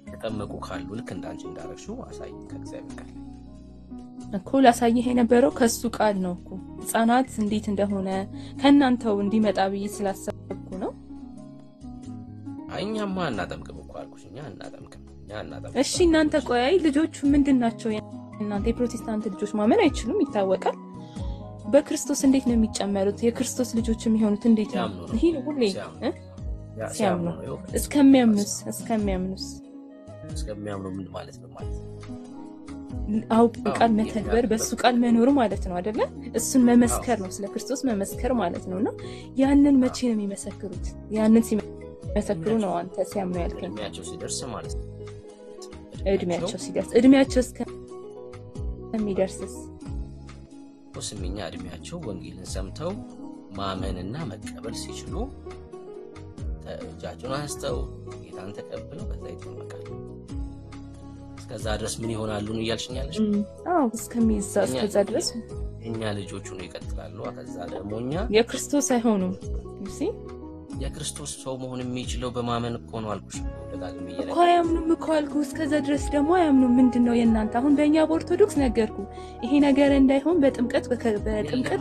Speaker 4: ተጠመቁ ካሉ ልክ እንዳንቺ እንዳረግሽው አሳይ። ከእግዚአብሔር ቃል
Speaker 11: እኮ ላሳይህ የነበረው ከሱ ቃል ነው እኮ። ህፃናት እንዴት እንደሆነ ከናንተው እንዲመጣ ብዬ ስላሰብኩ ነው።
Speaker 4: እኛማ እናጠምቅም እኮ አልኩሽ። እኛ እናጠምቅም።
Speaker 11: እሺ እናንተ ቆይ ልጆቹ ምንድናቸው? እናንተ የፕሮቴስታንት ልጆች ማመን አይችሉም ይታወቃል። በክርስቶስ እንዴት ነው የሚጨመሩት? የክርስቶስ ልጆች የሚሆኑት እንዴት ነው? ይሄ ነው ሁሌ ሲያምኑ እስከሚያምኑስ
Speaker 4: ምን ማለት ነው?
Speaker 11: ቃል መተግበር በሱ ቃል መኖር ማለት ነው አይደለ? እሱን መመስከር ነው፣ ስለ ክርስቶስ መመስከር ማለት ነውና ያንን መቼ ነው የሚመሰክሩት? ያንን ሲመሰክሩ ነው አንተ ሲያምኑ ያልከኝ።
Speaker 4: እድሜያቸው ሲደርስ ማለት ነው።
Speaker 11: እድሜያቸው እስከሚደርስስ
Speaker 4: ስምኛ እድሜያቸው ወንጌልን ሰምተው ማመንና መቀበል ሲችሉ እጃቸውን አንስተው ጌታን ተቀብለው ከዛ ይጠመቃሉ። እስከዛ ድረስ ምን ይሆናሉ ነው እያልሽኛለሽ?
Speaker 11: እስከዛ ድረስ
Speaker 4: እኛ ልጆቹ ነው ይቀጥላሉ። ከዛ ደግሞ እኛ
Speaker 11: የክርስቶስ አይሆኑም።
Speaker 4: የክርስቶስ ሰው መሆን የሚችለው በማመን እኮ ነው አልኩሽ። ደጋግሜ
Speaker 11: እኮ አያምኑም እኮ አልኩ። እስከዛ ድረስ ደግሞ አያምኑም። ምንድነው የእናንተ አሁን? በእኛ በኦርቶዶክስ ነገርኩ። ይሄ ነገር እንዳይሆን በጥምቀት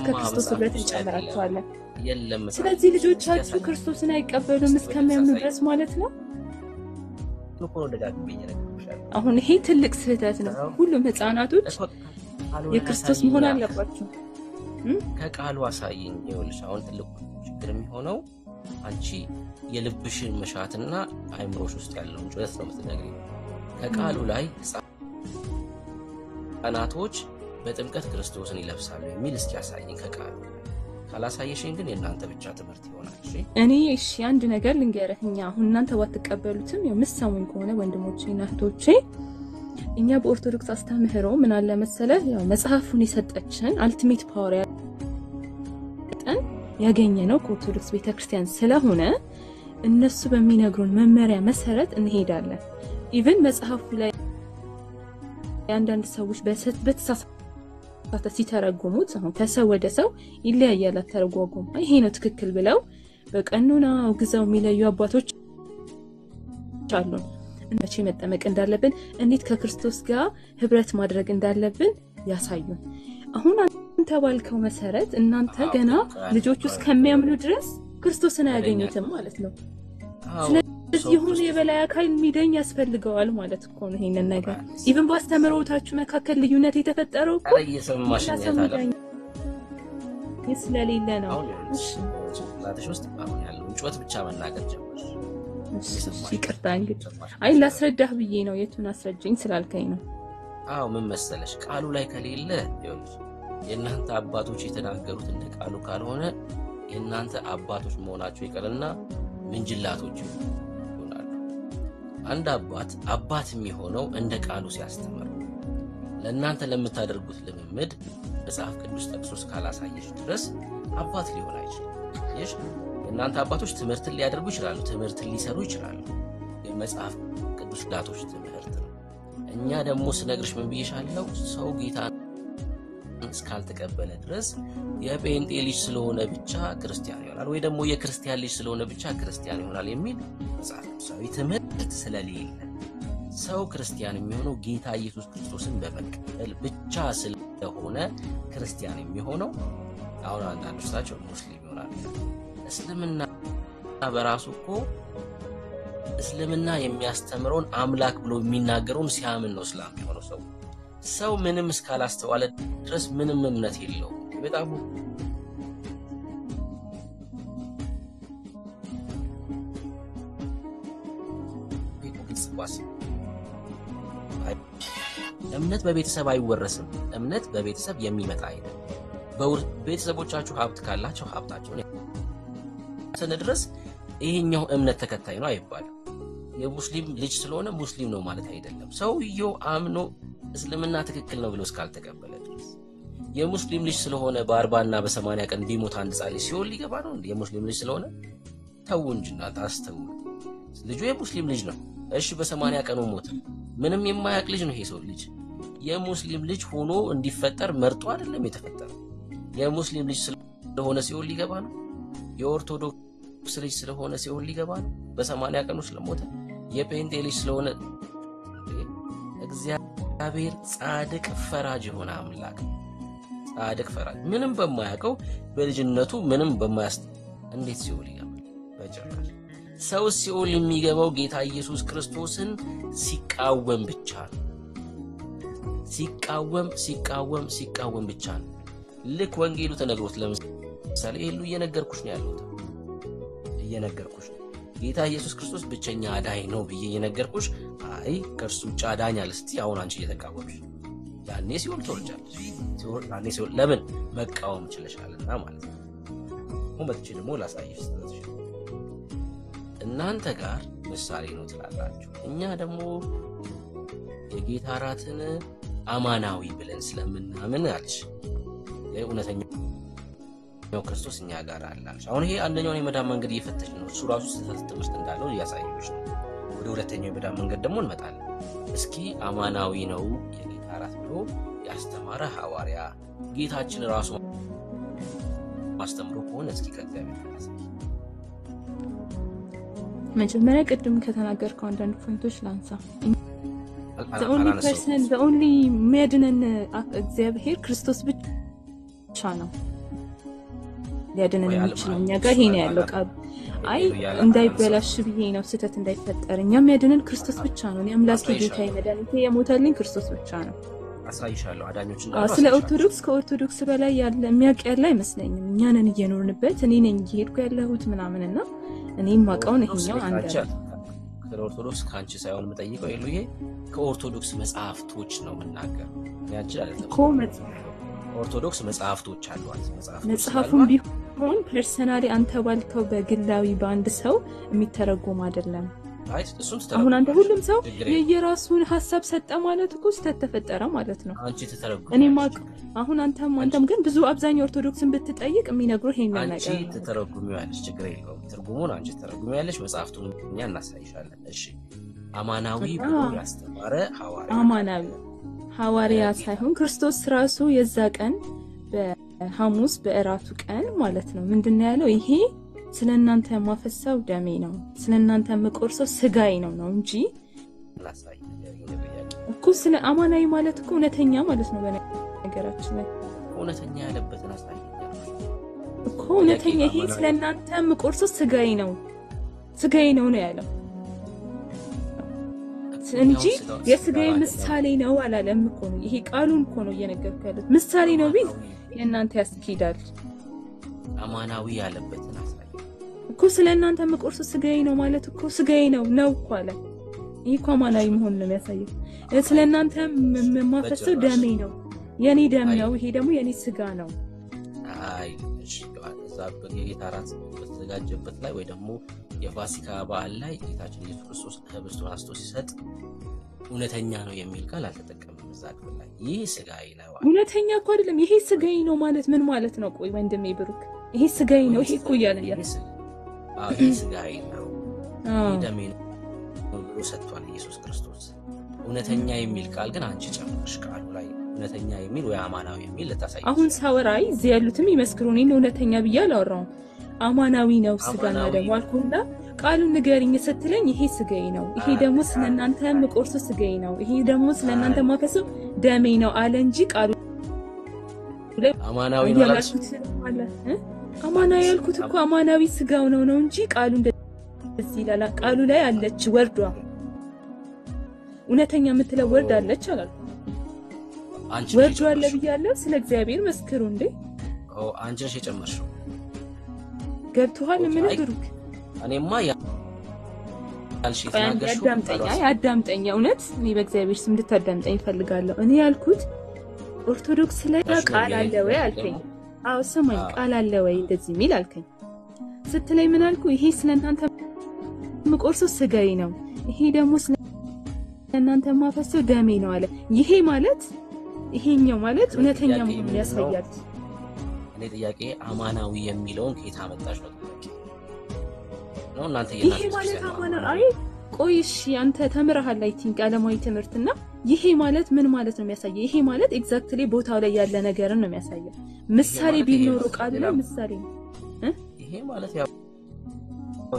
Speaker 11: ከክርስቶስ ህብረት እንጨምራቸዋለን። ስለዚህ ልጆቻችሁ ክርስቶስን አይቀበሉም እስከሚያምኑ ድረስ ማለት ነው። አሁን ይሄ ትልቅ ስህተት ነው። ሁሉም ህፃናቶች የክርስቶስ መሆን አለባቸው።
Speaker 4: ከቃሉ አሳይኝ። ይኸውልሽ አሁን ትልቁ ችግር የሚሆነው አንቺ የልብሽን መሻትና አይምሮሽ ውስጥ ያለውን ጩኸት ነው የምትነግሪኝ። ከቃሉ ላይ ህፃናቶች በጥምቀት ክርስቶስን ይለብሳሉ የሚል እስኪ ያሳይኝ ከቃሉ። ካላሳየሽኝ ግን የእናንተ ብቻ ትምህርት ይሆናል።
Speaker 11: እሺ አንድ ነገር ልንገርህ። እኛ አሁን እናንተ ባትቀበሉትም የምትሰሙኝ ከሆነ ወንድሞቼና እህቶቼ፣ እኛ በኦርቶዶክስ አስተምህሮ ምን አለ መሰለህ፣ ያው መጽሐፉን የሰጠችን አልቲሜት ፓወር ያገኘ ነው ከኦርቶዶክስ ቤተክርስቲያን ስለሆነ እነሱ በሚነግሩን መመሪያ መሰረት እንሄዳለን። ኢቭን መጽሐፉ ላይ አንዳንድ ሰዎች በተሳሳተ ሲተረጉሙት አሁን ከሰው ወደ ሰው ይለያያል አተረጓጎም። ይሄ ነው ትክክል ብለው በቀኑና አውግዘው የሚለዩ አባቶች አሉን። መቼ መጠመቅ እንዳለብን እንዴት ከክርስቶስ ጋር ህብረት ማድረግ እንዳለብን ያሳዩን። አሁን አንተ ባልከው መሰረት እናንተ ገና ልጆቹ እስከሚያምኑ ድረስ ክርስቶስን አያገኙትም ማለት ነው። ስለዚህ የሆነ የበላይ አካል ሚደኝ ያስፈልገዋል ማለት እኮ ነው። ይሄንን ነገር ኢቭን ባስተምሮታችሁ መካከል ልዩነት የተፈጠረው እኮ ስለሌለ ነው።
Speaker 4: ጭንቅላትሽ ውስጥ አሁን ያለውን ጩኸት ብቻ መናገር ጀመርሽ።
Speaker 11: ይቅርታ እንግዲህ አይ ላስረዳህ ብዬ ነው። የቱን አስረጅኝ ስላልከኝ ነው።
Speaker 4: አዎ ምን መሰለሽ ቃሉ ላይ ከሌለ ይኸውልሽ የእናንተ አባቶች የተናገሩት እንደ ቃሉ ካልሆነ የእናንተ አባቶች መሆናቸው ይቀርና ምንጅላቶች ይሆናሉ። አንድ አባት የሚሆነው እንደ ቃሉ ሲያስተምር ለእናንተ ለምታደርጉት ልምምድ መጽሐፍ ቅዱስ ጠቅሶ ካላሳየሽ ድረስ አባት ሊሆን አይችልም። ይሽ የእናንተ አባቶች ትምህርትን ሊያደርጉ ይችላሉ፣ ትምህርትን ሊሰሩ ይችላሉ። የመጽሐፍ ቅዱስ ዳቶች ትምህርት ነው። እኛ ደግሞ ስነግርሽ ምን ብዬሻለሁ? ሰው ጌታን እስካልተቀበለ ድረስ የጴንጤ ልጅ ስለሆነ ብቻ ክርስቲያን ይሆናል ወይ ደግሞ የክርስቲያን ልጅ ስለሆነ ብቻ ክርስቲያን ይሆናል የሚል መጽሐፍ ቅዱሳዊ ትምህርት ስለሌለ ሰው ክርስቲያን የሚሆነው ጌታ ኢየሱስ ክርስቶስን በመቀበል ብቻ ስለሆነ ክርስቲያን የሚሆነው። አሁን አንዳንዶች ናቸው ሙስሊም ይሆናል። እስልምና በራሱ እኮ እስልምና የሚያስተምረውን አምላክ ብሎ የሚናገረውን ሲያምን ነው እስላም የሆነው ሰው። ሰው ምንም እስካላስተዋለ ድረስ ምንም እምነት የለውም። በጣም እምነት በቤተሰብ አይወረስም። እምነት በቤተሰብ የሚመጣ አይደለም። በቤተሰቦቻችሁ ሀብት ካላችሁ ሀብታቸው ነው ድረስ ይሄኛው እምነት ተከታይ ነው አይባልም። የሙስሊም ልጅ ስለሆነ ሙስሊም ነው ማለት አይደለም። ሰውየው አምኖ እስልምና ትክክል ነው ብሎ እስካልተቀበለ ድረስ የሙስሊም ልጅ ስለሆነ በ40 እና በ80 ቀን ቢሞት አንድ ጻሊ ሲሆን ሊገባ ነው እንዴ? የሙስሊም ልጅ ስለሆነ ተው እንጂና ታስተውሉ። ልጁ የሙስሊም ልጅ ነው። እሺ በ80 ቀኑ ሞተ። ምንም የማያውቅ ልጅ ነው ይሄ ሰው ልጅ። የሙስሊም ልጅ ሆኖ እንዲፈጠር መርጦ አይደለም የተፈጠረው። የሙስሊም ልጅ ስለሆነ ሲሆን ሊገባ ነው። የኦርቶዶክስ ልጅ ስለሆነ ሲሆን ሊገባ ነው። በ80 ቀኑ ስለሞተ የጴንጤ ልጅ ስለሆነ እግዚአብሔር ጻድቅ ፈራጅ የሆነ አምላክ ጻድቅ ፈራጅ ምንም በማያውቀው በልጅነቱ ምንም በማያስተ እንዴት ሲኦል ይገባል? በጭራሽ። ሰው ሲኦል የሚገባው ጌታ ኢየሱስ ክርስቶስን ሲቃወም ብቻ ነው። ሲቃወም ብቻ ነው። ልክ ወንጌሉ ተነግሮት ለምሳሌ ይሄሉ እየነገርኩሽ ነው ያለሁት እየነገርኩሽ ነው ጌታ ኢየሱስ ክርስቶስ ብቸኛ አዳኝ ነው ብዬ እየነገርኩሽ፣ አይ ከእርሱ ውጭ አዳኝ አለ እስቲ አሁን አንቺ እየተቃወምሽ ያኔ ሲኦል ትወርጃለሽ። ያኔ ሲኦል ለምን መቃወም ችለሻልና ማለት ነው። ወመጥቼ ደግሞ ላሳይሽ ስለዚህ እናንተ ጋር ምሳሌ ነው ትላላችሁ። እኛ ደግሞ የጌታ ራትን አማናዊ ብለን ስለምናምን አልሽ ለእውነተኛው ክርስቶስ እኛ ጋር አላልሽ። አሁን ይሄ አንደኛው የመዳን መንገድ እየፈተሽ ነው። እሱ ራሱ ትምህርት እንዳለው እያሳየሽ ነው። ወደ ሁለተኛው የመዳን መንገድ ደግሞ እንመጣለን። እስኪ አማናዊ ነው የጌታ ራት ብሎ ያስተማረ ሐዋርያ ጌታችን ራሱ ማስተምሮ ከሆነ እስኪ ከእግዚአብሔር
Speaker 11: መጀመሪያ ቅድም ከተናገርከው አንዳንድ ፖይንቶች ላንሳ። the only የሚያድነን እግዚአብሔር ክርስቶስ ብቻ ነው ሊያድነን የሚችለው። እኛ ጋር ይሄ ነው ያለው ቃል። አይ እንዳይበላሽ ብዬ ነው ስህተት እንዳይፈጠር። እኛ የሚያድነን ክርስቶስ ብቻ ነው። እኔ አምላኬ ጌታዬ መድኃኒቴ የሞተልኝ ክርስቶስ ብቻ ነው።
Speaker 4: አሳይሻለሁ አዳኞች እንዳሉ።
Speaker 11: ስለ ኦርቶዶክስ ከኦርቶዶክስ በላይ ያለ የሚያውቅ ያለ አይመስለኝም። እኛ ነን እየኖርንበት። እኔ ነኝ እየሄድኩ ያለሁት ምናምንና እኔም ማውቀውን ይሄኛው አንድ
Speaker 4: ከኦርቶዶክስ ካንቺ ሳይሆን መጠይቀው ይሉዬ ከኦርቶዶክስ መጽሐፍቶች ነው መናገር። ያንቺ አይደለም። ኦርቶዶክስ መጽሐፍቶች አሏት።
Speaker 11: መጽሐፉን ቢሆን ፐርሰናሊ አንተ ባልከው በግላዊ በአንድ ሰው የሚተረጎም አይደለም። አሁን አንተ ሁሉም ሰው የየራሱን ሐሳብ ሰጠ ማለት እኮ ተተፈጠረ ማለት ነው።
Speaker 4: አንቺ ተተረጎም
Speaker 11: እኔ ማቅ አሁን አንተም ግን ብዙ አብዛኛው ኦርቶዶክስን ብትጠይቅ የሚነግሩህ ይሄን ነገር
Speaker 4: አንቺ ተተረጉሚያለሽ። ችግር የለውም። ትርጉሙን አንቺ ተተረጉሚያለሽ። መጽሐፍቱን እኛ እናሳይሻለን። እሺ አማናዊ ብሎ ያስተማረ ሐዋርያ
Speaker 11: አማናዊ ሐዋርያ ሳይሆን ክርስቶስ ራሱ የዛ ቀን በሐሙስ በእራቱ ቀን ማለት ነው ምንድነው ያለው? ይሄ ስለናንተ ማፈሰው ደሜ ነው ስለናንተ መቆርሰው ስጋዬ ነው እንጂ እኮ ስለ አማናዊ ማለት እኮ እውነተኛ ማለት ነው በነገራችን ላይ
Speaker 4: እውነተኛ ያለበትን አሳይ
Speaker 11: እኮ እውነተኛ ይሄ ስለናንተ መቆርሰው ስጋዬ ነው ነው ያለው እንጂ የስጋዬ ምሳሌ ነው አላለም እኮ ነው ይሄ ቃሉን እኮ ነው እየነገርኩ ያለው ምሳሌ ነው ቢል የናንተ ያስኪዳል
Speaker 4: አማናዊ ያለበትን አሳይ
Speaker 11: እኮ ስለናንተ መቆርሰው ስጋዬ ነው ማለት እኮ ስጋዬ ነው እኮ አለ ይሄ እኮ አማናዊ መሆን ነው የሚያሳየው ስለናንተ ማፈሰው ደሜ ነው የኔ ደም ነው ይሄ ደግሞ የኔ ስጋ ነው
Speaker 4: አይ እሺ ዛብ የጌታ ራት በተዘጋጀበት ላይ ወይ ደግሞ የፋሲካ በዓል ላይ ጌታችን ኢየሱስ ክርስቶስ ህብስቱን አስቶ ሲሰጥ እውነተኛ ነው የሚል ቃል አልተጠቀመም እዛ ክፍል ላይ ይሄ ስጋዬ ነው
Speaker 11: እውነተኛ እኮ አይደለም ይሄ ስጋዬ ነው ማለት ምን ማለት ነው ቆይ ወንድሜ ብሩክ ይሄ ስጋዬ ነው ይሄ እኮ ያለ ይሄ
Speaker 4: ስጋዬ ነው ይሄ ደሜ ነው ብሎ ሰጥቷል ኢየሱስ ክርስቶስ እውነተኛ የሚል ቃል ግን አንቺ ጨምርሽ ቃሉ ላይ እውነተኛ የሚል ወይ አማናዊ የሚል ለታሳይ
Speaker 11: አሁን ሳወራይ እዚህ ያሉትም ይመስክሩኝ እውነተኛ ብዬ አላወራውም አማናዊ ነው ስጋና ደግሞ አልኩና ቃሉን ንገሪኝ ስትለኝ ይሄ ስጋዬ ነው ይሄ ደግሞ ስለናንተ መቆርሶ ስጋዬ ነው ይሄ ደግሞ ስለናንተ ማፈሰው ደሜ ነው አለ እንጂ ቃሉ
Speaker 4: አማናዊ ነው
Speaker 11: አማናዊ ያልኩት እኮ አማናዊ ስጋው ነው እንጂ ቃሉ እንደዚህ ይላል ቃሉ ላይ አለች ወርዷ እውነተኛ የምትለው ወርድ አለች አላልኩ
Speaker 4: አንቺ
Speaker 11: ወርዱ አለ ብያለሁ ስለ እግዚአብሔር መስክሩ እንዴ
Speaker 4: አንቺ ነሽ የጨመርሽው
Speaker 11: ገብቶሃል ምን ብሩክ
Speaker 4: እኔማ ያልሽ
Speaker 11: አዳምጠኝ እውነት እኔ በእግዚአብሔር ስም እንድታዳምጠኝ ፈልጋለሁ እኔ ያልኩት ኦርቶዶክስ ላይ ቃል አለ ወይ አልከኝ አው ሰማኝ ቃል አለ ወይ እንደዚህ ሚል አልከኝ ስትለኝ ምን አልኩ ይሄ ስለናንተ መቆርሶ ስጋዬ ነው ይሄ ደግሞ ስለናንተ ማፈሰው ደሜ ነው አለ ይሄ ማለት ይሄኛው ማለት እውነተኛ መሆኑን ያሳያል
Speaker 4: እኔ ጥያቄ አማናዊ የሚለውን ከየት አመጣሽ ነው ነው እናንተ
Speaker 11: ይሄ ማለት አማናዊ ቆይሽ አንተ ተምረሃል ላይ ቲንክ ዓለማዊ ትምህርትና ይሄ ማለት ምን ማለት ነው የሚያሳየው ይሄ ማለት ኤግዛክትሊ ቦታው ላይ ያለ ነገርን ነው የሚያሳየው ምሳሌ ቢኖር ቃል ነው ምሳሌ
Speaker 4: ይሄ ማለት ያው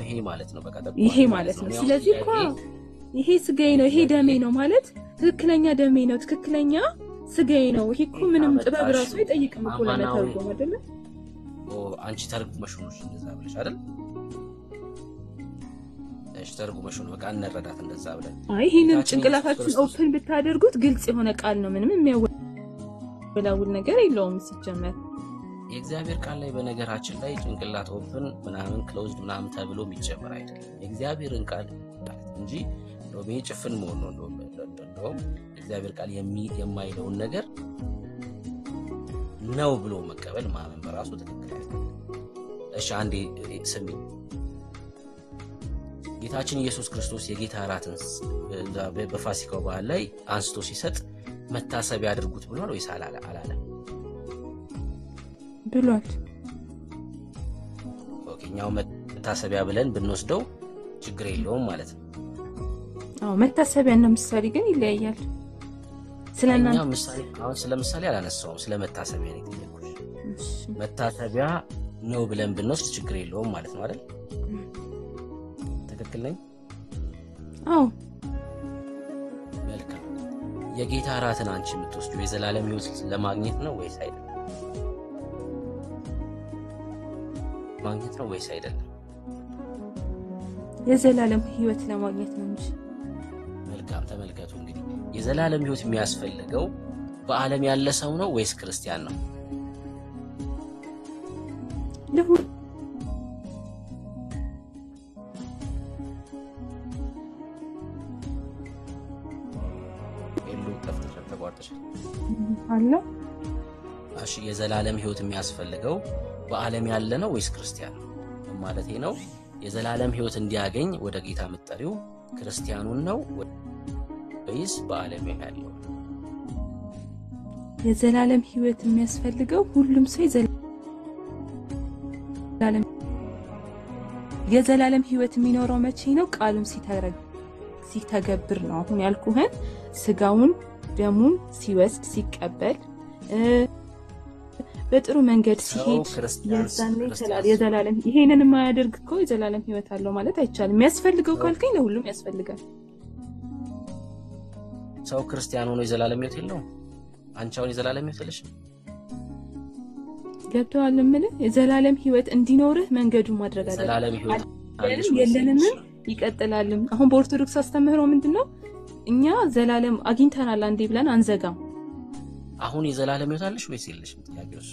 Speaker 4: ይሄ ማለት ነው በቃ
Speaker 11: ይሄ ማለት ነው ስለዚህ እኮ ይሄ ስጋዬ ነው ይሄ ደሜ ነው ማለት ትክክለኛ ደሜ ነው ትክክለኛ ስጋዬ ነው ይሄ እኮ ምንም ጥበብ ራሱ አይጠይቅም እኮ ለተርጎም አይደለ
Speaker 4: አንቺ ተርጉመሽ ነው እንደዛ ብለሽ አይደል እሺ ተርጉመሽ ነው በቃ እንረዳት እንደዛ ብለን
Speaker 11: አይ ይሄንን ጭንቅላታችን ኦፕን ብታደርጉት ግልጽ የሆነ ቃል ነው ምንም የሚያወላውል ነገር የለውም ሲጀመር
Speaker 4: የእግዚአብሔር ቃል ላይ በነገራችን ላይ ጭንቅላት ኦፕን ምናምን ክሎዝድ ምናምን ተብሎ የሚጀምር አይደለም የእግዚአብሔርን ቃል እንጂ ሎቤ ጭፍን መሆን ነው እንደውም እግዚአብሔር ቃል የማይለውን ነገር ነው ብሎ መቀበል ማመን በራሱ ትክክል አይደለም እሺ አንዴ ስሚ ጌታችን ኢየሱስ ክርስቶስ የጌታ ራትን በፋሲካው በዓል ላይ አንስቶ ሲሰጥ መታሰቢያ አድርጉት ብሏል ወይስ አላለም
Speaker 11: ብሏል
Speaker 4: ኦኬኛው መታሰቢያ ብለን ብንወስደው ችግር የለውም ማለት ነው
Speaker 11: አው መታሰቢያ እና ምሳሌ ግን ይለያያል ስለናንተ
Speaker 4: ምሳሌ አሁን ስለምሳሌ አላነሳውም ስለመታሰቢያ ነው የጠየቁሽ መታሰቢያ ነው ብለን ብንወስድ ችግር የለውም ማለት ነው አይደል ትክክል ነኝ
Speaker 11: አው
Speaker 4: መልካም የጌታ ራትን አንቺ የምትወስጂው የዘላለም ሕይወት ለማግኘት ነው ወይስ አይደለም ማግኘት ነው ወይስ አይደለም
Speaker 11: የዘላለም ሕይወት ለማግኘት ነው እንጂ
Speaker 4: መልካም ተመልከቱ እንግዲህ የዘላለም ሕይወት የሚያስፈልገው በዓለም ያለ ሰው ነው ወይስ ክርስቲያን ነው
Speaker 11: አለ
Speaker 4: እሺ የዘላለም ሕይወት የሚያስፈልገው በዓለም ያለ ነው ወይስ ክርስቲያን ነው ማለት ነው የዘላለም ሕይወት እንዲያገኝ ወደ ጌታ መጠሪው ክርስቲያኑን ነው ወይስ በዓለም ያለው
Speaker 11: የዘላለም ሕይወት የሚያስፈልገው ሁሉም ሰው የዘላለም ሕይወት የሚኖረው መቼ ነው ቃሉን ሲተገብር ነው አሁን ያልኩህን ስጋውን ደሙን ሲወስድ ሲቀበል በጥሩ መንገድ ሲሄድ የዛኔ ይችላል የዘላለም ይሄንን የማያደርግ እኮ የዘላለም ህይወት አለው ማለት አይቻልም። የሚያስፈልገው ካልከኝ ለሁሉም ያስፈልጋል።
Speaker 4: ሰው ክርስቲያን ሆኖ የዘላለም ህይወት የለውም። አንቺ አሁን የዘላለም ህይወት የለሽም።
Speaker 11: ገብቶሃል ምን የዘላለም ህይወት እንዲኖርህ መንገዱን ማድረግ አለብህ።
Speaker 4: የዘላለም ህይወት
Speaker 11: የለንም ይቀጥላልም። አሁን በኦርቶዶክስ አስተምህሮ ምንድነው እኛ ዘላለም አግኝተናል አንዴ ብለን አንዘጋም።
Speaker 4: አሁን የዘላለም ህይወት አለሽ ወይስ የለሽም? ጥያቄው እሱ።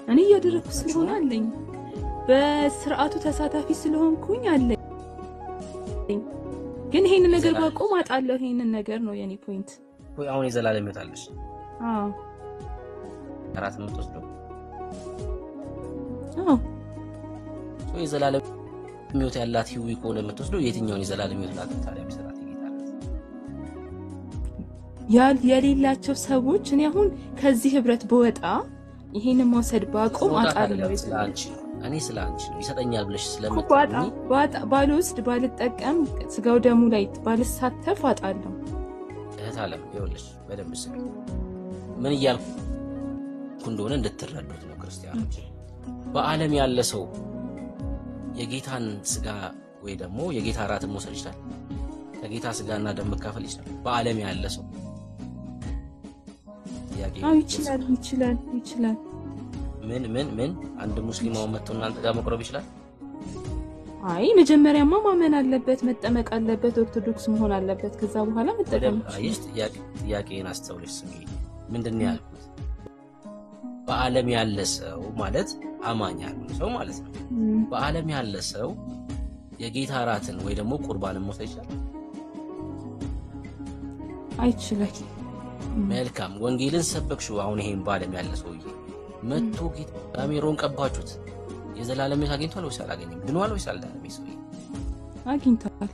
Speaker 11: እኔ እያደረኩ ስለሆነ አለኝ፣ በስርዓቱ ተሳታፊ ስለሆንኩኝ አለኝ። ግን ይሄን ነገር ባቆም አጣለሁ። ይሄን ነገር ነው የኔ ፖይንት።
Speaker 4: ወይ አሁን የዘላለም ህይወት አለሽ?
Speaker 11: አዎ
Speaker 4: አራት የምትወስደው
Speaker 11: አዎ
Speaker 4: የዘላለም ህይወት ያላት ህይወት ከሆነ የምትወስደው የትኛውን የዘላለም ህይወት ናት ታዲያ? ቢሰራት ይጌታል
Speaker 11: የሌላቸው ሰዎች እኔ አሁን ከዚህ ህብረት በወጣ ይሄንን መውሰድ ባቆም አጣለሁ።
Speaker 4: እኔ ስላንቺ ነው ይሰጠኛል ብለሽ ስለምትጠብቂ
Speaker 11: ባልወስድ ባልጠቀም ስጋው ደሙ ላይ ባልሳተፍ አጣለሁ።
Speaker 4: እህት ዓለም ይኸውልሽ በደንብ ስሚ። ምን እያልኩ እንደሆነ እንድትረዱት ነው ክርስቲያኖች። በዓለም ያለ ሰው የጌታን ስጋ ወይ ደግሞ የጌታ ራትን መውሰድ ይችላል? ከጌታ ስጋና ደም መካፈል ይችላል? በዓለም ያለ ሰው
Speaker 11: ይችላል።
Speaker 4: ምን አንድ ሙስሊም አሁን መጥቶ እናንተ ጋር መቅረብ ይችላል?
Speaker 11: አይ መጀመሪያማ ማመን አለበት፣ መጠመቅ አለበት፣ ኦርቶዶክስ መሆን አለበት። ከዛ በኋላ መጠቀም ይችላል።
Speaker 4: ጥያቄን አስተውለሽ ስሚ። ምንድነው ያልኩት? በዓለም ያለ ሰው ማለት አማኝ ያለ ሰው ማለት ነው። በዓለም ያለ ሰው የጌታ ራትን ወይ ደግሞ ቁርባንን መውሰድ ይችላል?
Speaker 11: አይችልም።
Speaker 4: መልካም ወንጌልን ሰበክሽው። አሁን ይሄን በዓለም ያለ ሰውዬ መጥቶ ጌታ ካሜሮን ቀባችሁት፣ የዘላለም ህይወት አግኝቷል ወይስ አላገኘም? ድኗል ወይስ አልዳነም? ሰውዬ
Speaker 11: አግኝቷል።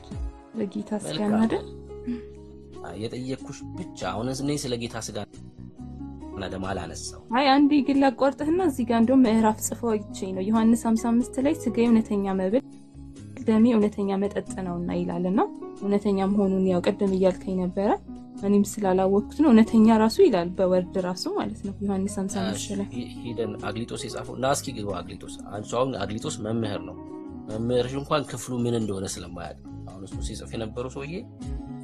Speaker 11: ለጌታ ስጋና ደም
Speaker 4: የጠየቅኩሽ ብቻ አሁን እኔ ስለ ጌታ ስጋ እና ደም አላነሳው።
Speaker 11: አይ አንዴ ግን ላቋርጥህና እዚህ ጋር እንደውም ምዕራፍ ጽፈው ይችኝ ነው ዮሐንስ 55 ላይ ስጋዬ እውነተኛ መብል ደሜ እውነተኛ መጠጥ ነውና ይላልና እውነተኛ መሆኑን ያው ቀደም እያልከኝ ነበረ። እኔም ስላላወቅኩት ነው እውነተኛ ራሱ ይላል በወርድ ራሱ ማለት ነው ዮሐንስ 55 ላይ
Speaker 4: ሄደን አግሊጦስ የጻፈው ናስኪ ግባ አግሊጦስ አንቺውን አግሊጦስ መምህር ነው። መምህርሽ እንኳን ክፍሉ ምን እንደሆነ ስለማያውቅ አሁን እሱ ሲጽፍ የነበረው ሰውዬ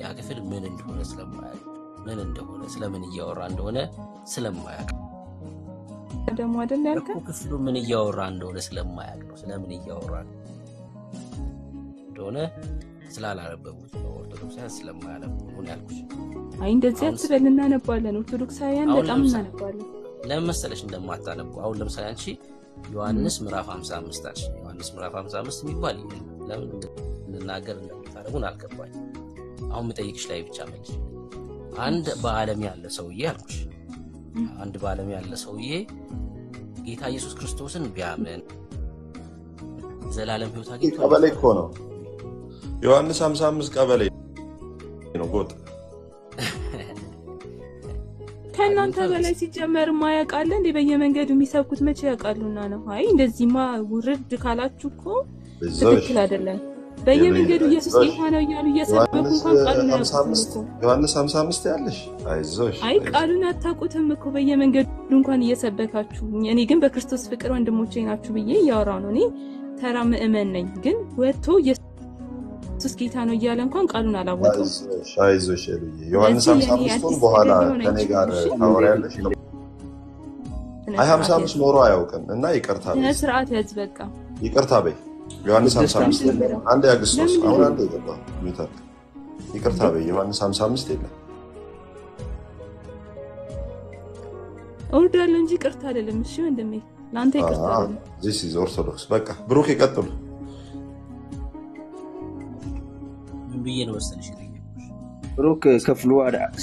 Speaker 4: ያ ክፍል ምን እንደሆነ ስለማያውቅ ምን እንደሆነ ስለምን እያወራ እንደሆነ ስለማያውቅ
Speaker 11: ደግሞ አይደል ያልከው
Speaker 4: ክፍሉ ምን እያወራ እንደሆነ ስለማያውቅ ነው። ስለምን እያወራ እንደሆነ ስላላነበቡት ነው። ኦርቶዶክሳውያን ስለማያነቡ ነው ያልኩሽ።
Speaker 11: አይ እንደዚህ አትበል፣ እናነባለን። ኦርቶዶክሳውያን በጣም እናነባለን።
Speaker 4: ለምን መሰለሽ እንደማታነቡ? አሁን ለምሳሌ አንቺ ዮሐንስ ምዕራፍ 55 አልሽ። ዮሐንስ ምዕራፍ 55 የሚባል ለምን እንናገር እንደምታረጉን አልገባኝ። አሁን መጠይቅሽ ላይ ብቻ መልሽ። አንድ በዓለም ያለ ሰውዬ አልኩሽ። አንድ በዓለም ያለ ሰውዬ ጌታ ኢየሱስ ክርስቶስን ቢያምን ዘላለም ህይወት አግኝቷል።
Speaker 14: ቀበሌ እኮ ነው ዮሐንስ 55 ቀበሌ ነው ጎጥ።
Speaker 11: ከእናንተ በላይ ሲጀመር ማያውቃለ እንዴ? በየመንገዱ የሚሰብኩት መቼ ያውቃሉና ነው? አይ እንደዚህማ ውርድ ካላችሁ እኮ ትክክል አይደለም። በየመንገዱ ኢየሱስ ጌታ ነው እያሉ እየሰበኩ እንኳን ቃሉን አያውቁትም።
Speaker 14: ዮሐንስ 55 ያለሽ አይዞሽ።
Speaker 11: አይ ቃሉን አታውቁትም እኮ በየመንገዱ እንኳን እየሰበካችሁ። እኔ ግን በክርስቶስ ፍቅር ወንድሞቼ ናችሁ ብዬ እያወራሁ ነው። እኔ ተራ ምእመን ነኝ። ግን ወጥቶ ኢየሱስ ጌታ ነው እያለ እንኳን ቃሉን አላወቀም።
Speaker 14: አይዞሽ ዮሐንስ 55ን በኋላ ከኔ ጋር ታወሪያለሽ። አይ 55 ኖሮ አያውቅም እና ይቅርታ በይ።
Speaker 11: ስርዓት ያዝ በቃ
Speaker 14: ይቅርታ በይ። ዮሐንስ 55 አንድ ያግስቶስ አሁን አንድ ይገባ ሚታክ ይቅርታ በይ። ዮሐንስ 55 የለም
Speaker 11: ኦርደር እንጂ ይቅርታ አይደለም። እሺ ወንድሜ ላንተ ይቅርታ አይደለም።
Speaker 14: this is orthodox በቃ ብሩክ ይቀጥሉ።
Speaker 4: ምን ብዬ ነው መሰለሽ
Speaker 15: ብሩክ ክፍሉ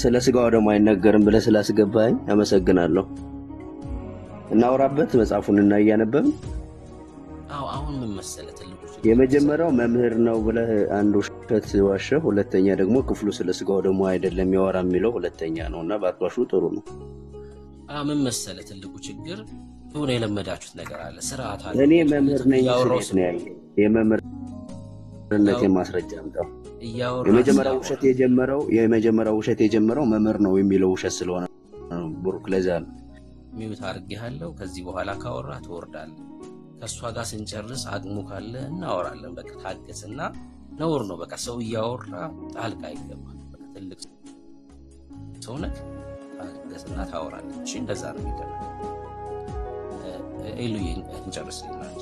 Speaker 15: ስለ ስጋው ደግሞ አይነገርም ብለህ ስላስገባኝ አመሰግናለሁ። እናወራበት መጽሐፉን እና እያነበብን
Speaker 4: አሁን ምን መሰለህ ትልቁ
Speaker 15: የመጀመሪያው መምህር ነው ብለህ አንድ ውሸት ዋሸህ። ሁለተኛ ደግሞ ክፍሉ ስለ ስጋው ደግሞ አይደለም ያወራ የሚለው ሁለተኛ ነውና ባትዋሹ ጥሩ ነው።
Speaker 4: ምን መሰለህ ትልቁ ችግር ሆነ የለመዳችሁት ነገር አለ፣ ስርዓት አለ።
Speaker 15: እኔ መምህር ነኝ ነው ያለው። የመምህርነት የማስረጃ አምጣው። የመጀመሪያው ውሸት የጀመረው መምህር ነው የሚለው ውሸት ስለሆነ ብሩክ ለዛ ነው
Speaker 4: ሚውት አድርጌሃለሁ። ከዚህ በኋላ ካወራ ትወርዳለህ። ከሷ ጋር ስንጨርስ አቅሙ ካለ እናወራለን። በቃ ታገስና ነውር ነው። በቃ ሰው እያወራ ጣልቃ አይገባም። በቃ ትልቅ ሰው ነህ፣ ታገስና ታወራለህ። እሺ እንደዛ ነው የሚደረገው። ኤሉዬ እንጨርስልናል።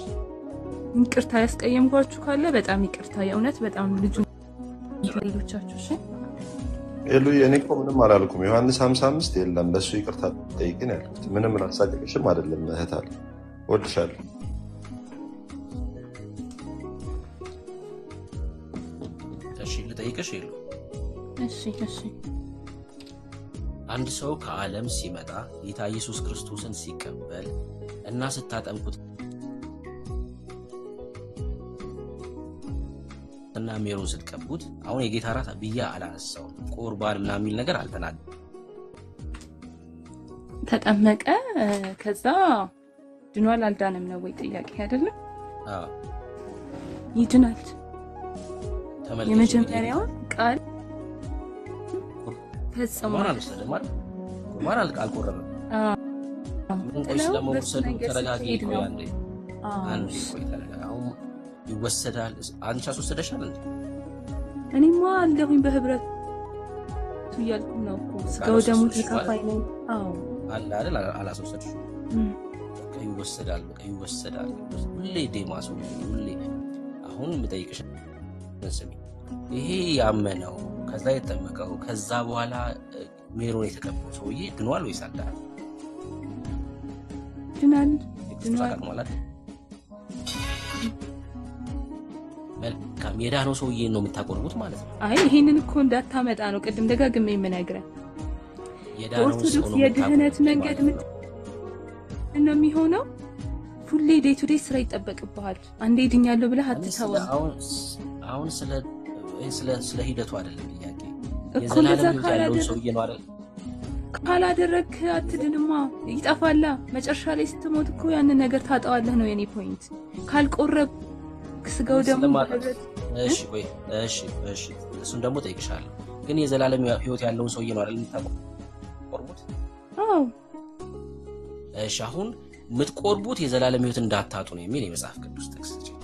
Speaker 11: ይቅርታ ያስቀየምኳችሁ ካለ በጣም ይቅርታ። የእውነት በጣም ልጁ ሌሎቻችሁ እሺ
Speaker 14: ኤሉዬ እኔ እኮ ምንም አላልኩም። ዮሐንስ 55 የለም ለሱ ይቅርታ ጠይቅን ያልኩት ምንም ላሳቅቅሽም አይደለም። እህት አለ ወድሻለሁ።
Speaker 4: እሺ ልጠይቅሽ ኤሉ።
Speaker 11: እሺ
Speaker 4: አንድ ሰው ከዓለም ሲመጣ ጌታ ኢየሱስ ክርስቶስን ሲቀበል እና ስታጠምቁት እና ሜሮን ስትቀቡት አሁን የጌታ ራት ብያ አላነሳው ቁርባን ምናምን የሚል ነገር አልተናገረም።
Speaker 11: ተጠመቀ ከዛ ድኗል አልዳነም ነው ወይ ጥያቄ አይደለም?
Speaker 4: አዎ
Speaker 11: ይድናል። የመጀመሪያው ቃል ፈጽሟል።
Speaker 4: ቁርባን አልቆረበም። ምን ቆይ ስለመወሰዱ ተረጋጊ። ቆይ አንዴ ቆይ ተረጋጊ። አሁን ይወሰዳል። አንቺ አስወሰደሻል እንዴ?
Speaker 11: እኔማ አለሁኝ በህብረት እያልኩ ነው እኮ ስጋው ደሙ ተካፋይ ነኝ። አዎ
Speaker 4: አለ አይደል? አላስወሰድሽም። በቃ ይወሰዳል። በቃ ይወሰዳል። ሁሌ ዴማስ ሁሌ አሁን የምጠይቅሽ ስሚ፣ ይሄ ያመነው ከዛ የተጠመቀው ከዛ በኋላ ሜሮን የተቀበለው ሰውዬ ድኗል ወይስ አልዳነም?
Speaker 11: ድኗል
Speaker 4: ማለት መልካም የዳነው ሰውዬ ነው የምታቆርቡት ማለት ነው።
Speaker 11: አይ ይሄንን እኮ እንዳታመጣ ነው ቅድም ደጋግሜ የምነግረህ። የኦርቶዶክስ የድህነት መንገድ ምን ነው የሚሆነው? ሁሌ ዴይ ቱ ዴይ ስራ ይጠበቅብሃል። አንዴ ድኛለሁ ብለህ አትተወው።
Speaker 4: አሁን ስለ ሂደቱ አይደለም ጥያቄ። የዘላለም ሕይወት ያለው ሰውዬ ነው አይደል?
Speaker 11: ካላደረክ አትድንማ፣ ይጠፋላ። መጨረሻ ላይ ስትሞት እኮ ያንን ነገር ታጣዋለህ ነው የኔ ፖይንት። ካልቆረብ ስጋው ደግሞ
Speaker 4: እሺ ወይ እሺ እሱን ደግሞ ጠይቅሻለሁ። ግን የዘላለም ሕይወት ያለውን ሰውዬ ነው አይደል የምትቆርቡት?
Speaker 11: አዎ
Speaker 4: እሺ አሁን የምትቆርቡት የዘላለም ሕይወት እንዳታጡ ነው የሚል የመጽሐፍ ቅዱስ ጥቅስ ነው።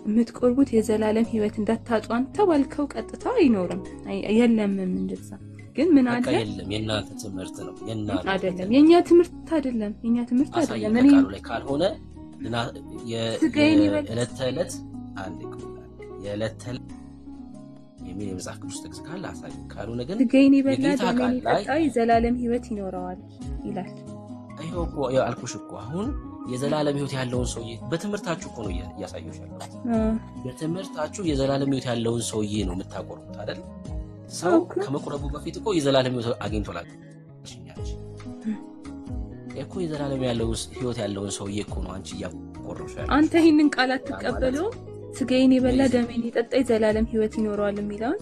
Speaker 11: የምትቆርቡት የዘላለም ሕይወት እንዳታጡ አንተ ባልከው ቀጥታ አይኖርም። የለም እንደዛ ግን ምን አለ?
Speaker 4: የለም የእናንተ ትምህርት ነው። የእናንተ
Speaker 11: አይደለም፣ የኛ ትምህርት አይደለም። የኛ ትምህርት አይደለም። እኔ
Speaker 4: ቃሉ ላይ ካልሆነ የዕለት ተዕለት የዕለት ተዕለት የሚል የመጽሐፍ ቅዱስ ጥቅስ ካለ አሳይ። ካልሆነ ግን
Speaker 11: ስጋዬን የበላ ደሜን የጠጣ የዘላለም ሕይወት ይኖረዋል ይላል።
Speaker 4: አይሆ እኮ አልኩሽ እኮ አሁን የዘላለም ሕይወት ያለውን ሰውዬ በትምህርታችሁ እኮ ነው እያሳየሁሽ ያለሁት። በትምህርታችሁ የዘላለም ሕይወት ያለውን ሰውዬ ነው የምታቆርቡት አይደል? ሰው ከመቁረቡ በፊት እኮ የዘላለም ሕይወት አግኝቶላል እኮ። የዘላለም ሕይወት ያለውን ሰውዬ እኮ ነው አንቺ እያቆረብሽ ያለሽ።
Speaker 11: አንተ ይሄንን ቃል አትቀበለው? ስጋዬን የበላ ደሜን የጠጣ የዘላለም ሕይወት ይኖረዋል የሚለውን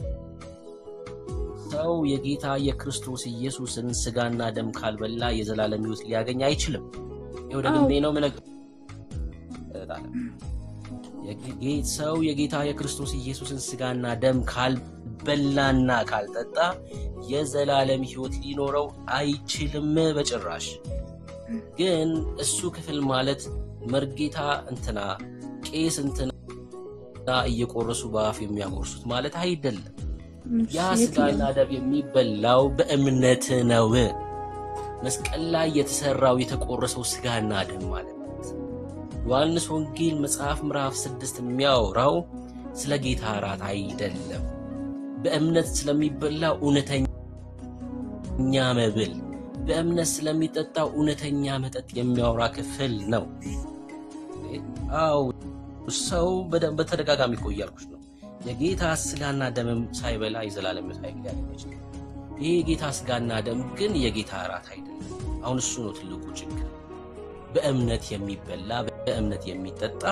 Speaker 4: ሰው የጌታ የክርስቶስ ኢየሱስን ስጋና ደም ካልበላ የዘላለም ሕይወት ሊያገኝ አይችልም። ይኸው ደግሜ ነው የምነግርህ። ሰው የጌታ የክርስቶስ ኢየሱስን ስጋና ደም ካልበላና ካልጠጣ የዘላለም ሕይወት ሊኖረው አይችልም በጭራሽ። ግን እሱ ክፍል ማለት መርጌታ እንትና ቄስ እንትና እየቆረሱ በአፍ የሚያጎርሱት ማለት አይደለም። ያ ስጋና ደም የሚበላው በእምነት ነው። መስቀል ላይ የተሰራው የተቆረሰው ስጋና ደም ማለት ዮሐንስ ወንጌል መጽሐፍ ምዕራፍ 6 የሚያወራው ስለ ጌታ እራት አይደለም። በእምነት ስለሚበላው እውነተኛ መብል፣ በእምነት ስለሚጠጣው እውነተኛ መጠጥ የሚያወራ ክፍል ነው። አው ሰው በተደጋጋሚ እኮ እያልኩሽ ነው። የጌታ ስጋና ደም ሳይበላ የዘላለም ሕይወት ሊያገኝ ይችላል። ይሄ የጌታ ስጋና ደም ግን የጌታ እራት አይደለም። አሁን እሱ ነው ትልቁ ችግር። በእምነት የሚበላ በእምነት የሚጠጣ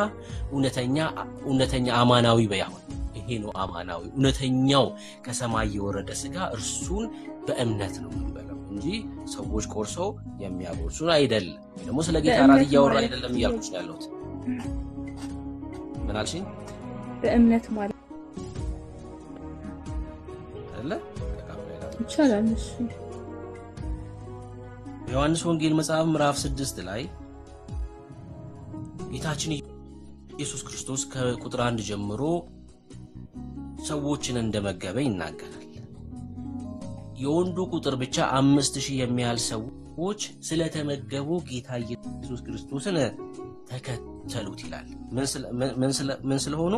Speaker 4: እውነተኛ አማናዊ በያሁን ይሄ ነው አማናዊ እውነተኛው ከሰማይ የወረደ ስጋ እርሱን በእምነት ነው የምንበላው እንጂ ሰዎች ቆርሰው የሚያጎርሱን አይደለም። ደግሞ ስለ ጌታ እራት እያወራ አይደለም እያልኩሽ ያለሁት። ምን አልሽኝ?
Speaker 11: በእምነት ማለት
Speaker 4: አይደለ?
Speaker 11: ይቻላል። እሺ
Speaker 4: ዮሐንስ ወንጌል መጽሐፍ ምዕራፍ 6 ላይ ጌታችን ኢየሱስ ክርስቶስ ከቁጥር 1 ጀምሮ ሰዎችን እንደመገበ ይናገራል። የወንዱ ቁጥር ብቻ 5000 የሚያህል ሰዎች ስለተመገቡ ጌታ ኢየሱስ ክርስቶስን ተከተሉት ይላል። ምን ስለሆኑ?